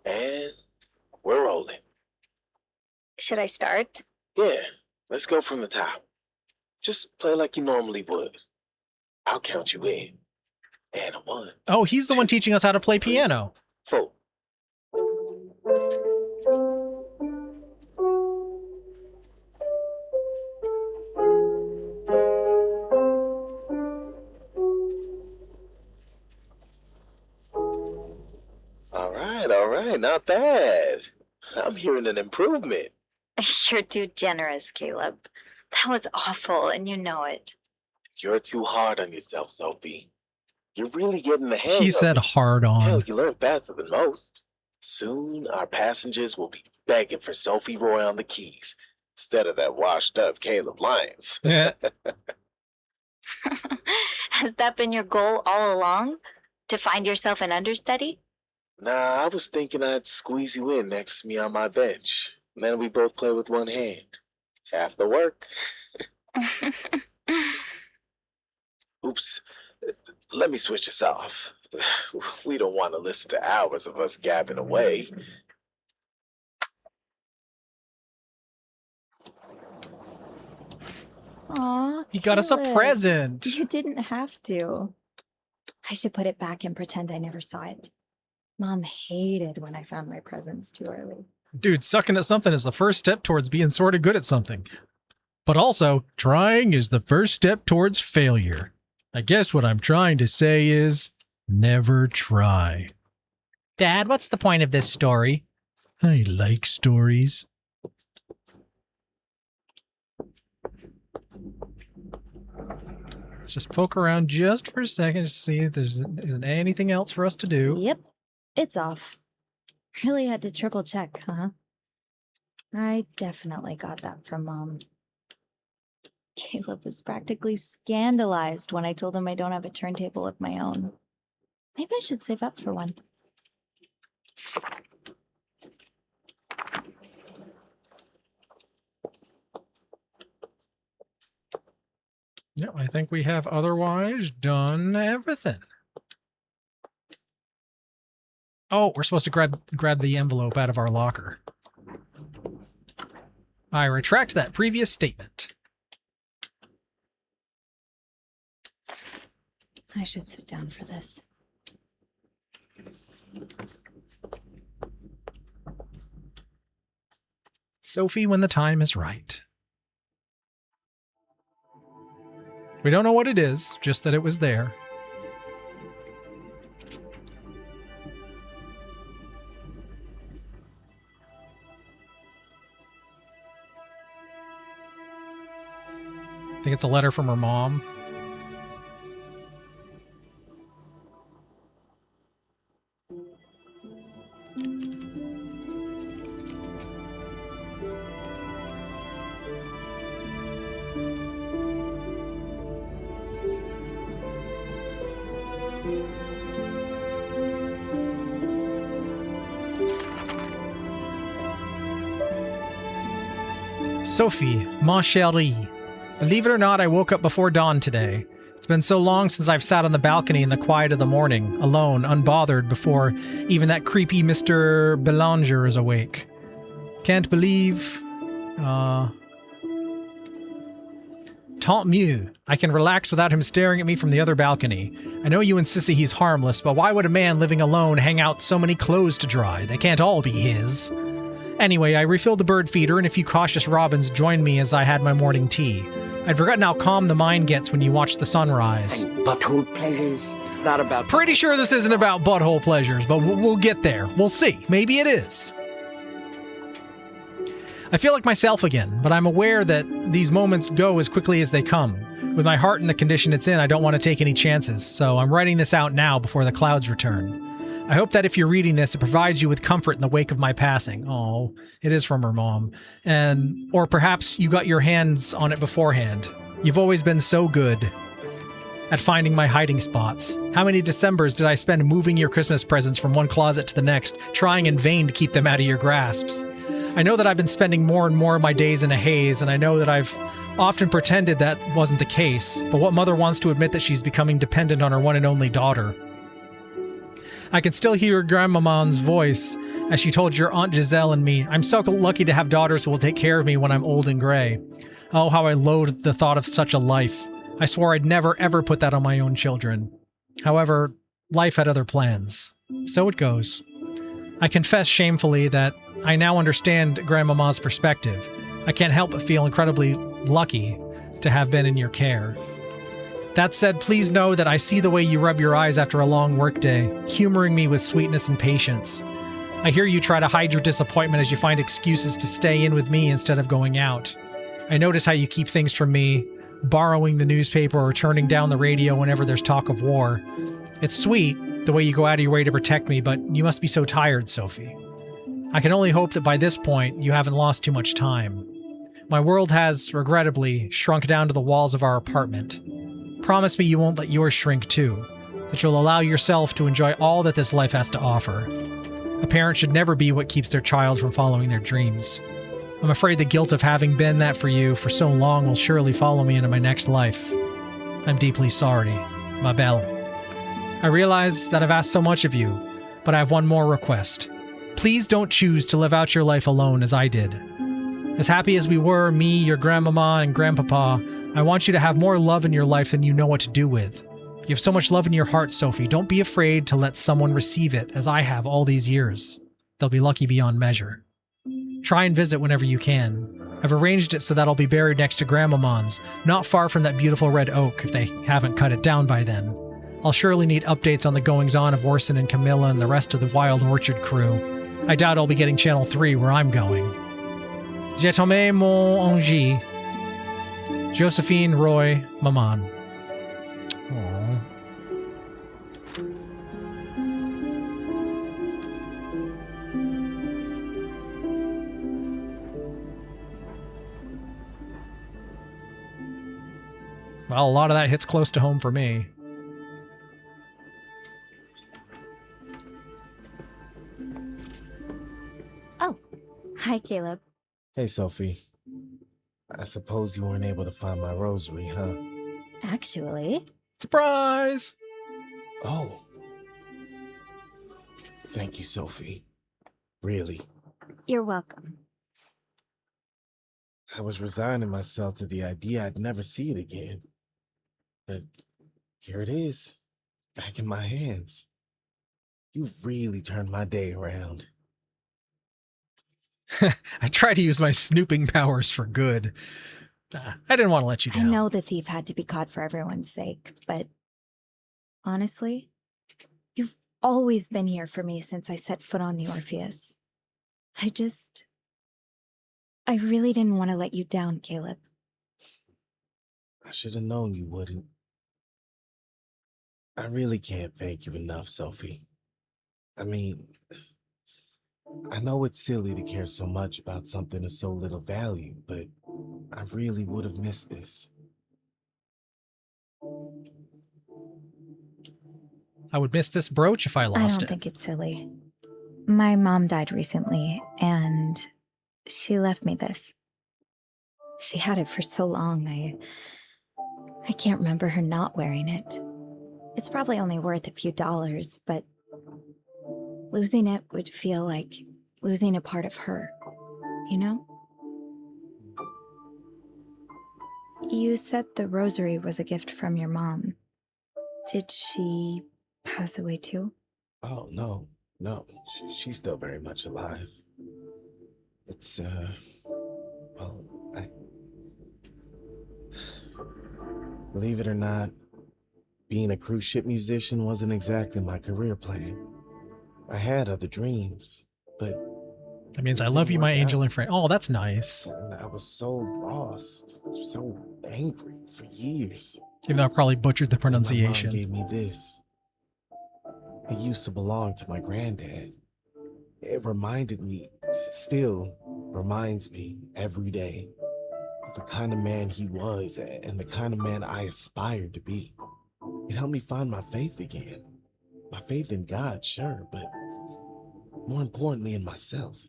K: And we're rolling.
B: Should I start?
K: Yeah, let's go from the top. Just play like you normally would. I'll count you in. And a 1.
C: Oh, he's the one teaching us how to play piano.
K: 4. All right, not bad. I'm hearing an improvement.
B: You're too generous, Caleb. That was awful, and you know it.
K: You're too hard on yourself, Sophie. You're really getting the hang
C: He
K: of
C: said
K: it.
C: hard
K: Hell,
C: on.
K: you learn faster than most. Soon, our passengers will be begging for Sophie Roy on the keys instead of that washed-up Caleb Lyons.
C: Yeah.
B: Has that been your goal all along? To find yourself an understudy?
K: Nah, I was thinking I'd squeeze you in next to me on my bench. And then we both play with one hand. Half the work. Oops. Let me switch this off. We don't want to listen to hours of us gabbing away.
F: Aw,
C: He got us a
F: Caleb,
C: present.
F: You didn't have to. I should put it back and pretend I never saw it. Mom hated when I found my presents too early.
C: Dude, sucking at something is the first step towards being sort of good at something. But also, trying is the first step towards failure. I guess what I'm trying to say is, never try. Dad, what's the point of this story? I like stories. Let's just poke around just for a second to see if there's isn't anything else for us to do.
F: Yep, it's off. Really had to triple check, huh? I definitely got that from Mom. Caleb was practically scandalized when I told him I don't have a turntable of my own. Maybe I should save up for one.
C: Yeah, I think we have otherwise done everything. Oh, we're supposed to grab the envelope out of our locker. I retract that previous statement.
F: I should sit down for this.
C: Sophie when the time is right. We don't know what it is, just that it was there. I think it's a letter from her mom. Sophie, ma chérie. Believe it or not, I woke up before dawn today. It's been so long since I've sat on the balcony in the quiet of the morning, alone, unbothered, before even that creepy Mr. Belanger is awake. Can't believe... Tant mieux. I can relax without him staring at me from the other balcony. I know you insist that he's harmless, but why would a man living alone hang out so many clothes to dry? They can't all be his. Anyway, I refilled the bird feeder, and a few cautious robins joined me as I had my morning tea. I'd forgotten how calm the mind gets when you watch the sunrise.
L: And butthole pleasures. It's not about...
C: Pretty sure this isn't about butthole pleasures, but we'll get there. We'll see. Maybe it is. I feel like myself again, but I'm aware that these moments go as quickly as they come. With my heart in the condition it's in, I don't want to take any chances, so I'm writing this out now before the clouds return. I hope that if you're reading this, it provides you with comfort in the wake of my passing. Oh, it is from her mom. Or perhaps you got your hands on it beforehand. You've always been so good at finding my hiding spots. How many Decembers did I spend moving your Christmas presents from one closet to the next, trying in vain to keep them out of your grasps? I know that I've been spending more and more of my days in a haze, and I know that I've often pretended that wasn't the case, but what mother wants to admit that she's becoming dependent on her one and only daughter? I can still hear Grandmaman's voice as she told your Aunt Giselle and me, I'm so lucky to have daughters who will take care of me when I'm old and gray. Oh, how I loathed the thought of such a life. I swore I'd never ever put that on my own children. However, life had other plans. So it goes. I confess shamefully that I now understand Grandmama's perspective. I can't help but feel incredibly lucky to have been in your care. That said, please know that I see the way you rub your eyes after a long workday, humoring me with sweetness and patience. I hear you try to hide your disappointment as you find excuses to stay in with me instead of going out. I notice how you keep things from me, borrowing the newspaper or turning down the radio whenever there's talk of war. It's sweet, the way you go out of your way to protect me, but you must be so tired, Sophie. I can only hope that by this point, you haven't lost too much time. My world has, regrettably, shrunk down to the walls of our apartment. Promise me you won't let yours shrink too, that you'll allow yourself to enjoy all that this life has to offer. A parent should never be what keeps their child from following their dreams. I'm afraid the guilt of having been that for you for so long will surely follow me into my next life. I'm deeply sorry, ma belle. I realize that I've asked so much of you, but I have one more request. Please don't choose to live out your life alone as I did. As happy as we were, me, your grandmama, and grandpapa, I want you to have more love in your life than you know what to do with. You have so much love in your heart, Sophie. Don't be afraid to let someone receive it, as I have all these years. They'll be lucky beyond measure. Try and visit whenever you can. I've arranged it so that I'll be buried next to Grandmamon's, not far from that beautiful red oak if they haven't cut it down by then. I'll surely need updates on the goings-on of Orson and Camilla and the rest of the Wild Orchard crew. I doubt I'll be getting Channel 3 where I'm going. J'ai tombé mon ange. Josephine Roy Maman. Aww. Well, a lot of that hits close to home for me.
F: Oh, hi, Caleb.
G: Hey, Sophie. I suppose you weren't able to find my rosary, huh?
F: Actually.
C: Surprise!
G: Oh. Thank you, Sophie. Really.
F: You're welcome.
G: I was resigning myself to the idea I'd never see it again. But here it is, back in my hands. You've really turned my day around.
C: I try to use my snooping powers for good. I didn't want to let you down.
F: I know the thief had to be caught for everyone's sake, but honestly, you've always been here for me since I set foot on the Orpheus. I really didn't want to let you down, Caleb.
G: I should have known you wouldn't. I really can't thank you enough, Sophie. I mean, I know it's silly to care so much about something of so little value, but I really would have missed this.
C: I would miss this brooch if I lost it.
F: I don't think it's silly. My mom died recently, and she left me this. She had it for so long, I can't remember her not wearing it. It's probably only worth a few dollars, but losing it would feel like losing a part of her, you know? You said the rosary was a gift from your mom. Did she pass away too?
G: Oh, no. She's still very much alive. It's, well, believe it or not, being a cruise ship musician wasn't exactly my career plan. I had other dreams, but...
C: That means I love you, my angel and friend. Oh, that's nice.
G: And I was so lost, so angry for years.
C: Even though I probably butchered the pronunciation.
G: My mom gave me this. It used to belong to my granddad. It reminded me, still reminds me every day, of the kind of man he was and the kind of man I aspired to be. It helped me find my faith again. My faith in God, sure, but more importantly in myself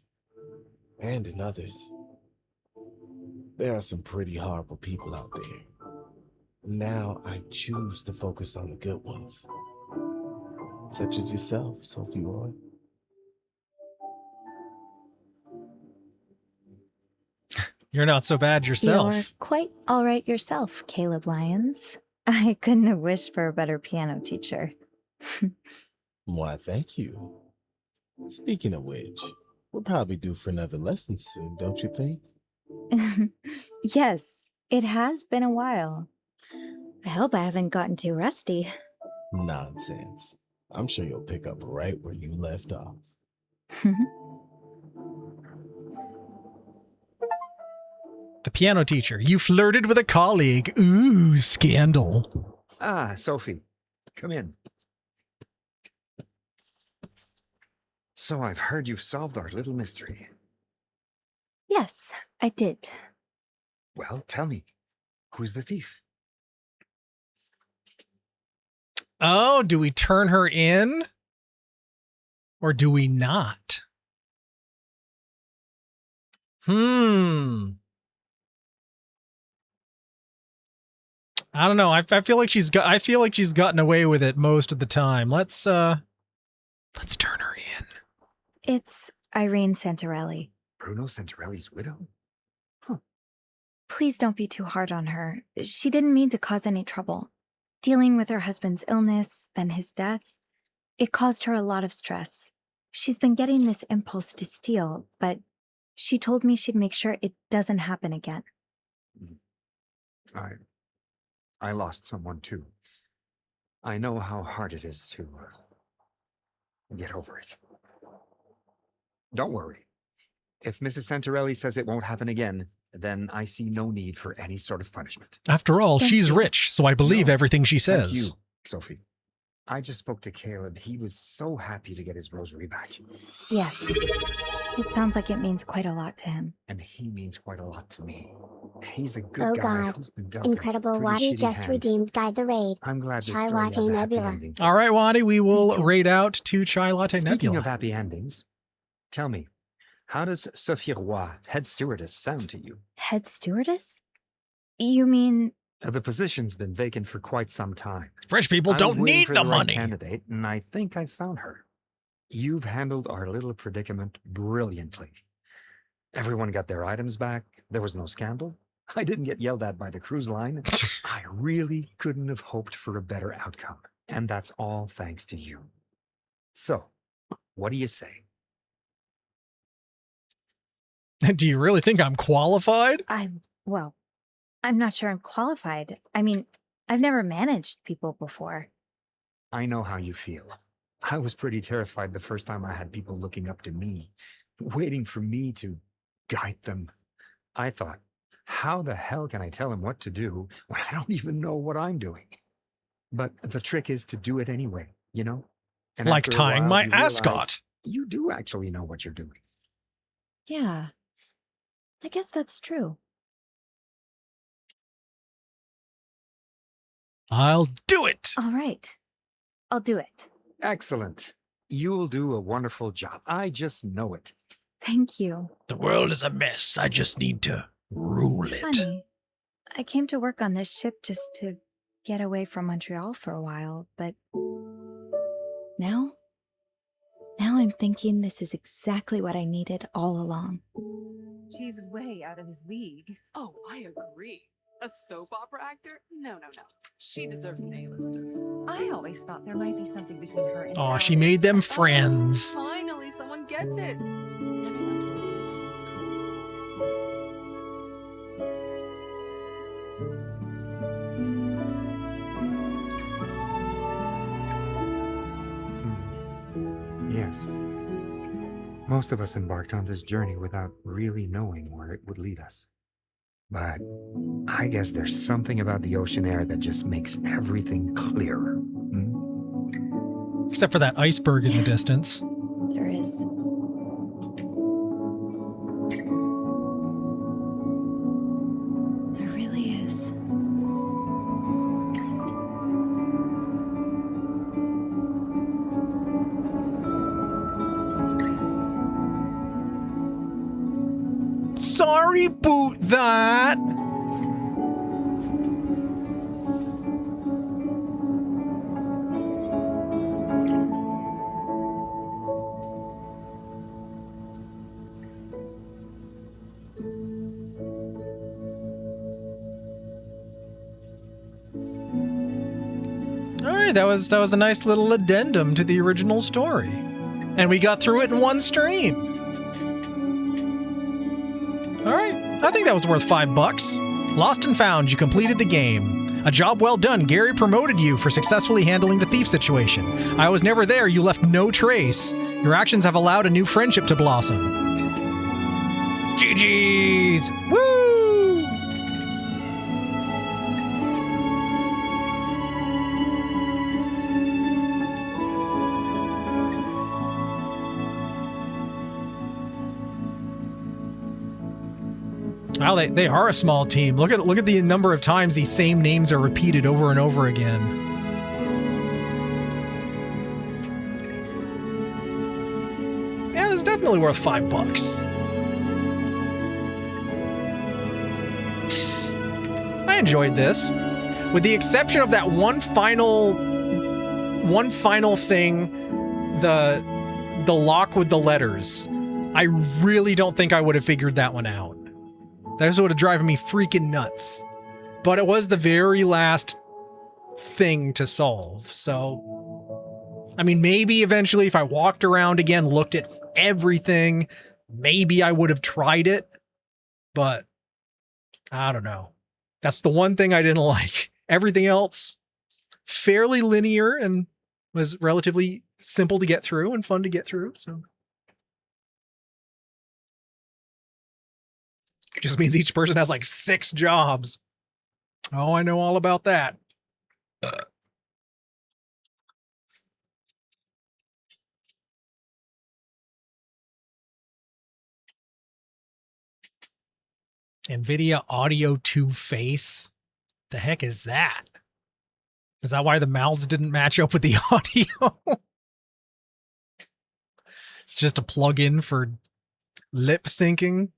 G: and in others. There are some pretty horrible people out there. Now I choose to focus on the good ones. Such as yourself, Sophie Roy.
C: You're not so bad yourself.
F: You're quite all right yourself, Caleb Lyons. I couldn't have wished for a better piano teacher.
G: Why, thank you. Speaking of which, we're probably due for another lesson soon, don't you think?
F: Yes, it has been a while. I hope I haven't gotten too rusty.
G: Nonsense. I'm sure you'll pick up right where you left off.
C: The piano teacher. You flirted with a colleague. Ooh, scandal.
E: Ah, Sophie, come in. So I've heard you've solved our little mystery.
F: Yes, I did.
E: Well, tell me, who's the thief?
C: Oh, do we turn her in? Or do we not? I don't know. I feel like she's gotten away with it most of the time. Let's turn her in.
F: It's Irene Santarelli.
E: Bruno Santarelli's widow?
F: Please don't be too hard on her. She didn't mean to cause any trouble. Dealing with her husband's illness, then his death, it caused her a lot of stress. She's been getting this impulse to steal, but she told me she'd make sure it doesn't happen again.
E: I lost someone too. I know how hard it is to get over it. Don't worry. If Mrs. Santarelli says it won't happen again, then I see no need for any sort of punishment.
C: After all, she's
F: you.
C: rich, so I believe everything she
E: Thank
C: says.
E: you, Sophie. I just spoke to Caleb. He was so happy to get his rosary back.
F: Yes. It sounds like it means quite a lot to him.
E: And he means quite a lot to me. He's a good
H: Oh
E: guy
H: God.
E: who's been dealt
H: Incredible
E: a pretty
H: Wadi
E: shitty
H: just
E: hand.
H: redeemed Guide the Raid.
E: I'm glad this
H: Chai
E: story
H: Latte
E: has a happy
H: Nebula.
E: ending.
C: All right, Wadi, we will
F: Me too.
C: raid out to Chai Latte
E: Speaking
C: Nebula.
E: of happy endings, tell me, how does Sophie Roy, head stewardess, sound to you?
F: Head stewardess? You mean...
E: The position's been vacant for quite some time.
C: Rich people
E: I was
C: don't
E: waiting
C: need
E: for
C: the
E: right
C: money.
E: candidate, and I think I found her. You've handled our little predicament brilliantly. Everyone got their items back. There was no scandal. I didn't get yelled at by the cruise line. I really couldn't have hoped for a better outcome. And that's all thanks to you. So, what do you say?
C: Do you really think I'm qualified?
F: I'm not sure I'm qualified. I mean, I've never managed people before.
E: I know how you feel. I was pretty terrified the first time I had people looking up to me, waiting for me to guide them. I thought, how the hell can I tell them what to do when I don't even know what I'm doing? But the trick is to do it anyway, you know? And
C: Like
E: after a
C: tying
E: while,
C: my
E: you realize
C: ascot.
E: You do actually know what you're doing.
F: Yeah. I guess that's true.
C: I'll do it.
F: All right. I'll do it.
E: Excellent. You'll do a wonderful job. I just know it.
F: Thank you.
C: The world is a mess. I just need to rule it.
F: Funny. I came to work on this ship just to get away from Montreal for a while, but now I'm thinking this is exactly what I needed all along.
J: She's way out of his league.
I: Oh, I agree. A soap opera actor? No. She deserves an A-lister.
J: I always thought there might be something between her and
C: Aw, she
J: Alex.
C: made them friends.
I: Finally, someone gets it. Everyone told me I was crazy.
E: Yes. Most of us embarked on this journey without really knowing where it would lead us. But I guess there's something about the ocean air that just makes everything clearer.
C: Except for that iceberg in the distance.
F: There is. There really is.
C: Sorry, boot that. All right, that was a nice little addendum to the original story. And we got through it in one stream. All right, I think that was worth $5. Lost and found, you completed the game. A job well done. Gary promoted you for successfully handling the thief situation. I was never there. You left no trace. Your actions have allowed a new friendship to blossom. GG's! Woo! Wow, they are a small team. Look at the number of times these same names are repeated over and over again. Yeah, this is definitely worth $5. I enjoyed this. With the exception of that one final thing, the lock with the letters. I really don't think I would have figured that one out. That would have driven me freaking nuts. But it was the very last thing to solve. So, I mean, maybe eventually if I walked around again, looked at everything, maybe I would have tried it. But I don't know. That's the one thing I didn't like. Everything else, fairly linear and was relatively simple to get through and fun to get through. So. Just means each person has like 6 jobs. Oh, I know all about that. NVIDIA Audio to Face. The heck is that? Is that why the mouths didn't match up with the audio? It's just a plug-in for lip syncing.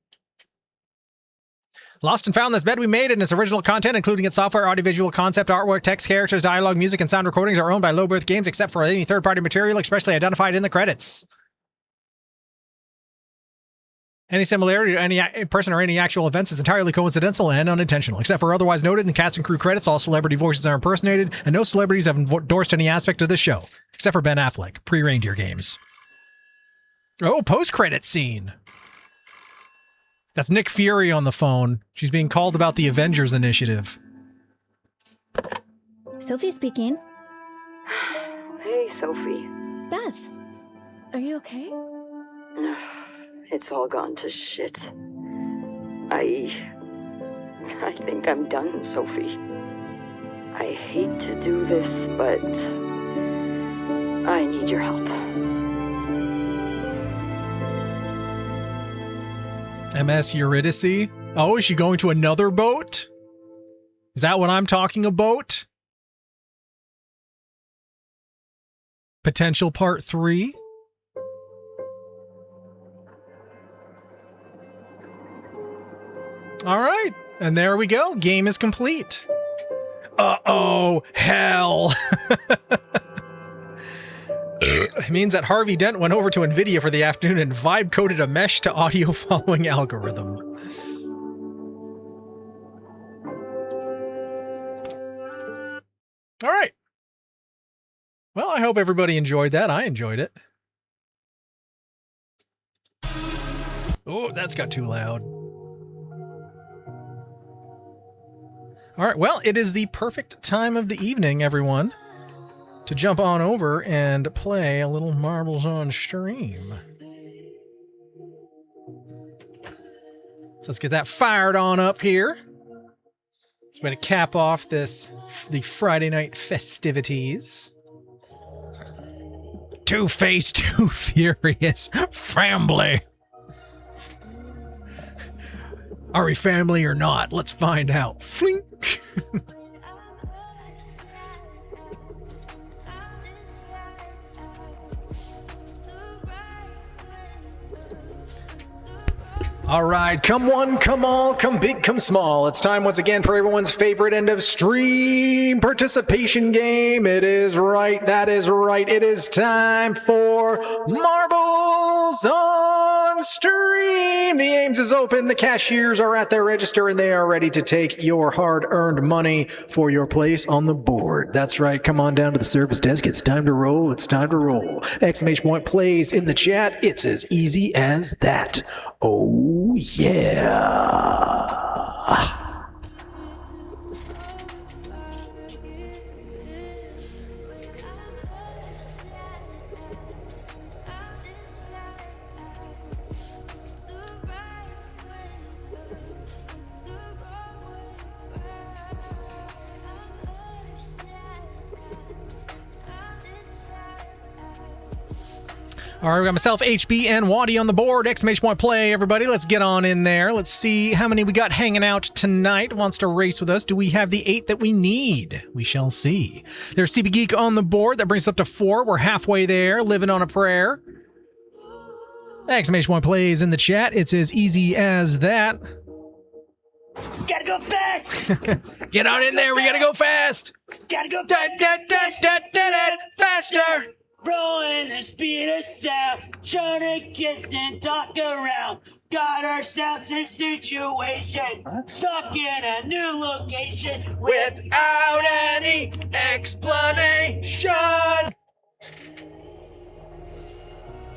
C: Lost and Found, this bed we made and its original content, including its software, audiovisual concept, artwork, text, characters, dialogue, music, and sound recordings, are owned by Low Birth Games, except for any third-party material expressly identified in the credits. Any similarity to any person or any actual events is entirely coincidental and unintentional, except for otherwise noted in the cast and crew credits. All celebrity voices are impersonated, and no celebrities have endorsed any aspect of this show, except for Ben Affleck, pre-Reindeer Games. Oh, post-credit scene. That's Nick Fury on the phone. She's being called about the Avengers Initiative.
F: Sophie speaking.
M: Hey, Sophie.
F: Beth, are you okay?
M: It's all gone to shit. I think I'm done, Sophie. I hate to do this, but I need your help.
C: MS Eurydice? Oh, is she going to another boat? Is that what I'm talking about? Potential part 3? All right. And there we go. Game is complete. Uh-oh. Hell. It means that Harvey Dent went over to NVIDIA for the afternoon and vibe-coded a mesh to audio following algorithm. All right. Well, I hope everybody enjoyed that. I enjoyed it. Oh, that's got too loud. All right, well, it is the perfect time of the evening, everyone, to jump on over and play a little Marbles on Stream. So let's get that fired on up here. It's going to cap off the Friday night festivities. Two-Face, Too Furious, family. Are we family or not? Let's find out. Flink. All right, come one, come all, come big, come small. It's time once again for everyone's favorite end of stream participation game. It is right, that is right. It is time for Marbles on Stream. The Ames is open, the cashiers are at their register, and they are ready to take your hard-earned money for your place on the board. That's right, come on down to the service desk. It's time to roll, it's time to roll. Exclamation point plays in the chat. It's as easy as that. Oh, yeah. All right, we got myself, HB, and Waddy on the board. Exclamation point play, everybody. Let's get on in there. Let's see how many we got hanging out tonight. Wants to race with us. Do we have the 8 that we need? We shall see. There's CB Geek on the board. That brings us up to 4. We're halfway there, living on a prayer. Exclamation point plays in the chat. It's as easy as that.
A: Gotta go fast!
C: Get on in there. We gotta go fast.
A: Gotta go
C: Faster.
A: Rolling the speed of sound, trying to kiss and talk around. Got ourselves a situation, stuck in a new location without any explanation.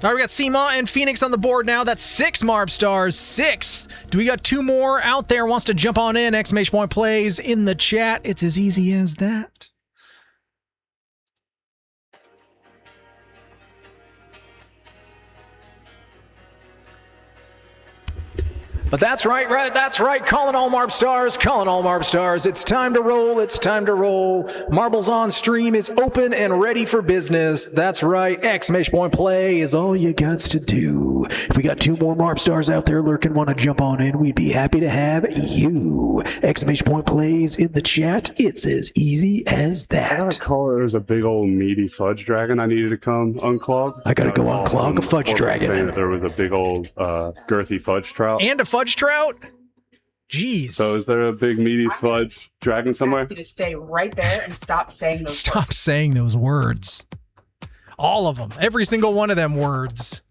C: All right, we got Seema and Phoenix on the board now. That's 6 Marb stars. 6. Do we got 2 more out there? Wants to jump on in? Exclamation point plays in the chat. It's as easy as that. But that's right, that's right. Calling all Marb stars, calling all Marb stars. It's time to roll, it's time to roll. Marbles on Stream is open and ready for business. That's right, exclamation point play is all you got to do. If we got 2 more Marb stars out there lurking, want to jump on in, we'd be happy to have you. Exclamation point plays in the chat. It's as easy as that.
N: I got a call. There's a big old meaty fudge dragon I needed to come unclog.
C: I gotta go unclog a fudge dragon.
N: Saying that there was a big old girthy fudge trout.
C: And a fudge trout? Jeez.
N: So is there a big meaty fudge dragon somewhere?
O: You to stay right there and stop saying those
C: Stop
O: words.
C: saying those words. All of them. Every single one of them words.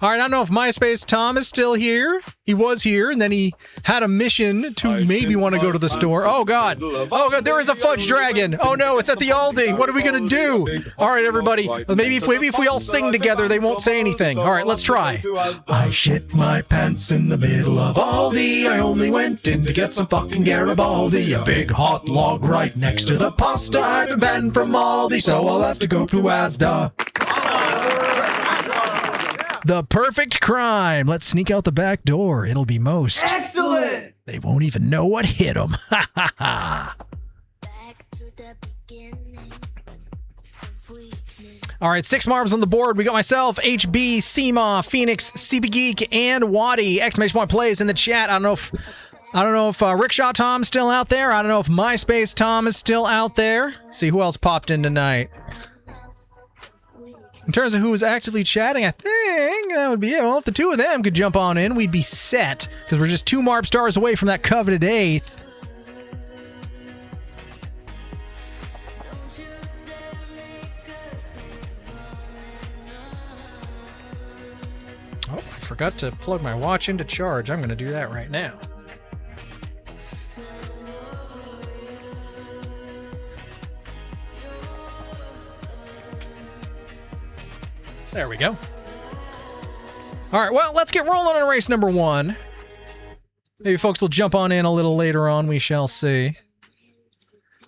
C: All right, I don't know if MySpace Tom is still here. He was here, and then he had a mission to maybe want to go to the store. Oh, God. Oh, God, there is a fudge dragon. Oh, no, it's at the Aldi. What are we going to do? All right, everybody. Maybe if we all sing together, they won't say anything. All right, let's try. I shit my pants in the middle of Aldi. I only went in to get some fucking Garibaldi. A big hot log right next to the pasta. I've been banned from Aldi, so I'll have to go to Asda. The perfect crime. Let's sneak out the back door. It'll be most.
A: Excellent!
C: They won't even know what hit them. Ha ha ha. All right, 6 Marbs on the board. We got myself, HB, Seema, Phoenix, CB Geek, and Waddy. Exclamation point plays in the chat. I don't know if Rickshaw Tom's still out there. I don't know if MySpace Tom is still out there. Let's see who else popped in tonight. In terms of who was actively chatting, I think that would be it. Well, if the 2 of them could jump on in, we'd be set. Because we're just 2 Marb stars away from that coveted 8th. Oh, I forgot to plug my watch into charge. I'm going to do that right now. There we go. All right, well, let's get rolling on race number 1. Maybe folks will jump on in a little later on. We shall see.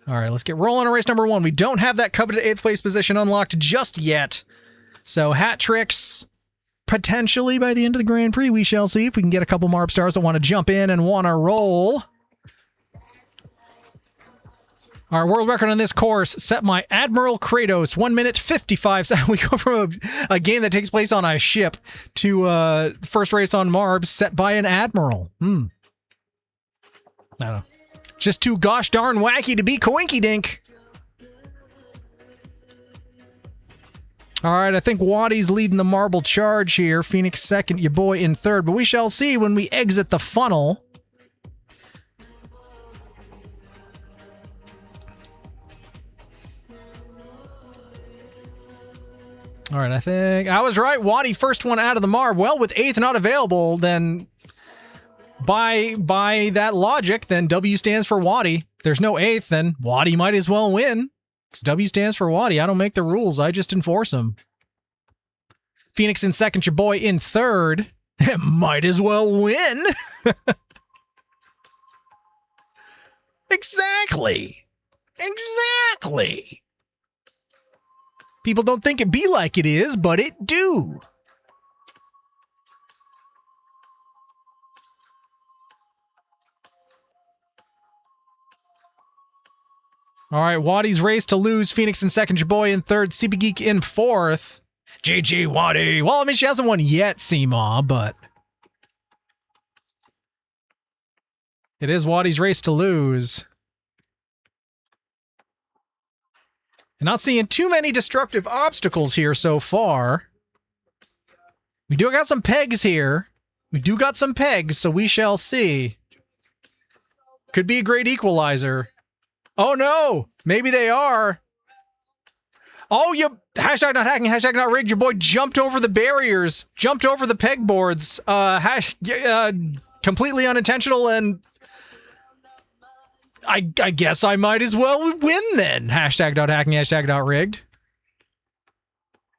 C: All right, let's get rolling on race number 1. We don't have that coveted 8th place position unlocked just yet. So hat tricks, potentially by the end of the Grand Prix. We shall see if we can get a couple Marb stars that want to jump in and want to roll. Our world record on this course set by Admiral Kratos, 1 minute 55 seconds. We go from a game that takes place on a ship to first race on Marbs set by an admiral. I don't know. Just too gosh darn wacky to be coinky dink. All right, I think Waddy's leading the marble charge here. Phoenix second, your boy in third. But we shall see when we exit the funnel. All right, I think I was right. Waddy first one out of the Marb. Well, with 8th not available, then by that logic, then W stands for Waddy. If there's no 8th, then Waddy might as well win. Because W stands for Waddy. I don't make the rules. I just enforce them. Phoenix in second, your boy in third. Might as well win. Exactly. Exactly. People don't think it be like it is, but it do. All right, Waddy's race to lose. Phoenix in second, your boy in third, CB Geek in fourth. GG, Waddy. Well, I mean, she hasn't won yet, Seema, but it is Waddy's race to lose. And not seeing too many destructive obstacles here so far. We do got some pegs here. We do got some pegs, so we shall see. Could be a great equalizer. Oh no! Maybe they are. Oh, you hashtag not hacking, hashtag not rigged. Your boy jumped over the barriers, jumped over the pegboards. Completely unintentional, and I guess I might as well win then. Hashtag not hacking, hashtag not rigged.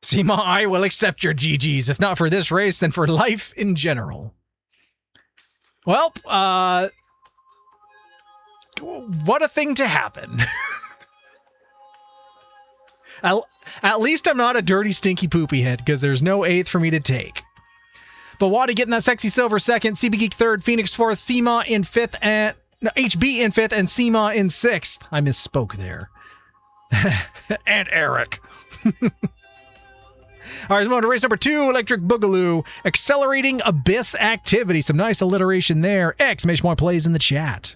C: Seema, I will accept your GGs. If not for this race, then for life in general. Well, what a thing to happen. At least I'm not a dirty, stinky poopy head, because there's no 8th for me to take. But Waddy getting that sexy silver 2nd, CB Geek 3rd, Phoenix 4th, Seema in 5th, and no, HB in 5th, and Seema in 6th. I misspoke there. And Eric. All right, let's move on to race number 2, Electric Boogaloo. Accelerating Abyss Activity. Some nice alliteration there. Exclamation point plays in the chat.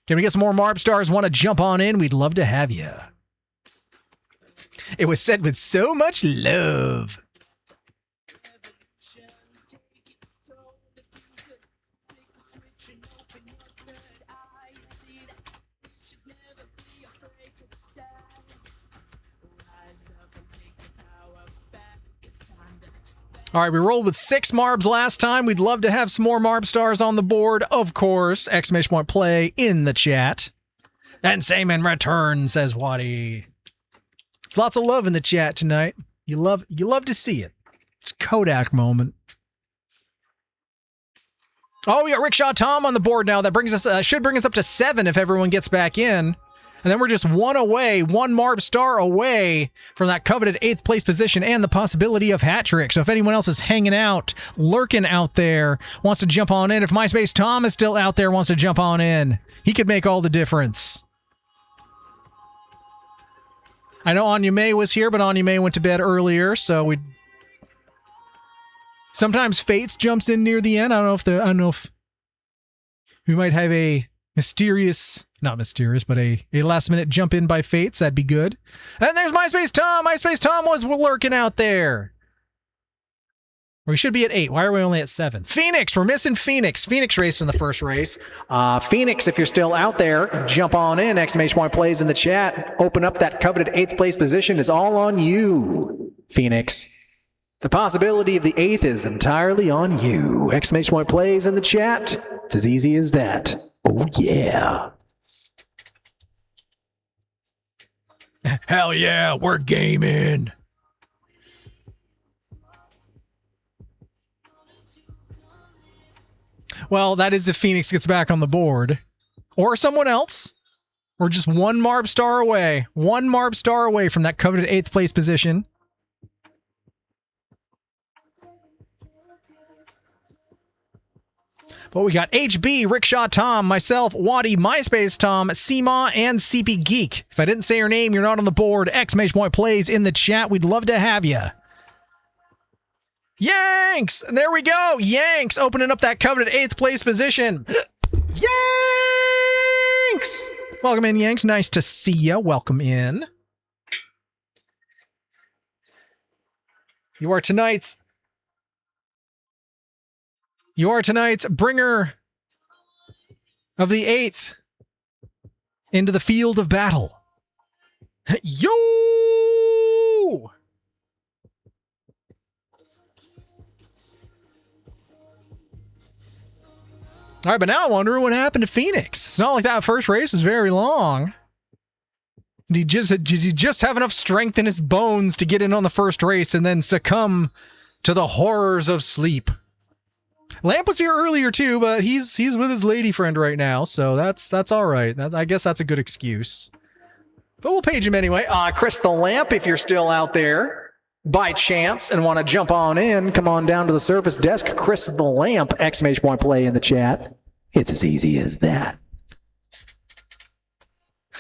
C: Can we get some more Marb stars? Want to jump on in? We'd love to have you. It was said with so much love. All right, we rolled with 6 Marbs last time. We'd love to have some more Marb stars on the board, of course. Exclamation point play in the chat. And same in return, says Waddy. There's lots of love in the chat tonight. You love to see it. It's a Kodak moment. Oh, we got Rickshaw Tom on the board now. That brings us should bring us up to 7 if everyone gets back in. And then we're just one Marb star away from that coveted 8th place position and the possibility of hat trick. So if anyone else is hanging out, lurking out there, wants to jump on in, if MySpace Tom is still out there, wants to jump on in, he could make all the difference. I know Anya May was here, but Anya May went to bed earlier, so we. Sometimes Fates jumps in near the end. I don't know if we might have a not mysterious, but a last minute jump in by Fates. That'd be good. And there's MySpace Tom. MySpace Tom was lurking out there. We should be at 8. Why are we only at 7? Phoenix, we're missing Phoenix. Phoenix raced in the first race. Phoenix, if you're still out there, jump on in. Exclamation point plays in the chat. Open up that coveted 8th place position is all on you, Phoenix. The possibility of the 8th is entirely on you. Exclamation point plays in the chat. It's as easy as that. Oh, yeah. Hell yeah, we're gaming. Well, that is if Phoenix gets back on the board. Or someone else. We're just one Marb star away. One Marb star away from that coveted 8th place position. But we got HB, Rickshaw Tom, myself, Waddy, MySpace Tom, Seema, and CP Geek. If I didn't say your name, you're not on the board. Exclamation point plays in the chat. We'd love to have you. Yanks! And there we go. Yanks opening up that coveted 8th place position. Yanks! Welcome in, Yanks. Nice to see you. Welcome in. You are tonight's bringer of the 8th into the field of battle. Yo! All right, but now I wonder what happened to Phoenix. It's not like that first race was very long. Did he just have enough strength in his bones to get in on the first race and then succumb to the horrors of sleep? Lamp was here earlier too, but he's with his lady friend right now, so that's all right. I guess that's a good excuse. But we'll page him anyway. Chris the Lamp, if you're still out there by chance and want to jump on in, come on down to the service desk. Chris the Lamp, exclamation point play in the chat. It's as easy as that.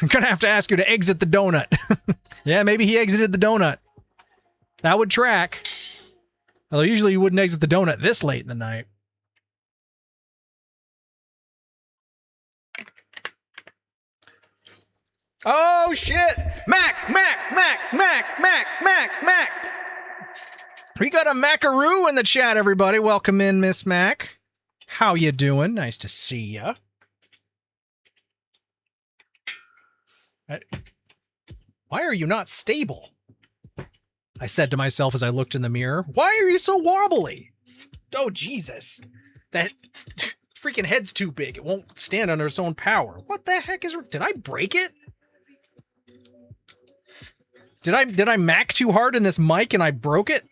C: I'm gonna have to ask you to exit the donut. Yeah, maybe he exited the donut. That would track. Although usually you wouldn't exit the donut this late in the night. Oh, shit! Mac! We got a Macaroo in the chat, everybody. Welcome in, Miss Mac. How you doing? Nice to see ya. Why are you not stable? I said to myself as I looked in the mirror. Why are you so wobbly? Oh, Jesus. That freaking head's too big. It won't stand under its own power. What the heck is... Did I break it? Did I mac too hard in this mic and I broke it?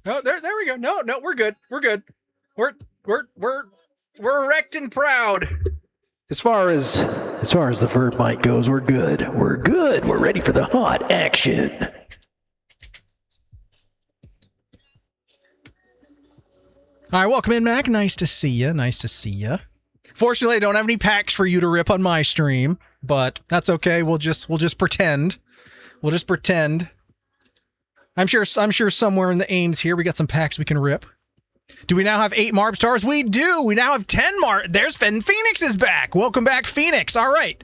C: Oh, there we go. No, we're good. We're good. We're erect and proud.
P: As far as the verb mic goes, we're good. We're good. We're ready for the hot action.
C: All right, welcome in, Mac. Nice to see you. Nice to see you. Fortunately, I don't have any packs for you to rip on my stream, but that's okay. We'll just pretend. We'll just pretend. I'm sure somewhere in the Ames here we got some packs we can rip. Do we now have 8 Marb stars? We do. We now have 10 Marb. There's Phoenix is back. Welcome back, Phoenix. All right.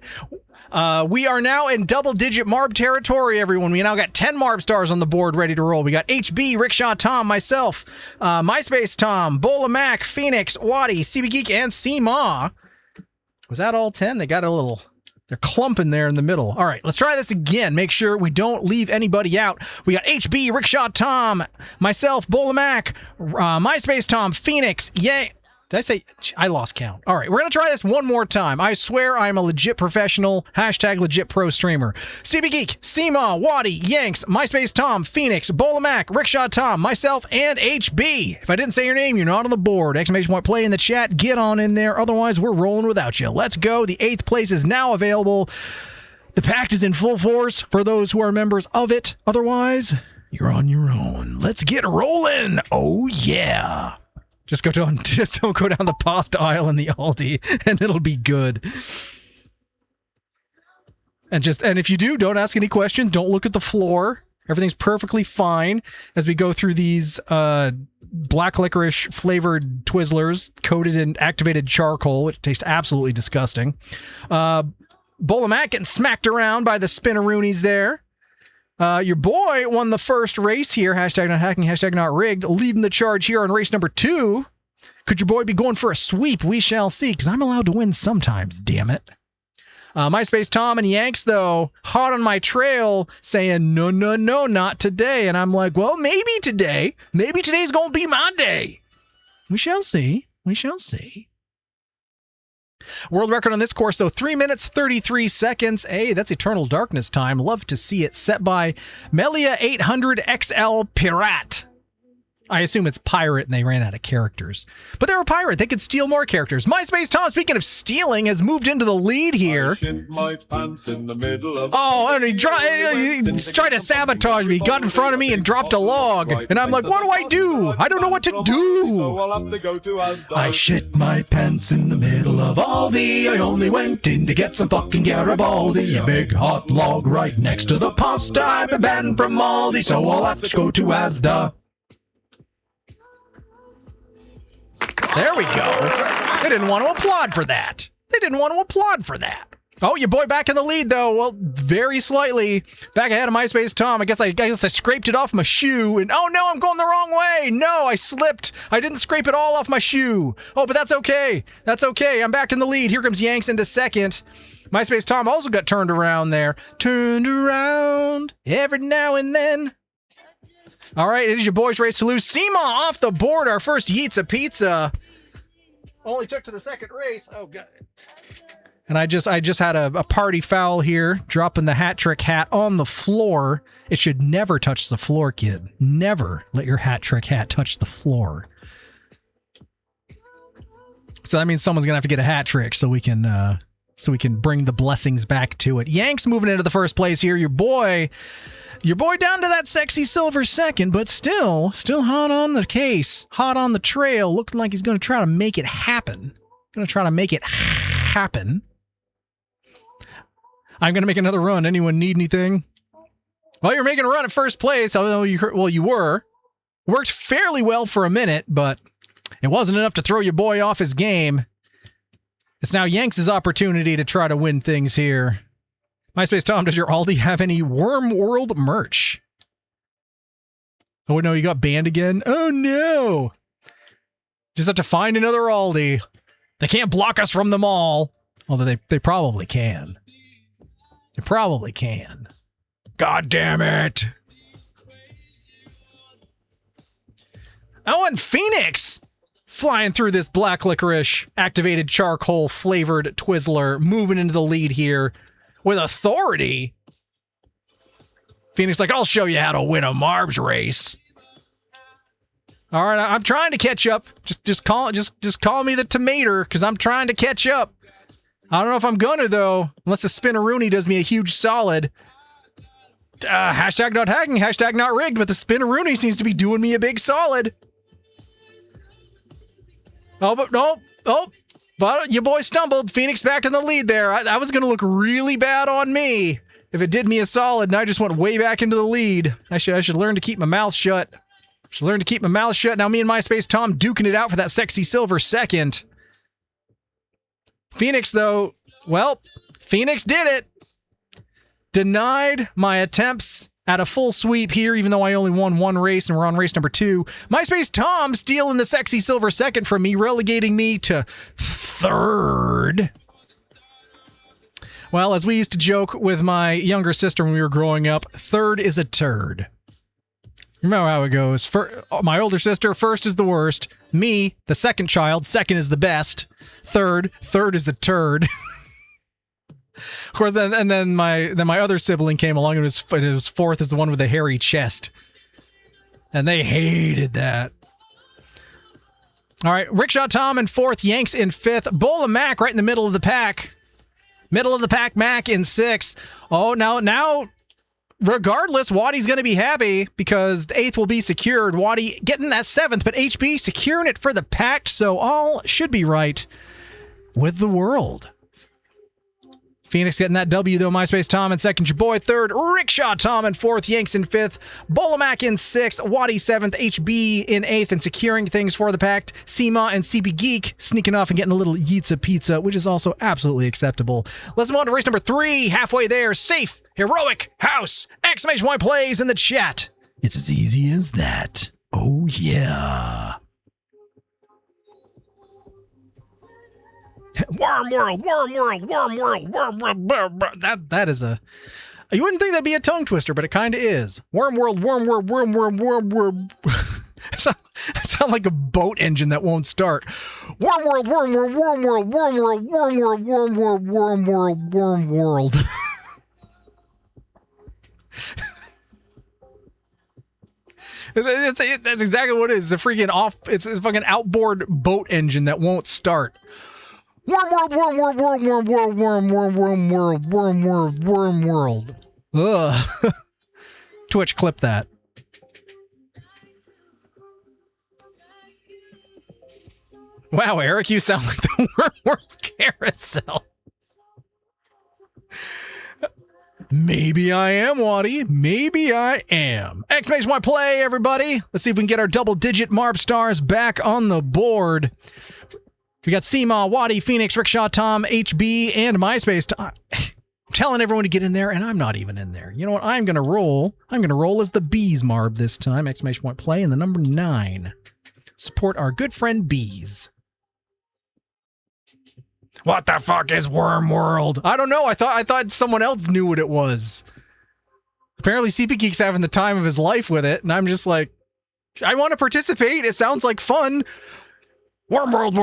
C: We are now in double-digit Marb territory, everyone. We now got 10 Marb stars on the board ready to roll. We got HB, Rickshaw Tom, myself, MySpace Tom, Bola Mac, Phoenix, Waddy, CB Geek, and CMaw. Was that all 10? They got a little... They're clumping there in the middle. All right, let's try this again. Make sure we don't leave anybody out. We got HB, Rickshaw Tom, myself, Bola Mac, MySpace Tom, Phoenix, yay. Did I say? I lost count. All right, we're going to try this one more time. I swear I'm a legit professional, #legit pro streamer. CB Geek, CMaw, Waddy, Yanks, MySpace Tom, Phoenix, Bola Mac, Rickshaw Tom, myself, and HB. If I didn't say your name, you're not on the board. Exclamation point play in the chat. Get on in there. Otherwise, we're rolling without you. Let's go. The 8th place is now available. The pact is in full force for those who are members of it. Otherwise, you're on your own. Let's get rolling. Oh, yeah. Just don't go down the pasta aisle in the Aldi, and it'll be good. And if you do, don't ask any questions. Don't look at the floor. Everything's perfectly fine as we go through these black licorice flavored Twizzlers coated in activated charcoal, which tastes absolutely disgusting. Bola Mac getting smacked around by the spinneroonies there. Your boy won the first race here, #NotHacking, #NotRigged, leading the charge here on race number 2. Could your boy be going for a sweep? We shall see, because I'm allowed to win sometimes, damn it. MySpace Tom and Yanks, though, hot on my trail, saying, no, not today. And I'm like, well, maybe today. Maybe today's going to be my day. We shall see. We shall see. World record on this course, though, 3 minutes, 33 seconds. Hey, that's Eternal Darkness time. Love to see it. Set by Melia 800 XL Pirat. I assume it's pirate and they ran out of characters. But they're a pirate. They could steal more characters. MySpace Tom, speaking of stealing, has moved into the lead here. I shit my pants in the middle of and he tried to sabotage me. He got in front of me and dropped a log. And I'm like, what do I do? I don't know what to do. So I'll have to go to I shit my pants in the middle of Aldi. I only went in to get some fucking Garibaldi. A big hot log right next to the pasta. I've been banned from Aldi, so I'll have to go to Asda. There we go. They didn't want to applaud for that. Oh, your boy back in the lead, though. Well, very slightly. Back ahead of MySpace Tom. I guess I scraped it off my shoe. And oh, no, I'm going the wrong way. No, I slipped. I didn't scrape it all off my shoe. Oh, but that's okay. That's okay. I'm back in the lead. Here comes Yanks into second. MySpace Tom also got turned around there. Turned around every now and then. All right, it is your boys' race to lose. CMaw off the board, our first Yeetsa Pizza. Only took to the second race. Oh, God. And I just had a party foul here, dropping the hat trick hat on the floor. It should never touch the floor, kid. Never let your hat trick hat touch the floor. So that means someone's going to have to get a hat trick so we can bring the blessings back to it. Yanks moving into the first place here. Your boy down to that sexy silver second, but still hot on the case, hot on the trail, looking like he's going to try to make it happen. I'm going to make another run. Anyone need anything? Well, you're making a run at first place, although you were. Worked fairly well for a minute, but it wasn't enough to throw your boy off his game. It's now Yanks' opportunity to try to win things here. MySpace Tom, does your Aldi have any Worm World merch? Oh, no, you got banned again? Oh, no. Just have to find another Aldi. They can't block us from them all. Although they probably can. They probably can. God damn it. Oh, and Phoenix flying through this black licorice activated charcoal flavored Twizzler, moving into the lead here with authority. Phoenix like, I'll show you how to win a Marbs race. All right, I'm trying to catch up. Just call me the tomato, because I'm trying to catch up. I don't know if I'm gonna though, unless the Spinaroonie does me a huge solid. Hashtag not hacking, hashtag not rigged, but the Spinaroonie seems to be doing me a big solid. Oh, but no. Oh, but your boy stumbled. Phoenix back in the lead there. That was going to look really bad on me if it did me a solid, and I just went way back into the lead. I should learn to keep my mouth shut. Should learn to keep my mouth shut. Now me and MySpace Tom duking it out for that sexy silver second. Phoenix, though, well, Phoenix did it. Denied my attempts at a full sweep here, even though I only won one race and we're on race number 2. MySpace Tom stealing the sexy silver second from me, relegating me to 3rd. Well, as we used to joke with my younger sister when we were growing up, 3rd is a turd. You know how it goes. My older sister, 1st is the worst. Me, the second child, 2nd is the best. 3rd is a turd. Of course, then my other sibling came along, and it was 4th is the one with the hairy chest. And they hated that. All right, Rickshaw Tom in 4th, Yanks in 5th, Bola Mac right in the middle of the pack. Middle of the pack, Mac in 6th. Oh, now, regardless, Waddy's going to be happy because the 8th will be secured. Waddy getting that 7th, but HB securing it for the pack, so all should be right with the world. Phoenix getting that W, though. MySpace Tom in 2nd, your boy 3rd, Rickshaw Tom in 4th, Yanks in 5th, Bolamac in 6th, Waddy 7th, HB in 8th, and securing things for the pact. Seema and CB Geek sneaking off and getting a little Yitza Pizza, which is also absolutely acceptable. Let's move on to race number 3. Halfway there, Safe, Heroic, House, exclamation point plays in the chat. It's as easy as that. Oh, yeah. Worm World. That is a... You wouldn't think that'd be a tongue twister, but it kind of is. Worm World. I sound like a boat engine that won't start. Worm World. That's exactly what it is. It's a freaking it's a fucking outboard boat engine that won't start. Worm World. Ugh. Twitch, clip that. Wow, Eric, you sound like the Worm World carousel. Maybe I am, Waddy. Maybe I am. Exclamation point play, everybody. Let's see if we can get our double-digit Marb stars back on the board. We got Seema, Waddy, Phoenix, Rickshaw, Tom, HB, and MySpace Tom. I'm telling everyone to get in there, and I'm not even in there. You know what? I'm going to roll. I'm going to roll as the Bees Marb this time. Exclamation point play and the number 9. Support our good friend Bees. What the fuck is Worm World? I don't know. I thought someone else knew what it was. Apparently CP Geek's having the time of his life with it, and I'm just like, I want to participate. It sounds like fun. Worm World.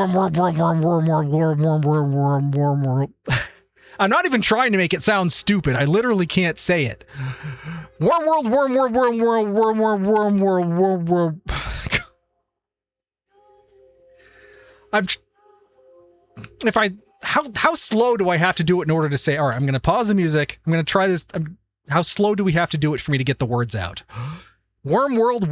C: I'm not even trying to make it sound stupid. I literally can't say it. Worm World. How slow do I have to do it in order to say, all right, I'm going to pause the music. I'm going to try this. How slow do we have to do it for me to get the words out? Worm World.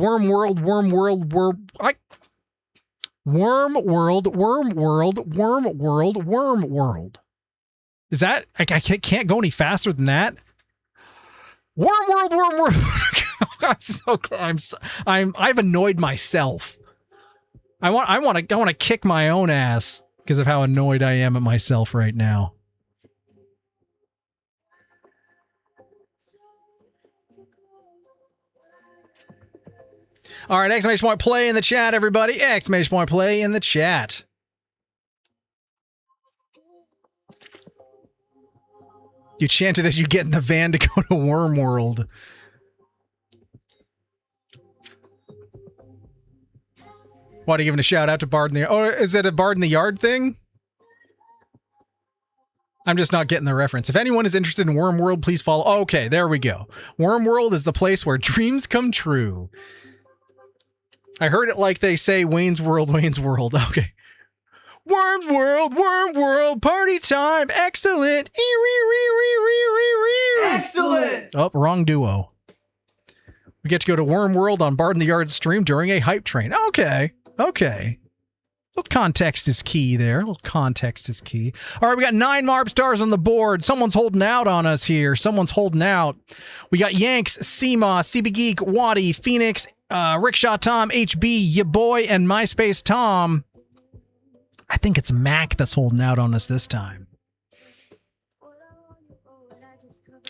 C: Is that, I can't go any faster than that? Worm. I've annoyed myself. I want to kick my own ass because of how annoyed I am at myself right now. All right, exclamation point play in the chat, everybody. Exclamation point play in the chat. You chant it as you get in the van to go to Worm World. What, are you giving a shout out to Bard in the... Oh, is it a Bard in the Yard thing? I'm just not getting the reference. If anyone is interested in Worm World, please follow... Oh, okay, there we go. Worm World is the place where dreams come true. I heard it like they say Wayne's World, Wayne's World. Okay. Worm World, party time. Excellent.
A: Excellent.
C: Oh, wrong duo. We get to go to Worm World on Bard in the Yard stream during a hype train. Okay. Okay. Little context is key there. Little context is key. All right, we got 9 Marb stars on the board. Someone's holding out on us here. Someone's holding out. We got Yanks, Seema, CB Geek, Waddy, Phoenix, Rickshaw Tom, HB, ya boy, and MySpace Tom. I think it's Mac that's holding out on us this time.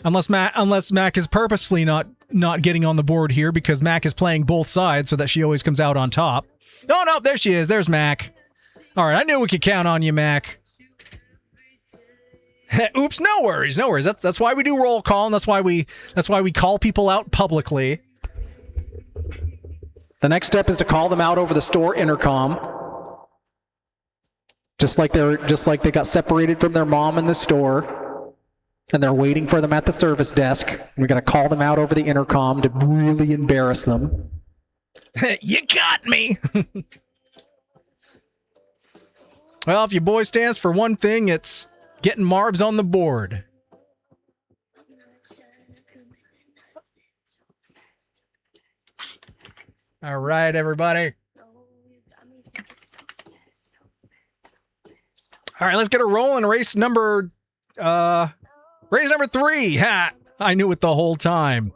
C: Unless Mac is purposefully not getting on the board here because Mac is playing both sides so that she always comes out on top. Oh, no, there she is. There's Mac. All right, I knew we could count on you, Mac. Oops, no worries, no worries. That's why we do roll call, and that's why we call people out publicly. The next step is to call them out over the store intercom. Just like they got separated from their mom in the store, and they're waiting for them at the service desk. We're gonna call them out over the intercom to really embarrass them. You got me. Well, if your boy stands for one thing, it's getting Marbs on the board. All right, everybody. All right, let's get a roll in race number 3. Ha! I knew it the whole time.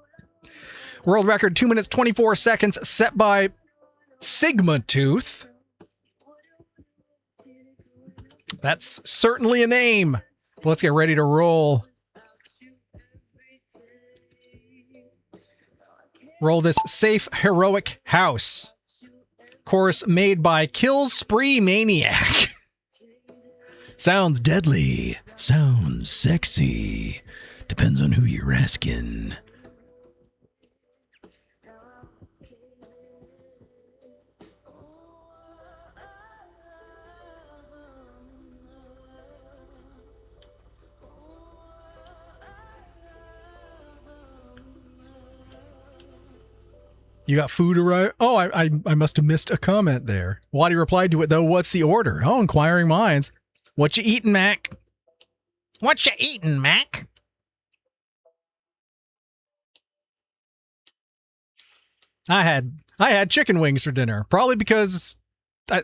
C: World record 2 minutes 24 seconds set by Sigma Tooth. That's certainly a name. Let's get ready to roll. Roll this safe heroic house. Chorus made by Kill Spree Maniac. Sounds deadly. Sounds sexy. Depends on who you're asking. You got food arrive? Oh, I must have missed a comment there. Waddy replied to it, though. What's the order? Oh, inquiring minds. What you eating, Mac? What you eating, Mac? I had chicken wings for dinner. Probably because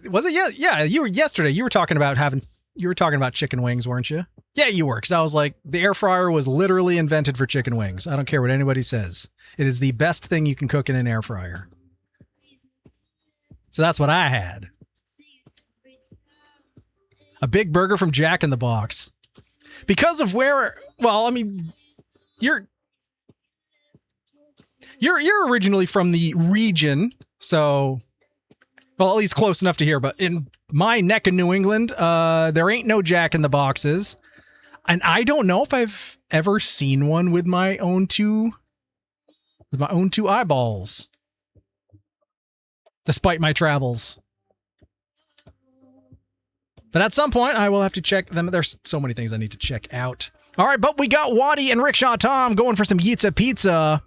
C: was it? Yeah. You were yesterday. You were talking about chicken wings, weren't you? Yeah, you were. Because I was like, the air fryer was literally invented for chicken wings. I don't care what anybody says. It is the best thing you can cook in an air fryer. So that's what I had. A big burger from Jack in the Box. Because of where, well, I mean, you're originally from the region, so, well, at least close enough to here, but in my neck of New England, there ain't no Jack in the Boxes. And I don't know if I've ever seen one with my own two eyeballs. Despite my travels. But at some point, I will have to check them. There's so many things I need to check out. All right, but we got Waddy and Rickshaw Tom going for some Yitza Pizza.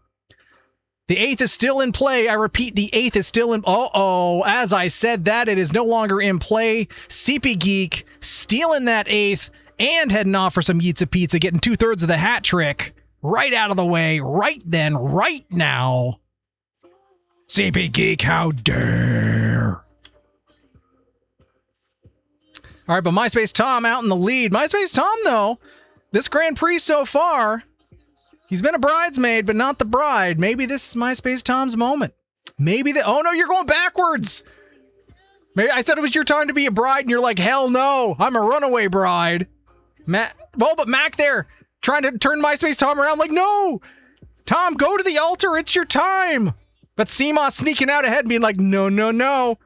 C: The 8th is still in play. I repeat, the 8th is still in... Uh-oh. As I said that, it is no longer in play. CP Geek stealing that 8th and heading off for some Yitza Pizza, getting 2/3 of the hat trick right out of the way, right then, right now. CP Geek, how dare. All right, but MySpace Tom out in the lead. MySpace Tom, though, this Grand Prix so far, He's been a bridesmaid, but not the bride. Maybe this is MySpace Tom's moment. Maybe oh no, you're going backwards. Maybe I said it was your time to be a bride, and you're like, hell no, I'm a runaway bride. But Mac there, trying to turn MySpace Tom around, like, no, Tom, go to the altar, it's your time. But Seema sneaking out ahead and being like, no,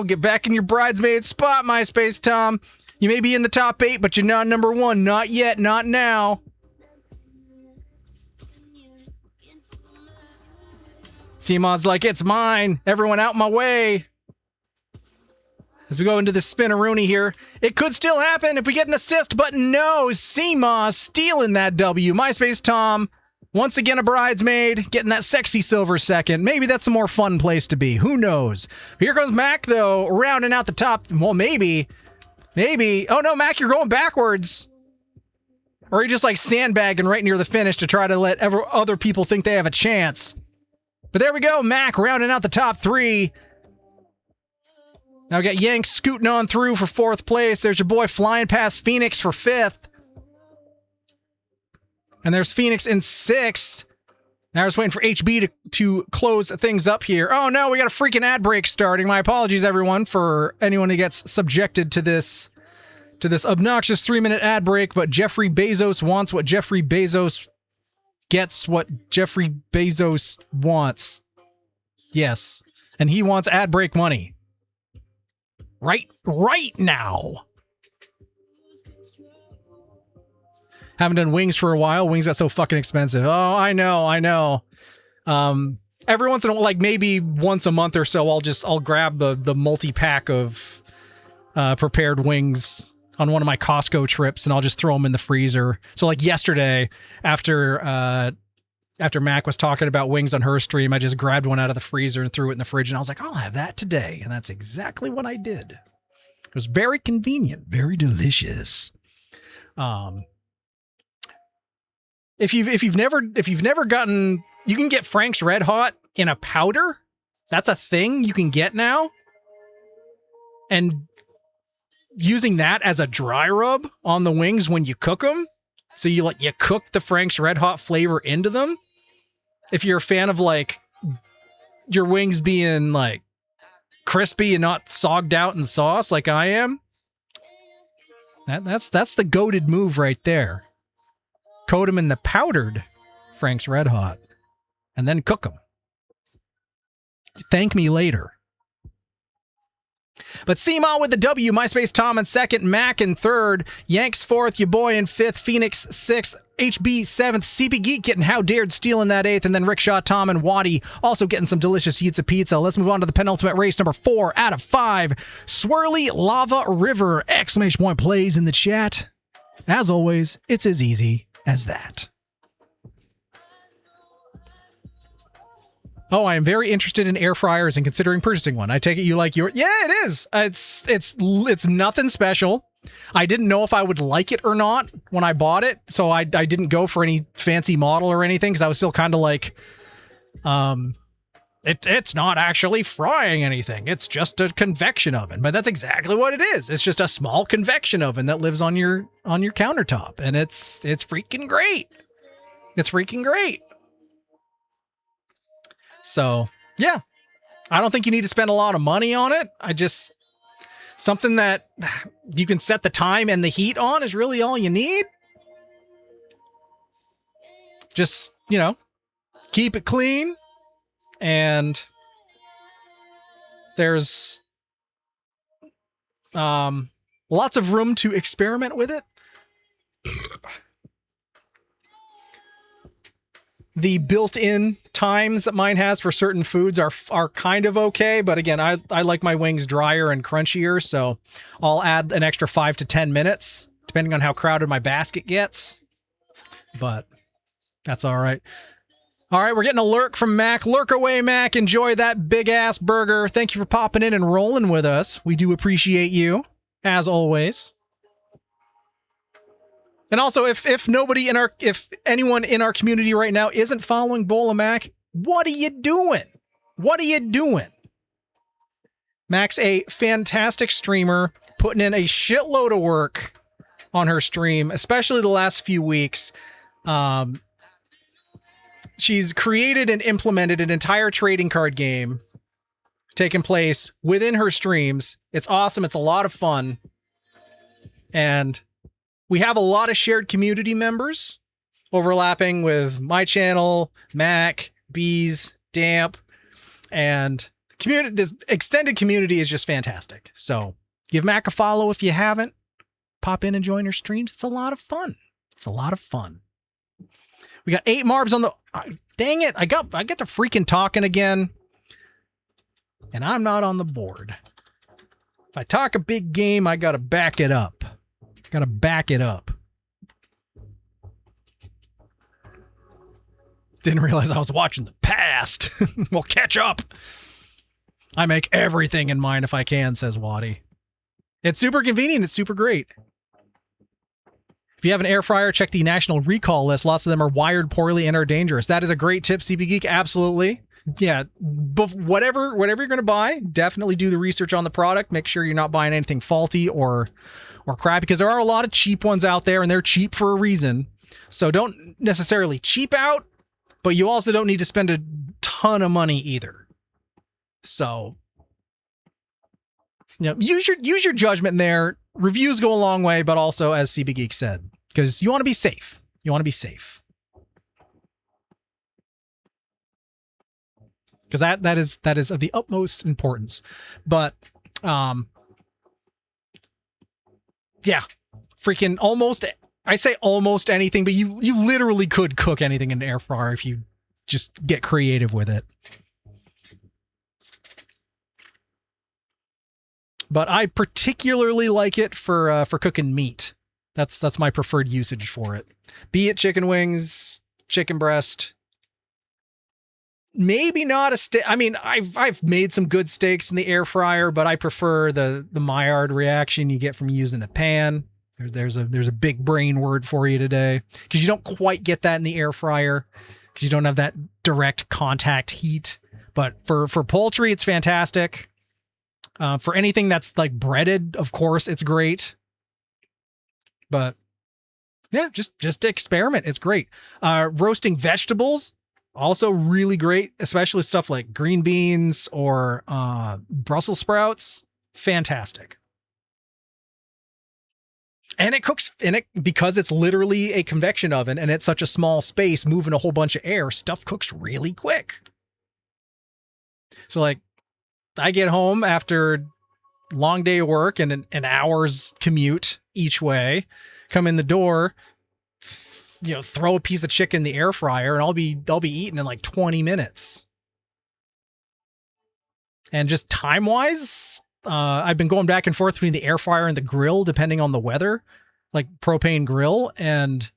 C: get back in your bridesmaid spot, MySpace Tom. You may be in the top 8, but you're not number 1, not yet, not now. Seema's like, it's mine, everyone out my way. As we go into the spin-a-rooney here, it could still happen if we get an assist, but no, Seema stealing that W. MySpace Tom, once again a bridesmaid, getting that sexy silver second. Maybe that's a more fun place to be. Who knows? Here goes Mac, though, rounding out the top. Well, maybe. Oh, no, Mac, you're going backwards. Or are you just like sandbagging right near the finish to try to let other people think they have a chance? But there we go, Mac rounding out the top 3. Now we got Yank scooting on through for 4th place. There's your boy flying past Phoenix for 5th. And there's Phoenix in 6th. Now we're just waiting for HB to close things up here. Oh no, we got a freaking ad break starting. My apologies, everyone, for anyone who gets subjected to this obnoxious 3-minute ad break, but Jeffrey Bezos wants what Jeffrey Bezos gets what Jeffrey Bezos wants. Yes. And he wants ad break money. Right now. Haven't done wings for a while. Wings got so fucking expensive. Oh, I know. Every once in a while, like maybe once a month or so, I'll grab the multi-pack of prepared wings on one of my Costco trips, and I'll just throw them in the freezer. So like yesterday, after Mac was talking about wings on her stream, I just grabbed one out of the freezer and threw it in the fridge, and I was like, I'll have that today. And that's exactly what I did. It was very convenient, very delicious. If you've never gotten, you can get Frank's Red Hot in a powder. That's a thing you can get now. And using that as a dry rub on the wings when you cook them. So you cook the Frank's Red Hot flavor into them. If you're a fan of like your wings being like crispy and not sogged out in sauce like I am, that's the goated move right there. Coat them in the powdered Frank's Red Hot and then cook them. Thank me later. But Seema with the W, MySpace Tom in 2nd, Mac in 3rd, Yanks 4th, your boy in 5th, Phoenix 6th, HB 7th, CP Geek getting How Dared stealing that 8th, and then Rickshaw Tom and Waddy also getting some delicious Yitza Pizza. Let's move on to the penultimate race, number 4 out of 5, Swirly Lava River! Exclamation point plays in the chat. As always, it's as easy as that. Oh, I am very interested in air fryers and considering purchasing one. I take it you like your... Yeah, it is. It's nothing special. I didn't know if I would like it or not when I bought it, so I didn't go for any fancy model or anything, because I was still kind of like, it's not actually frying anything. It's just a convection oven. But that's exactly what it is. It's just a small convection oven that lives on your countertop, and it's freaking great. It's freaking great. So, yeah, I don't think you need to spend a lot of money on it. Something that you can set the time and the heat on is really all you need. Just, keep it clean, and there's lots of room to experiment with it. The built-in times that mine has for certain foods are kind of okay, but again, I like my wings drier and crunchier, so I'll add an extra 5 to 10 minutes, depending on how crowded my basket gets. But that's all right. All right, we're getting a lurk from Mac. Lurk away, Mac. Enjoy that big-ass burger. Thank you for popping in and rolling with us. We do appreciate you, as always. And also, if anyone in our community right now isn't following Bola Mac, what are you doing? What are you doing? Mac's a fantastic streamer, putting in a shitload of work on her stream, especially the last few weeks. she's created and implemented an entire trading card game taking place within her streams. It's awesome. It's a lot of fun. And we have a lot of shared community members overlapping with my channel, Mac, Bees, Damp, and community. This extended community is just fantastic. So give Mac a follow if you haven't. Pop in and join her streams. It's a lot of fun. It's a lot of fun. We got 8 Marbs on the... dang it. I get to freaking talking again. And I'm not on the board. If I talk a big game, I gotta back it up. Gotta back it up. Didn't realize I was watching the past. Well, catch up. I make everything in mine if I can, says Waddy. It's super convenient. It's super great. If you have an air fryer, check the national recall list. Lots of them are wired poorly and are dangerous. That is a great tip, CB Geek. Absolutely. Yeah, but whatever you're going to buy, definitely do the research on the product. Make sure you're not buying anything faulty or crap, because there are a lot of cheap ones out there, and they're cheap for a reason. So don't necessarily cheap out, but you also don't need to spend a ton of money either. So, you know, use your judgment there. Reviews go a long way, but also, as CB Geek said, because you want to be safe. You want to be safe. Because that is of the utmost importance. But yeah, freaking almost, I say almost anything, but you literally could cook anything in an air fryer if you just get creative with it. But I particularly like it for cooking meat. That's my preferred usage for it. Be it chicken wings, chicken breast. Maybe not a steak. I mean, I've made some good steaks in the air fryer, but I prefer the Maillard reaction you get from using a pan. There's a big brain word for you today, because you don't quite get that in the air fryer because you don't have that direct contact heat. But for poultry, it's fantastic. For anything that's like breaded, of course, it's great. But yeah, just experiment. It's great. Roasting vegetables, also really great, especially stuff like green beans or Brussels sprouts. Fantastic. And it cooks in it because it's literally a convection oven and it's such a small space moving a whole bunch of air. Stuff cooks really quick. So like I get home after long day of work and an hour's commute each way, come in the door, you know, throw a piece of chicken in the air fryer, and I'll be eating in like 20 minutes. And just time wise, I've been going back and forth between the air fryer and the grill, depending on the weather, like propane grill and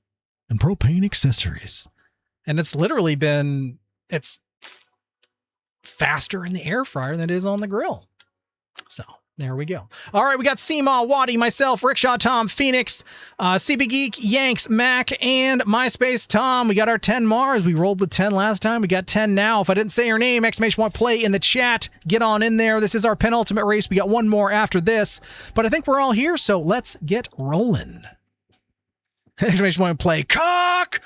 C: propane accessories. And it's literally been, it's faster in the air fryer than it is on the grill. So there we go. All right, we got Seema, Waddy, myself, Rickshaw Tom, Phoenix, CB Geek, Yanks, Mac, and MySpace Tom. We got our 10 Mars. We rolled with 10 last time. We got 10 now. If I didn't say your name, exclamation point play in the chat. Get on in there. This is our penultimate race. We got one more after this, but I think we're all here, so let's get rolling. Exclamation point play. Cock!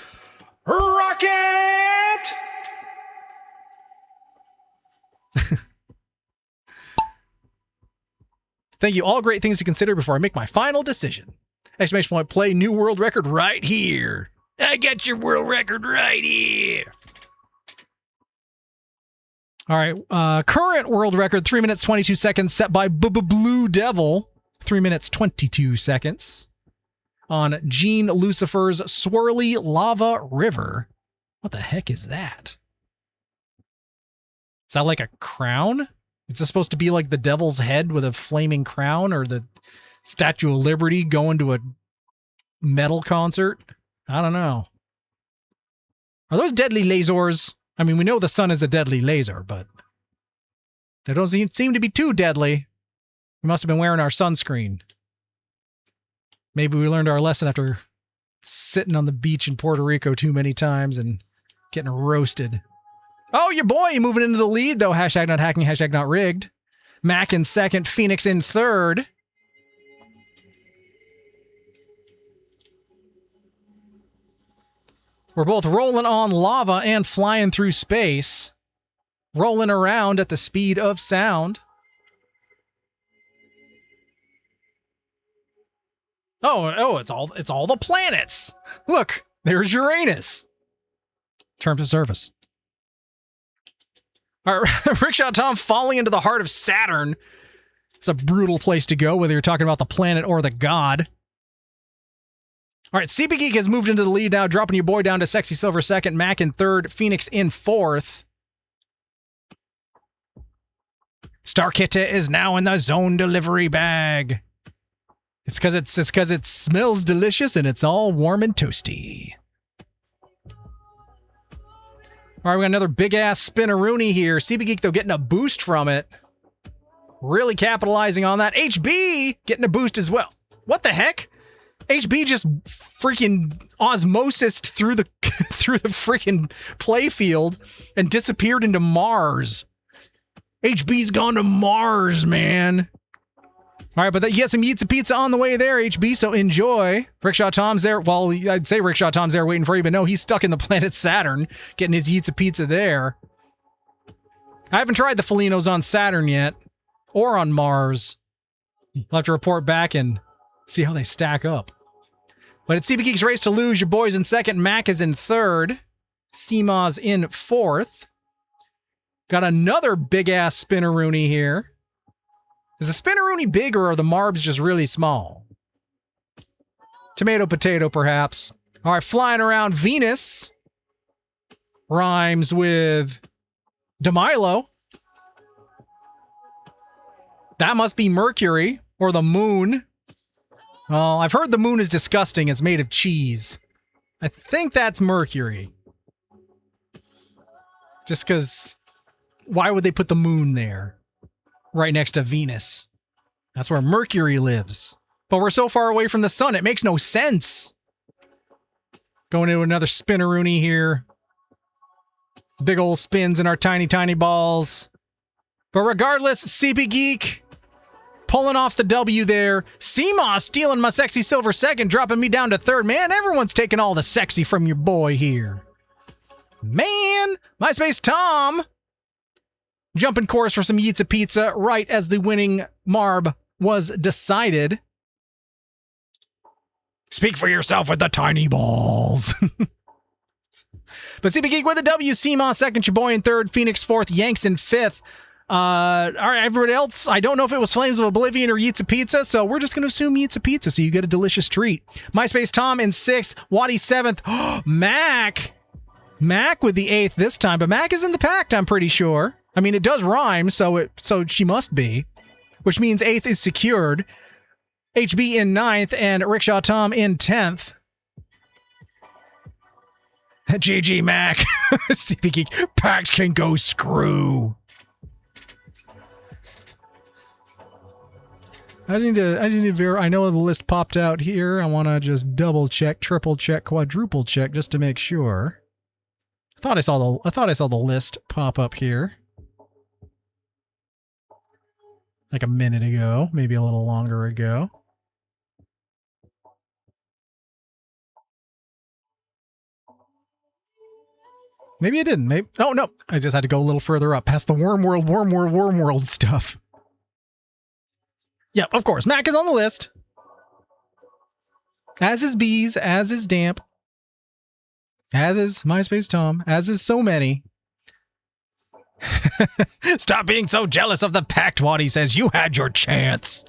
C: Rocket! Thank you. All great things to consider before I make my final decision. Exclamation point play, new world record right here. I got your world record right here. All right. Current world record, 3 minutes, 22 seconds, set by Blue Devil. 3 minutes, 22 seconds. On Gene Lucifer's Swirly Lava River. What the heck is that? Is that like a crown? Is this supposed to be like the devil's head with a flaming crown, or the Statue of Liberty going to a metal concert? I don't know. Are those deadly lasers? I mean, we know the sun is a deadly laser, but they don't seem to be too deadly. We must have been wearing our sunscreen. Maybe we learned our lesson after sitting on the beach in Puerto Rico too many times and getting roasted. Oh, your boy moving into the lead, though. Hashtag not hacking, hashtag not rigged. Mac in second, Phoenix in third. We're both rolling on lava and flying through space. Rolling around at the speed of sound. Oh, it's all the planets. Look, there's Uranus. Terms of service. All right, Rickshaw Tom falling into the heart of Saturn. It's a brutal place to go, whether you're talking about the planet or the god. All right, CP Geek has moved into the lead now, dropping your boy down to Sexy Silver second, Mac in third, Phoenix in fourth. Starkita is now in the zone delivery bag. It's because it smells delicious and it's all warm and toasty. All right, we got another big-ass spinneroonie here. CB Geek, though, getting a boost from it. Really capitalizing on that. HB getting a boost as well. What the heck? HB just freaking osmosised through the through the freaking playfield and disappeared into Mars. HB's gone to Mars, man. All right, but you get some Yeats of Pizza on the way there, HB, so enjoy. Rickshaw Tom's there. Well, I'd say Rickshaw Tom's there waiting for you, but no, he's stuck in the planet Saturn, getting his Yeats of Pizza there. I haven't tried the Felinos on Saturn yet, or on Mars. I'll have to report back and see how they stack up. But it's CB Geek's Race to Lose. Your boy's in second, Mac is in third, Seema's in fourth. Got another big-ass spinneroonie here. Is the spinneroonie big or are the marbs just really small? Tomato, potato, perhaps. All right, flying around Venus. Rhymes with DeMilo. That must be Mercury or the moon. Well, I've heard the moon is disgusting. It's made of cheese. I think that's Mercury. Just because... Why would they put the moon there? Right next to Venus. That's where Mercury lives. But we're so far away from the sun, it makes no sense. Going into another spinneroonie here. Big old spins in our tiny, tiny balls. But regardless, CP Geek pulling off the W there. Seema stealing my sexy silver second, dropping me down to third. Man, everyone's taking all the sexy from your boy here. Man, MySpace Tom jumping course for some Yeats of Pizza right as the winning Marb was decided. Speak for yourself with the tiny balls. But CB Geek with a W, Seema second, your boy in third, Phoenix fourth, Yanks in fifth. All right, everybody else, I don't know if it was Flames of Oblivion or Yeats of Pizza, so we're just going to assume Yeats of Pizza, so you get a delicious treat. MySpace Tom in sixth, Waddy seventh, Mac with the eighth this time, but Mac is in the pact, I'm pretty sure. I mean, it does rhyme, so she must be, which means eighth is secured. HB in ninth and Rickshaw Tom in 10th. GG Mac. CP Geek. Pact can go screw. I need to verify. I know the list popped out here. I want to just double check, triple check, quadruple check just to make sure. I thought I saw the list pop up here. Like a minute ago, maybe a little longer ago. Maybe I didn't. Maybe. Oh, no. I just had to go a little further up past the worm world stuff. Yep, of course. Mac is on the list. As is Bees, as is Damp. As is MySpace Tom. As is so many. Stop being so jealous of the pact, Waddy says. You had your chance.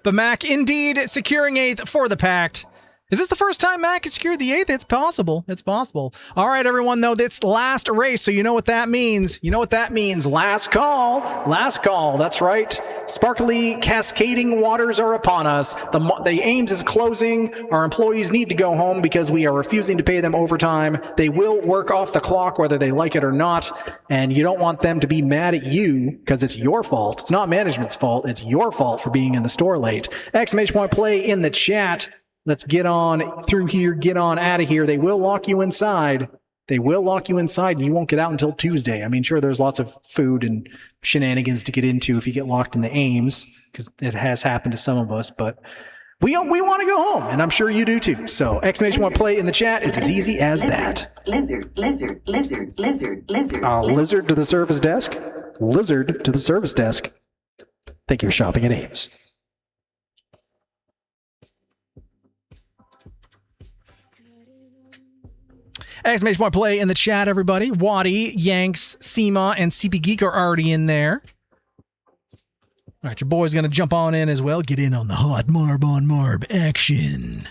C: But Mac, indeed, securing 8th for the pact. Is this the first time Mac has secured the 8th? It's possible. It's possible. All right, everyone, though, it's last race, so you know what that means. You know what that means. Last call. Last call. That's right. Sparkly, cascading waters are upon us. The Ames is closing. Our employees need to go home because we are refusing to pay them overtime. They will work off the clock whether they like it or not, and you don't want them to be mad at you because it's your fault. It's not management's fault. It's your fault for being in the store late. Exclamation point play in the chat. Let's get on through here, get on out of here. They will lock you inside. They will lock you inside, and you won't get out until Tuesday. I mean, sure, there's lots of food and shenanigans to get into if you get locked in the Ames, because it has happened to some of us, but
P: We want to go home, and I'm sure you do too. So exclamation point play in the chat. It's as easy as that.
D: Lizard, lizard, lizard, lizard, lizard.
P: Lizard to the service desk. Lizard to the service desk. Thank you for shopping at Ames.
C: Exclamation point play in the chat, everybody. Waddy, Yanks, Seema, and CP Geek are already in there. All right, your boy's going to jump on in as well. Get in on the hot Marb on Marb action.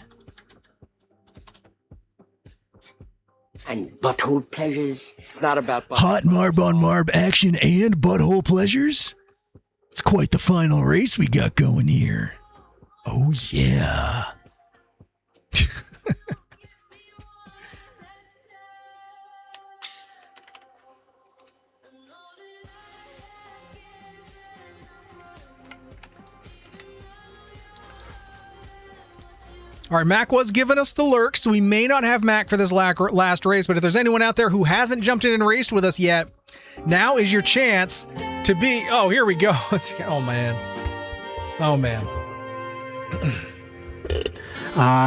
L: And butthole pleasures. It's not about
P: hot Marb on Marb action and butthole pleasures? It's quite the final race we got going here. Oh, yeah.
C: All right, Mac was giving us the lurk, so we may not have Mac for this last race, but if there's anyone out there who hasn't jumped in and raced with us yet, now is your chance to be... Oh, here we go. Oh, man. Oh, man.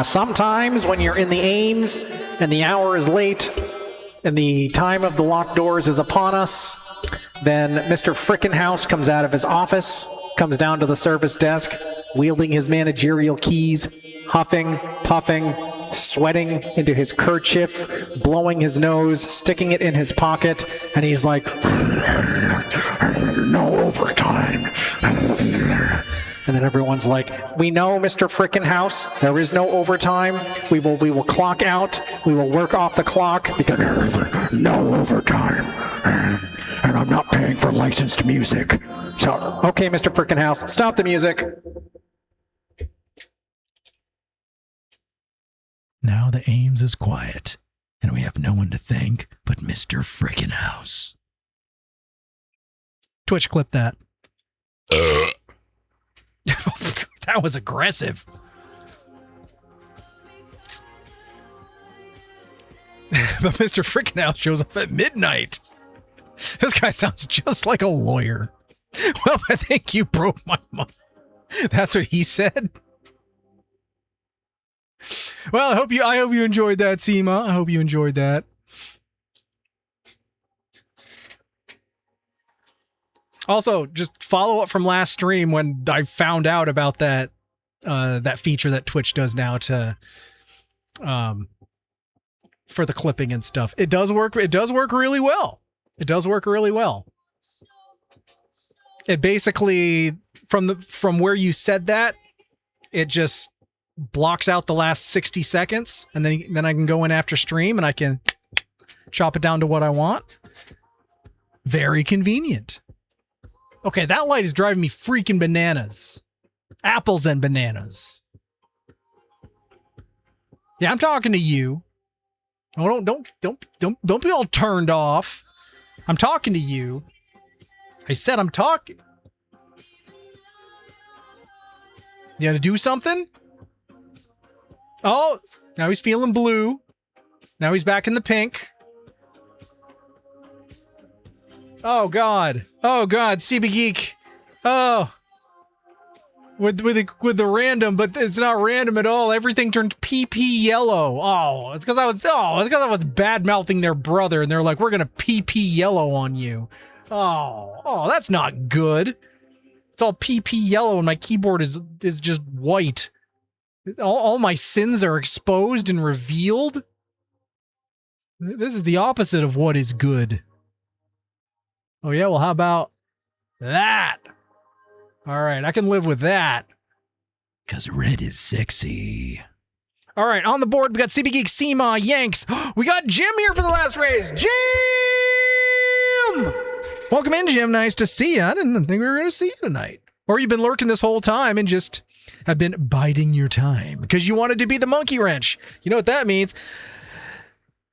P: Sometimes when you're in the Ames and the hour is late and the time of the locked doors is upon us, then Mr. Frickenhouse comes out of his office, comes down to the service desk, wielding his managerial keys, huffing, puffing, sweating into his kerchief, blowing his nose, sticking it in his pocket, and he's like, no overtime. And then everyone's like, we know, Mr. Frickenhouse, there is no overtime. We will clock out. We will work off the clock because there is no overtime. And I'm not paying for licensed music. So, okay, Mr. Frickenhouse, stop the music. Now the Ames is quiet, and we have no one to thank but Mr. Frickenhouse.
C: Twitch, clip that. That was aggressive. But Mr. Frickenhouse shows up at midnight. This guy sounds just like a lawyer. Well, I think you broke my mind. That's what he said. Well, I hope you enjoyed that, Seema. I hope you enjoyed that. Also, just follow up from last stream when I found out about that that feature that Twitch does now to for the clipping and stuff. It does work. It does work really well. It does work really well. It basically from where you said that, it just blocks out the last 60 seconds, and then I can go in after stream and I can chop it down to what I want. Very convenient. Okay, that light is driving me freaking bananas. Apples and bananas. Yeah, I'm talking to you. Oh, don't be all turned off. I'm talking to you. I said I'm talking. You gotta do something? Oh, now he's feeling blue. Now he's back in the pink. Oh God. Oh God, CB Geek. Oh. With the random, but it's not random at all. Everything turned PP yellow. Oh, it's because I was bad mouthing their brother, and they're like, we're gonna PP yellow on you. Oh, that's not good. It's all PP yellow, and my keyboard is just white. All my sins are exposed and revealed. This is the opposite of what is good. Oh yeah, well, how about that? All right, I can live with that.
P: 'Cause red is sexy.
C: All right, on the board, we got CB Geek, Seema, Yanks. We got Jim here for the last race. Jim! Welcome in, Jim. Nice to see you. I didn't think we were going to see you tonight. Or you've been lurking this whole time and just have been biding your time because you wanted to be the monkey wrench. You know what that means?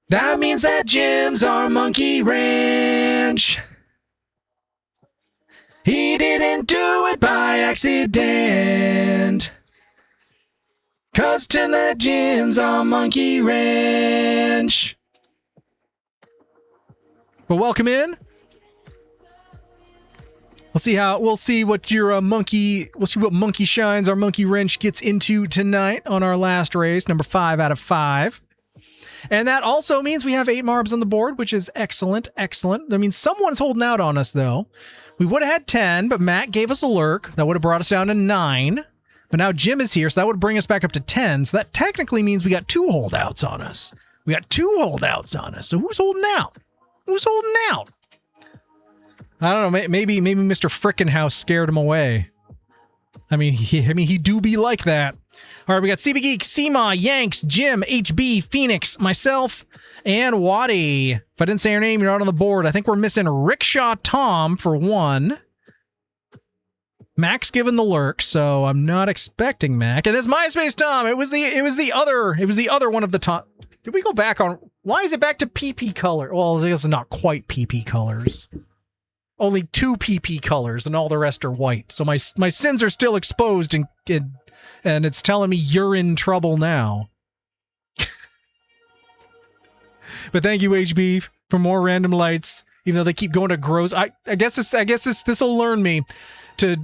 C: That means that Jim's our monkey wrench. He didn't do it by accident. 'Cause tonight Jim's our monkey wrench. Well, welcome in. We'll see what your we'll see what monkey shines our monkey wrench gets into tonight on our last race, number 5 out of 5. And that also means we have 8 marbs on the board, which is excellent, excellent. I mean, someone's holding out on us, though. We would have had 10, but Matt gave us a lurk. That would have brought us down to 9. But now Jim is here, so that would bring us back up to 10. So that technically means we got 2 holdouts on us. We got 2 holdouts on us. So who's holding out? Who's holding out? I don't know. Maybe Mr. Frickenhouse scared him away. I mean, he do be like that. All right, we got CB Geek, Seema, Yanks, Jim, HB, Phoenix, myself, and Waddy. If I didn't say your name, you're not on the board. I think we're missing Rickshaw Tom for 1. Mac's given the lurk, so I'm not expecting Mac. And this MySpace Tom. It was the other one of the top. Did we go back on? Why is it back to PP color? Well, I guess it's not quite PP colors. Only 2 PP colors, and all the rest are white. So my sins are still exposed, and it's telling me you're in trouble now. But thank you, HB, for more random lights. Even though they keep going to gross, I guess this will learn me to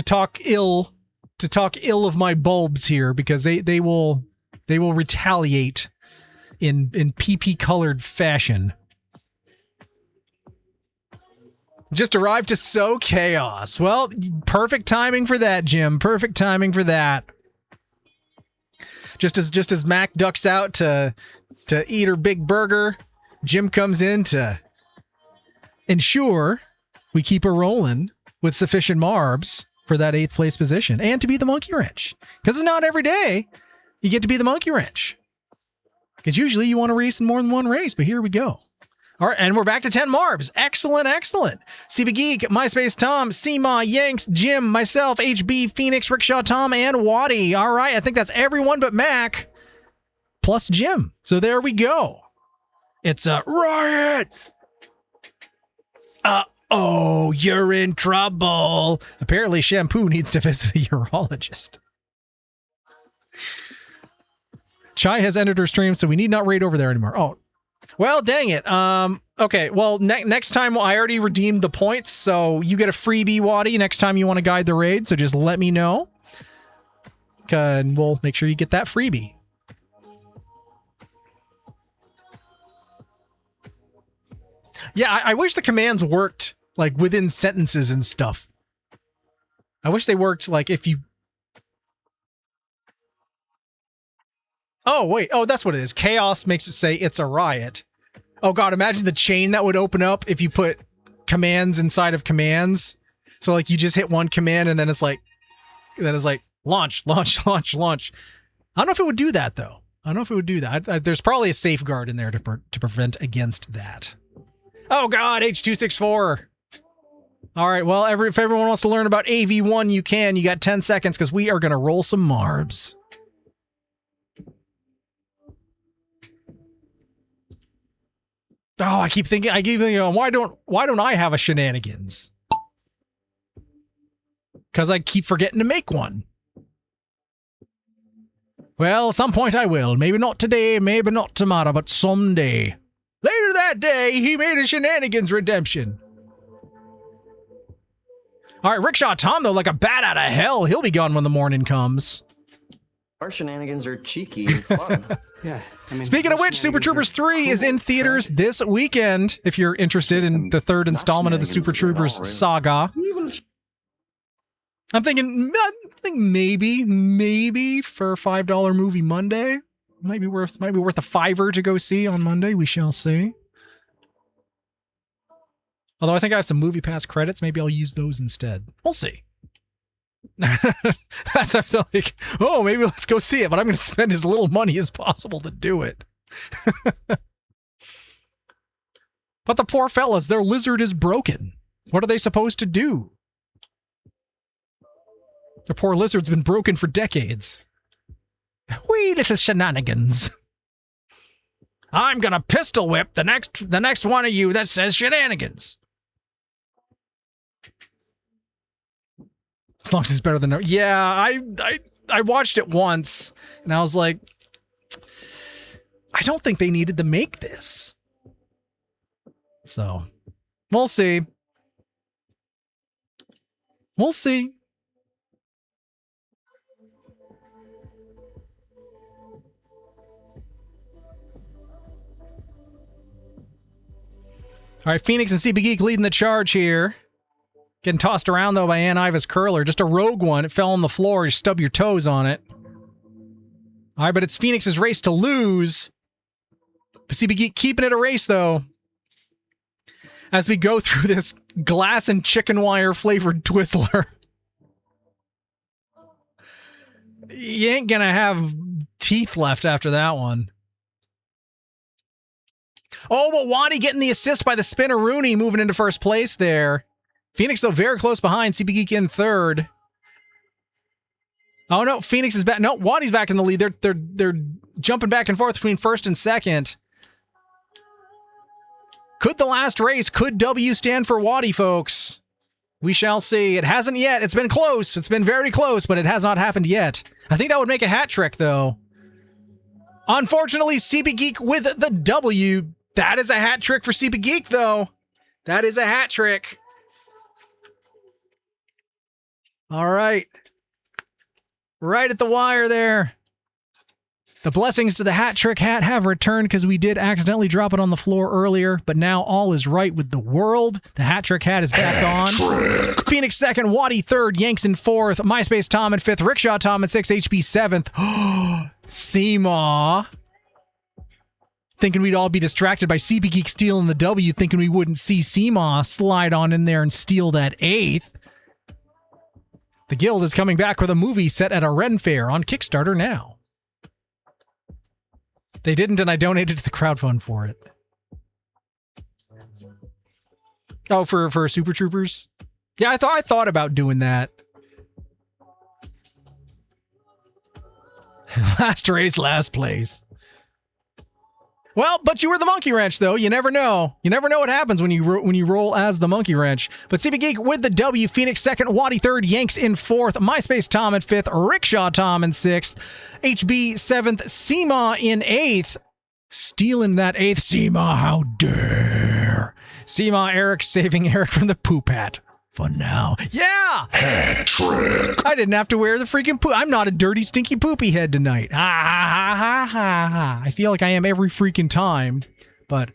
C: talk ill of my bulbs here, because they will retaliate in PP colored fashion. Just arrived to sow chaos. Well, perfect timing for that, Jim. Perfect timing for that. Just as Mac ducks out to eat her big burger, Jim comes in to ensure we keep her rolling with sufficient marbs for that 8th place position and to be the monkey wrench. Because it's not every day you get to be the monkey wrench. Because usually you want to race in more than one race, but here we go. All right, and we're back to 10 marbs. Excellent, excellent. CB Geek, MySpace Tom, Seema, Yanks, Jim, myself, HB, Phoenix, Rickshaw Tom, and Waddy. All right, I think that's everyone but Mac, plus Jim. So there we go. It's a riot. Oh, you're in trouble. Apparently, Shampoo needs to visit a urologist. Chai has entered her stream, so we need not raid over there anymore. Oh, well, dang it. Okay, well, next time, I already redeemed the points, so you get a freebie, Waddy, next time you want to guide the raid, so just let me know. And we'll make sure you get that freebie. Yeah, I wish the commands worked, like, within sentences and stuff. I wish they worked, like, if you... Oh, wait. Oh, that's what it is. Chaos makes it say it's a riot. Oh, God, imagine the chain that would open up if you put commands inside of commands. So, like, you just hit one command, and then it's like, launch, launch, launch, launch. I don't know if it would do that, though. I don't know if it would do that. There's probably a safeguard in there to prevent against that. Oh, God, H264. All right, well, if everyone wants to learn about AV1, you can. You got 10 seconds, because we are going to roll some marbs. Oh, I keep thinking, why don't I have a shenanigans? Because I keep forgetting to make one. Well, at some point I will. Maybe not today, maybe not tomorrow, but someday. Later that day, he made a shenanigans redemption. All right, Rickshaw Tom, though, like a bat out of hell, he'll be gone when the morning comes.
Q: Our shenanigans are cheeky and fun.
P: Yeah.
Q: I mean,
C: Speaking of which, Super Troopers 3 is in theaters this weekend, if you're interested in the 3rd installment of the Super Troopers saga. I think maybe for a $5 movie Monday, might be worth a $5 to go see on Monday. We shall see. Although I think I have some Movie Pass credits, maybe I'll use those instead. We'll see. That's like, oh, maybe let's go see it, but I'm going to spend as little money as possible to do it. But the poor fellas, their lizard is broken. What are they supposed to do? Their poor lizard's been broken for decades. Wee little shenanigans. I'm gonna pistol whip the next one of you that says shenanigans. As long as it's better than no. Yeah, I watched it once and I was like, I don't think they needed to make this. So, we'll see. We'll see. All right, Phoenix and CB Geek leading the charge here. Getting tossed around, though, by Ann Iva's curler. Just a rogue one. It fell on the floor. You stub your toes on it. All right, but it's Phoenix's race to lose. CB Geek keeping it a race, though. As we go through this glass and chicken wire flavored Twizzler. You ain't gonna have teeth left after that one. Oh, but Waddy getting the assist by the spinner Rooney, moving into first place there. Phoenix, though, very close behind. CB Geek in third. Oh, no. Phoenix is back. No, Waddy's back in the lead. They're jumping back and forth between first and second. Could the last race, could W stand for Waddy, folks? We shall see. It hasn't yet. It's been close. It's been very close, but it has not happened yet. I think that would make a hat trick, though. Unfortunately, CB Geek with the W. That is a hat trick for CB Geek, though. That is a hat trick. All right. Right at the wire there. The blessings to the hat trick hat have returned because we did accidentally drop it on the floor earlier, but now all is right with the world. The hat trick hat is back on. Phoenix second, Waddy third, Yanks in fourth, MySpace Tom in fifth, Rickshaw Tom in sixth, HB seventh. Seemaw. Thinking we'd all be distracted by CB Geek stealing the W, thinking we wouldn't see Seemaw slide on in there and steal that eighth. The Guild is coming back with a movie set at a Ren Fair on Kickstarter now. They didn't, and I donated to the crowdfund for it. Oh, for Super Troopers? Yeah, I thought about doing that. Last race, last place. Well, but you were the Monkey Wrench, though. You never know. You never know what happens when you roll as the Monkey Wrench. But CB Geek with the W, Phoenix second, Waddy third, Yanks in fourth, MySpace Tom in fifth, Rickshaw Tom in sixth, HB seventh, Seemaw in eighth. Stealing that eighth, Seemaw, how dare. Seemaw, Eric saving Eric from the poop hat. For now. Yeah! Hat trick. I didn't have to wear the freaking poop. I'm not a dirty, stinky, poopy head tonight. Ha ha ha ha ha. I feel like I am every freaking time. But,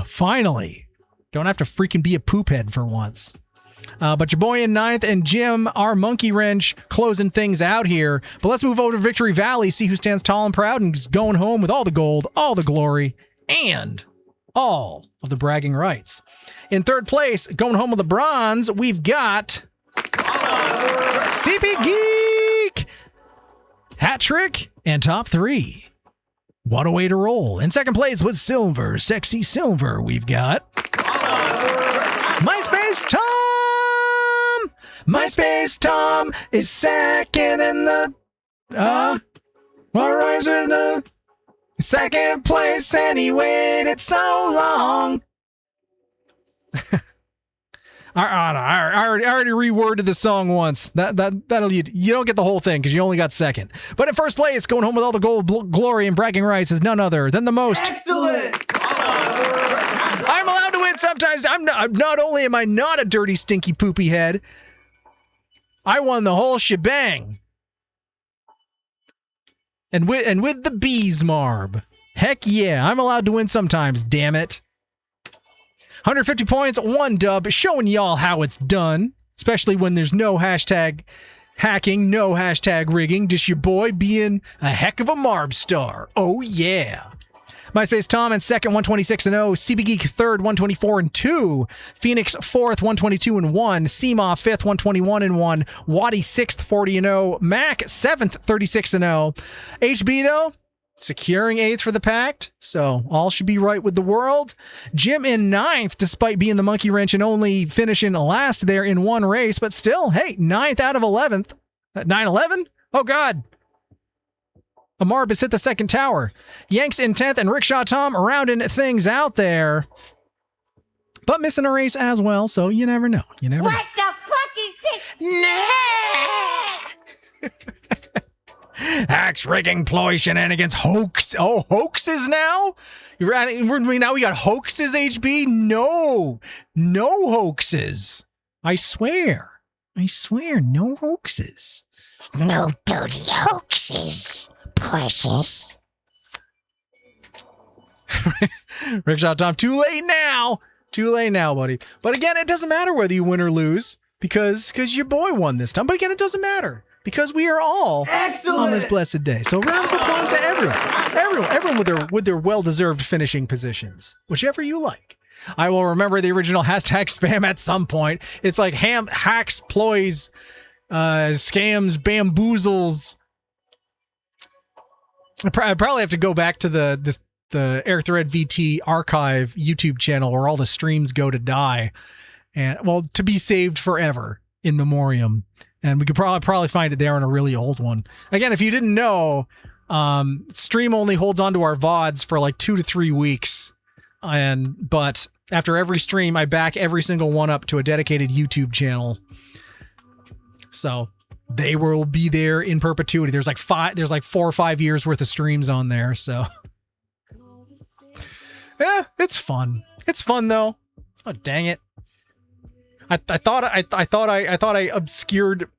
C: finally. Don't have to freaking be a poop head for once. But your boy in ninth and Jim, our Monkey Wrench, closing things out here. But let's move over to Victory Valley, see who stands tall and proud and is going home with all the gold, all the glory, and all of the bragging rights. In third place, going home with the bronze, we've got CB Geek! Hat trick and top three. What a way to roll. In second place was Silver, Sexy Silver. We've got MySpace Tom! MySpace Tom is second in the... what rhymes with the... second place and he waited so long. I already reworded the song once. That'll you don't get the whole thing because you only got second. But in first place, going home with all the gold, glory, and bragging rights is none other than the most. Excellent. I'm allowed to win sometimes. I'm not only am I not a dirty, stinky, poopy head, I won the whole shebang. And with the bees, Marb. Heck yeah, I'm allowed to win sometimes, damn it. 150 points, one dub, showing y'all how it's done. Especially when there's no hashtag hacking, no hashtag rigging, just your boy being a heck of a Marb star. Oh yeah. MySpace Tom in second, 126-0. CB Geek third, 124-2. Phoenix fourth, 122-1. Seemaw fifth, 121-1. Waddy sixth, 40-0. Mac seventh, 36-0. HB though, securing eighth for the pact, so all should be right with the world. Jim in ninth, despite being the Monkey Wrench and only finishing last there in one race, but still, hey, ninth out of 11th. 9-11? Oh God. Amarb has hit the second tower. Yanks in 10th and Rickshaw Tom rounding things out there. But missing a race as well, so you never know. You never know.
R: What the fuck is this?
C: Hacks, rigging, ploy, shenanigans, hoax. Oh, hoaxes now? Now we got hoaxes, HB? No. No hoaxes. I swear. I swear, no hoaxes.
R: No dirty hoaxes, precious.
C: Rickshaw Tom, too late now. Too late now, buddy. But again, it doesn't matter whether you win or lose because your boy won this time. But again, it doesn't matter because we are all on this blessed day. So round of applause to everyone with their well-deserved finishing positions, whichever you like. I will remember the original hashtag spam at some point. It's like hacks, ploys, scams, bamboozles. I probably have to go back to the Eric the Red VT archive YouTube channel where all the streams go to die, and well, to be saved forever in memoriam. And we could probably find it there on a really old one. Again, if you didn't know, stream only holds onto our VODs for like 2 to 3 weeks, but after every stream, I back every single one up to a dedicated YouTube channel. So they will be there in perpetuity. There's like 4 or 5 years worth of streams on there. So yeah, it's fun. It's fun though. Oh, dang it. I thought I obscured.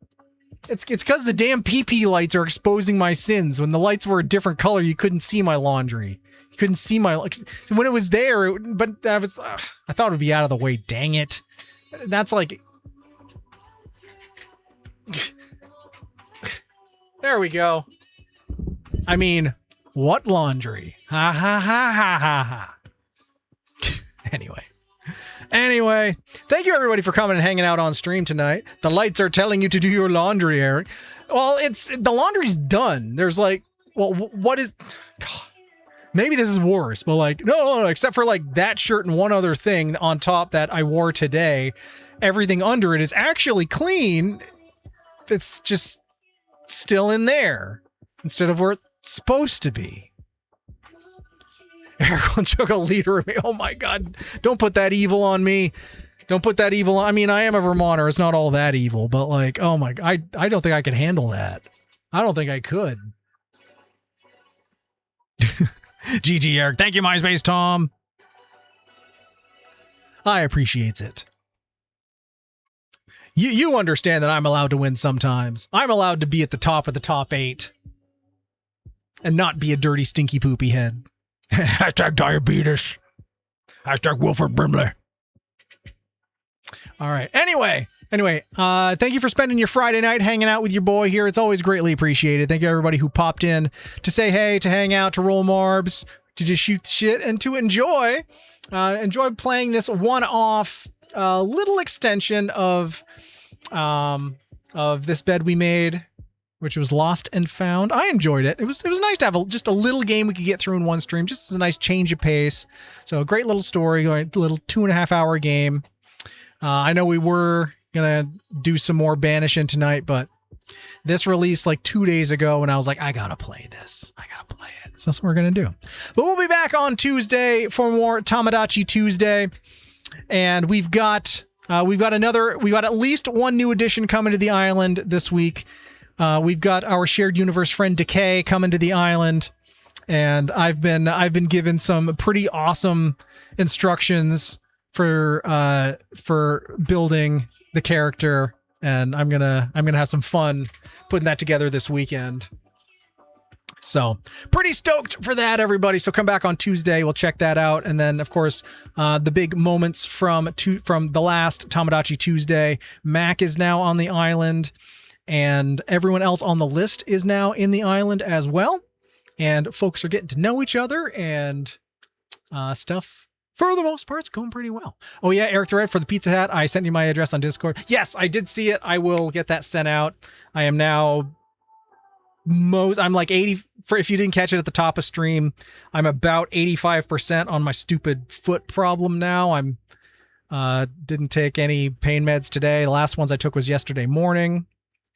C: It's because the damn PP lights are exposing my sins. When the lights were a different color, you couldn't see my laundry. You couldn't see my, so when it was there, but that was, I thought it would be out of the way. Dang it. That's like, there we go. I mean, what laundry? Ha ha ha ha ha ha. Anyway, thank you everybody for coming and hanging out on stream tonight. The lights are telling you to do your laundry, Eric. Well, the laundry's done. There's like, well, what is, God, maybe this is worse, but like, no, except for like that shirt and one other thing on top that I wore today, everything under it is actually clean. It's just still in there instead of where it's supposed to be. Eric will choke a liter of me. Oh my God. Don't put that evil on me. Don't put that evil on. I mean, I am a Vermonter. It's not all that evil, but like, oh my, I don't think I could handle that. I don't think I could. GG, Eric. Thank you, MySpace Tom. I appreciate it. You understand that I'm allowed to win sometimes. I'm allowed to be at the top of the top 8 and not be a dirty, stinky, poopy head. Hashtag diabetes. Hashtag Wilford Brimley. All right. Anyway, thank you for spending your Friday night hanging out with your boy here. It's always greatly appreciated. Thank you everybody who popped in to say hey, to hang out, to roll marbs, to just shoot the shit, and to enjoy playing this one-off little extension of this bed we made, which was Lost and Found. I enjoyed it. It was nice to have just a little game we could get through in one stream, just as a nice change of pace. So a great little story, a little 2.5 hour game. I know we were gonna do some more Banishing tonight, but this released like 2 days ago, and I was like, I gotta play this. I gotta play it. So that's what we're gonna do. But we'll be back on Tuesday for more Tamagotchi Tuesday, and we've got at least one new addition coming to the island this week. We've got our shared universe friend Decay coming to the island, and I've been given some pretty awesome instructions for building the character, and I'm gonna have some fun putting that together this weekend. So pretty stoked for that, everybody. So come back on Tuesday. We'll check that out. And then, of course, the big moments from the last Tamagotchi Tuesday. Mac is now on the island, and everyone else on the list is now in the island as well. And folks are getting to know each other, and stuff, for the most part, it's going pretty well. Oh yeah, Eric the Red for the Pizza Hut. I sent you my address on Discord. Yes, I did see it. I will get that sent out. I am now I'm like 80 for, if you didn't catch it at the top of stream, I'm about 85% on my stupid foot problem now. I'm didn't take any pain meds today. The last ones I took was yesterday morning,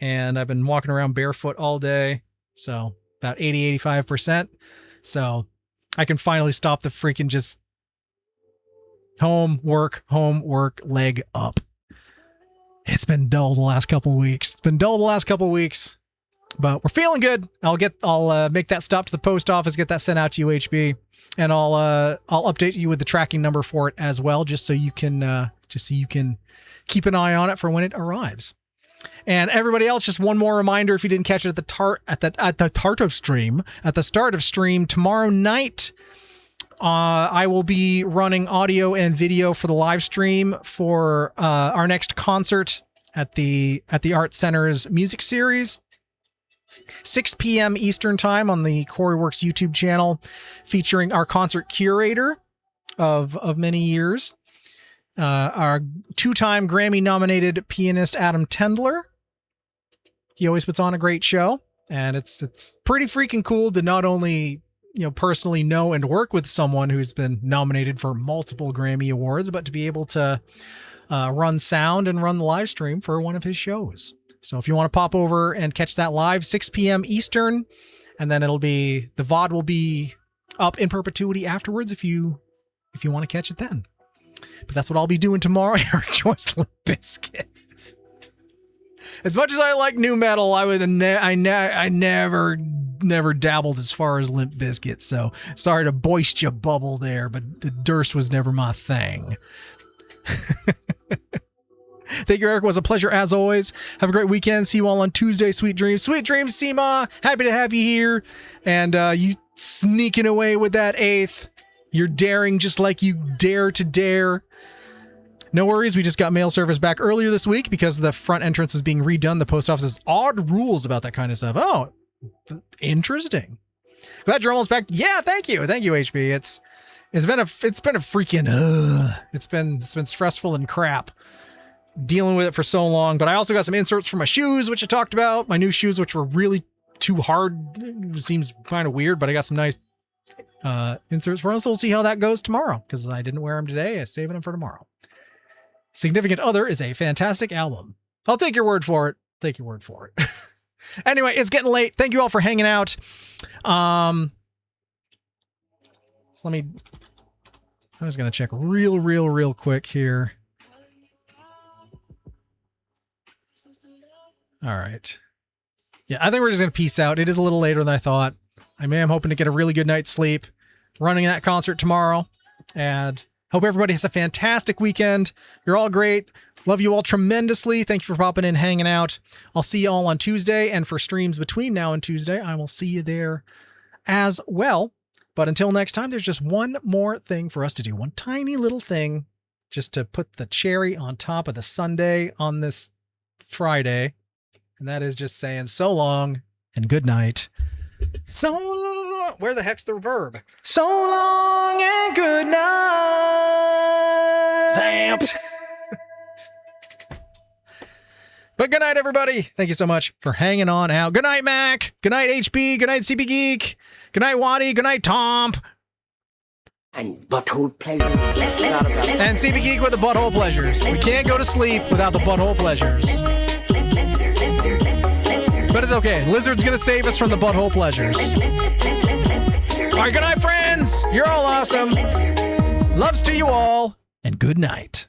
C: and I've been walking around barefoot all day. So about 85%. So I can finally stop the freaking just home, work, leg up. It's been dull the last couple weeks. But we're feeling good. I'll make that stop to the post office, get that sent out to you, HB, and I'll update you with the tracking number for it as well, just so you can keep an eye on it for when it arrives. And everybody else, just one more reminder: if you didn't catch it at the start of stream tomorrow night, I will be running audio and video for the live stream for our next concert at the Art Center's music series. 6 p.m. Eastern Time on the Coreyworks YouTube channel, featuring our concert curator of many years, our 2-time Grammy-nominated pianist Adam Tendler. He always puts on a great show, and it's pretty freaking cool to not only personally know and work with someone who's been nominated for multiple Grammy Awards, but to be able to run sound and run the live stream for one of his shows. So if you want to pop over and catch that live, 6 p.m. Eastern, and then the VOD will be up in perpetuity afterwards if you want to catch it then. But that's what I'll be doing tomorrow. Eric Joyce Limp Bizkit. As much as I like new metal, I never dabbled as far as Limp Bizkit. So sorry to boist your bubble there, but the Durst was never my thing. Thank you, Eric. It was a pleasure as always. Have a great weekend. See you all on Tuesday. Sweet dreams. Sweet dreams, Seema. Happy to have you here. And you sneaking away with that 8th. You're daring just like you dare to dare. No worries. We just got mail service back earlier this week because the front entrance is being redone. The post office has odd rules about that kind of stuff. Oh, interesting. Glad you're almost back. Yeah, thank you. Thank you, HB. It's been a freaking it's been stressful and crap dealing with it for so long. But I also got some inserts for my shoes, which I talked about. My new shoes, which were really too hard. It seems kind of weird, but I got some nice inserts for us. We'll see how that goes tomorrow because I didn't wear them today. I'm saving them for tomorrow. Significant Other is a fantastic album. I'll take your word for it. Take your word for it. Anyway, it's getting late. Thank you all for hanging out. So I was going to check real quick here. All right. Yeah, I think we're just going to peace out. It is a little later than I thought. I am hoping to get a really good night's sleep running that concert tomorrow. And hope everybody has a fantastic weekend. You're all great. Love you all tremendously. Thank you for popping in, hanging out. I'll see you all on Tuesday. And for streams between now and Tuesday, I will see you there as well. But until next time, there's just one more thing for us to do. One tiny little thing just to put the cherry on top of the sundae on this Friday. And that is just saying so long and good night. So long. Where the heck's the verb? So long and good night. Zamp. But good night, everybody. Thank you so much for hanging on out. Good night, Mac. Good night, HB. Good night, CB Geek. Good night, Waddy. Good night, Tom.
L: And butthole pleasures.
C: And CB Geek with the butthole pleasures. We can't go to sleep without the butthole pleasures. But it's okay. Lizard's gonna save us from the butthole pleasures. All right, good night, friends. You're all awesome. Loves to you all, and good night.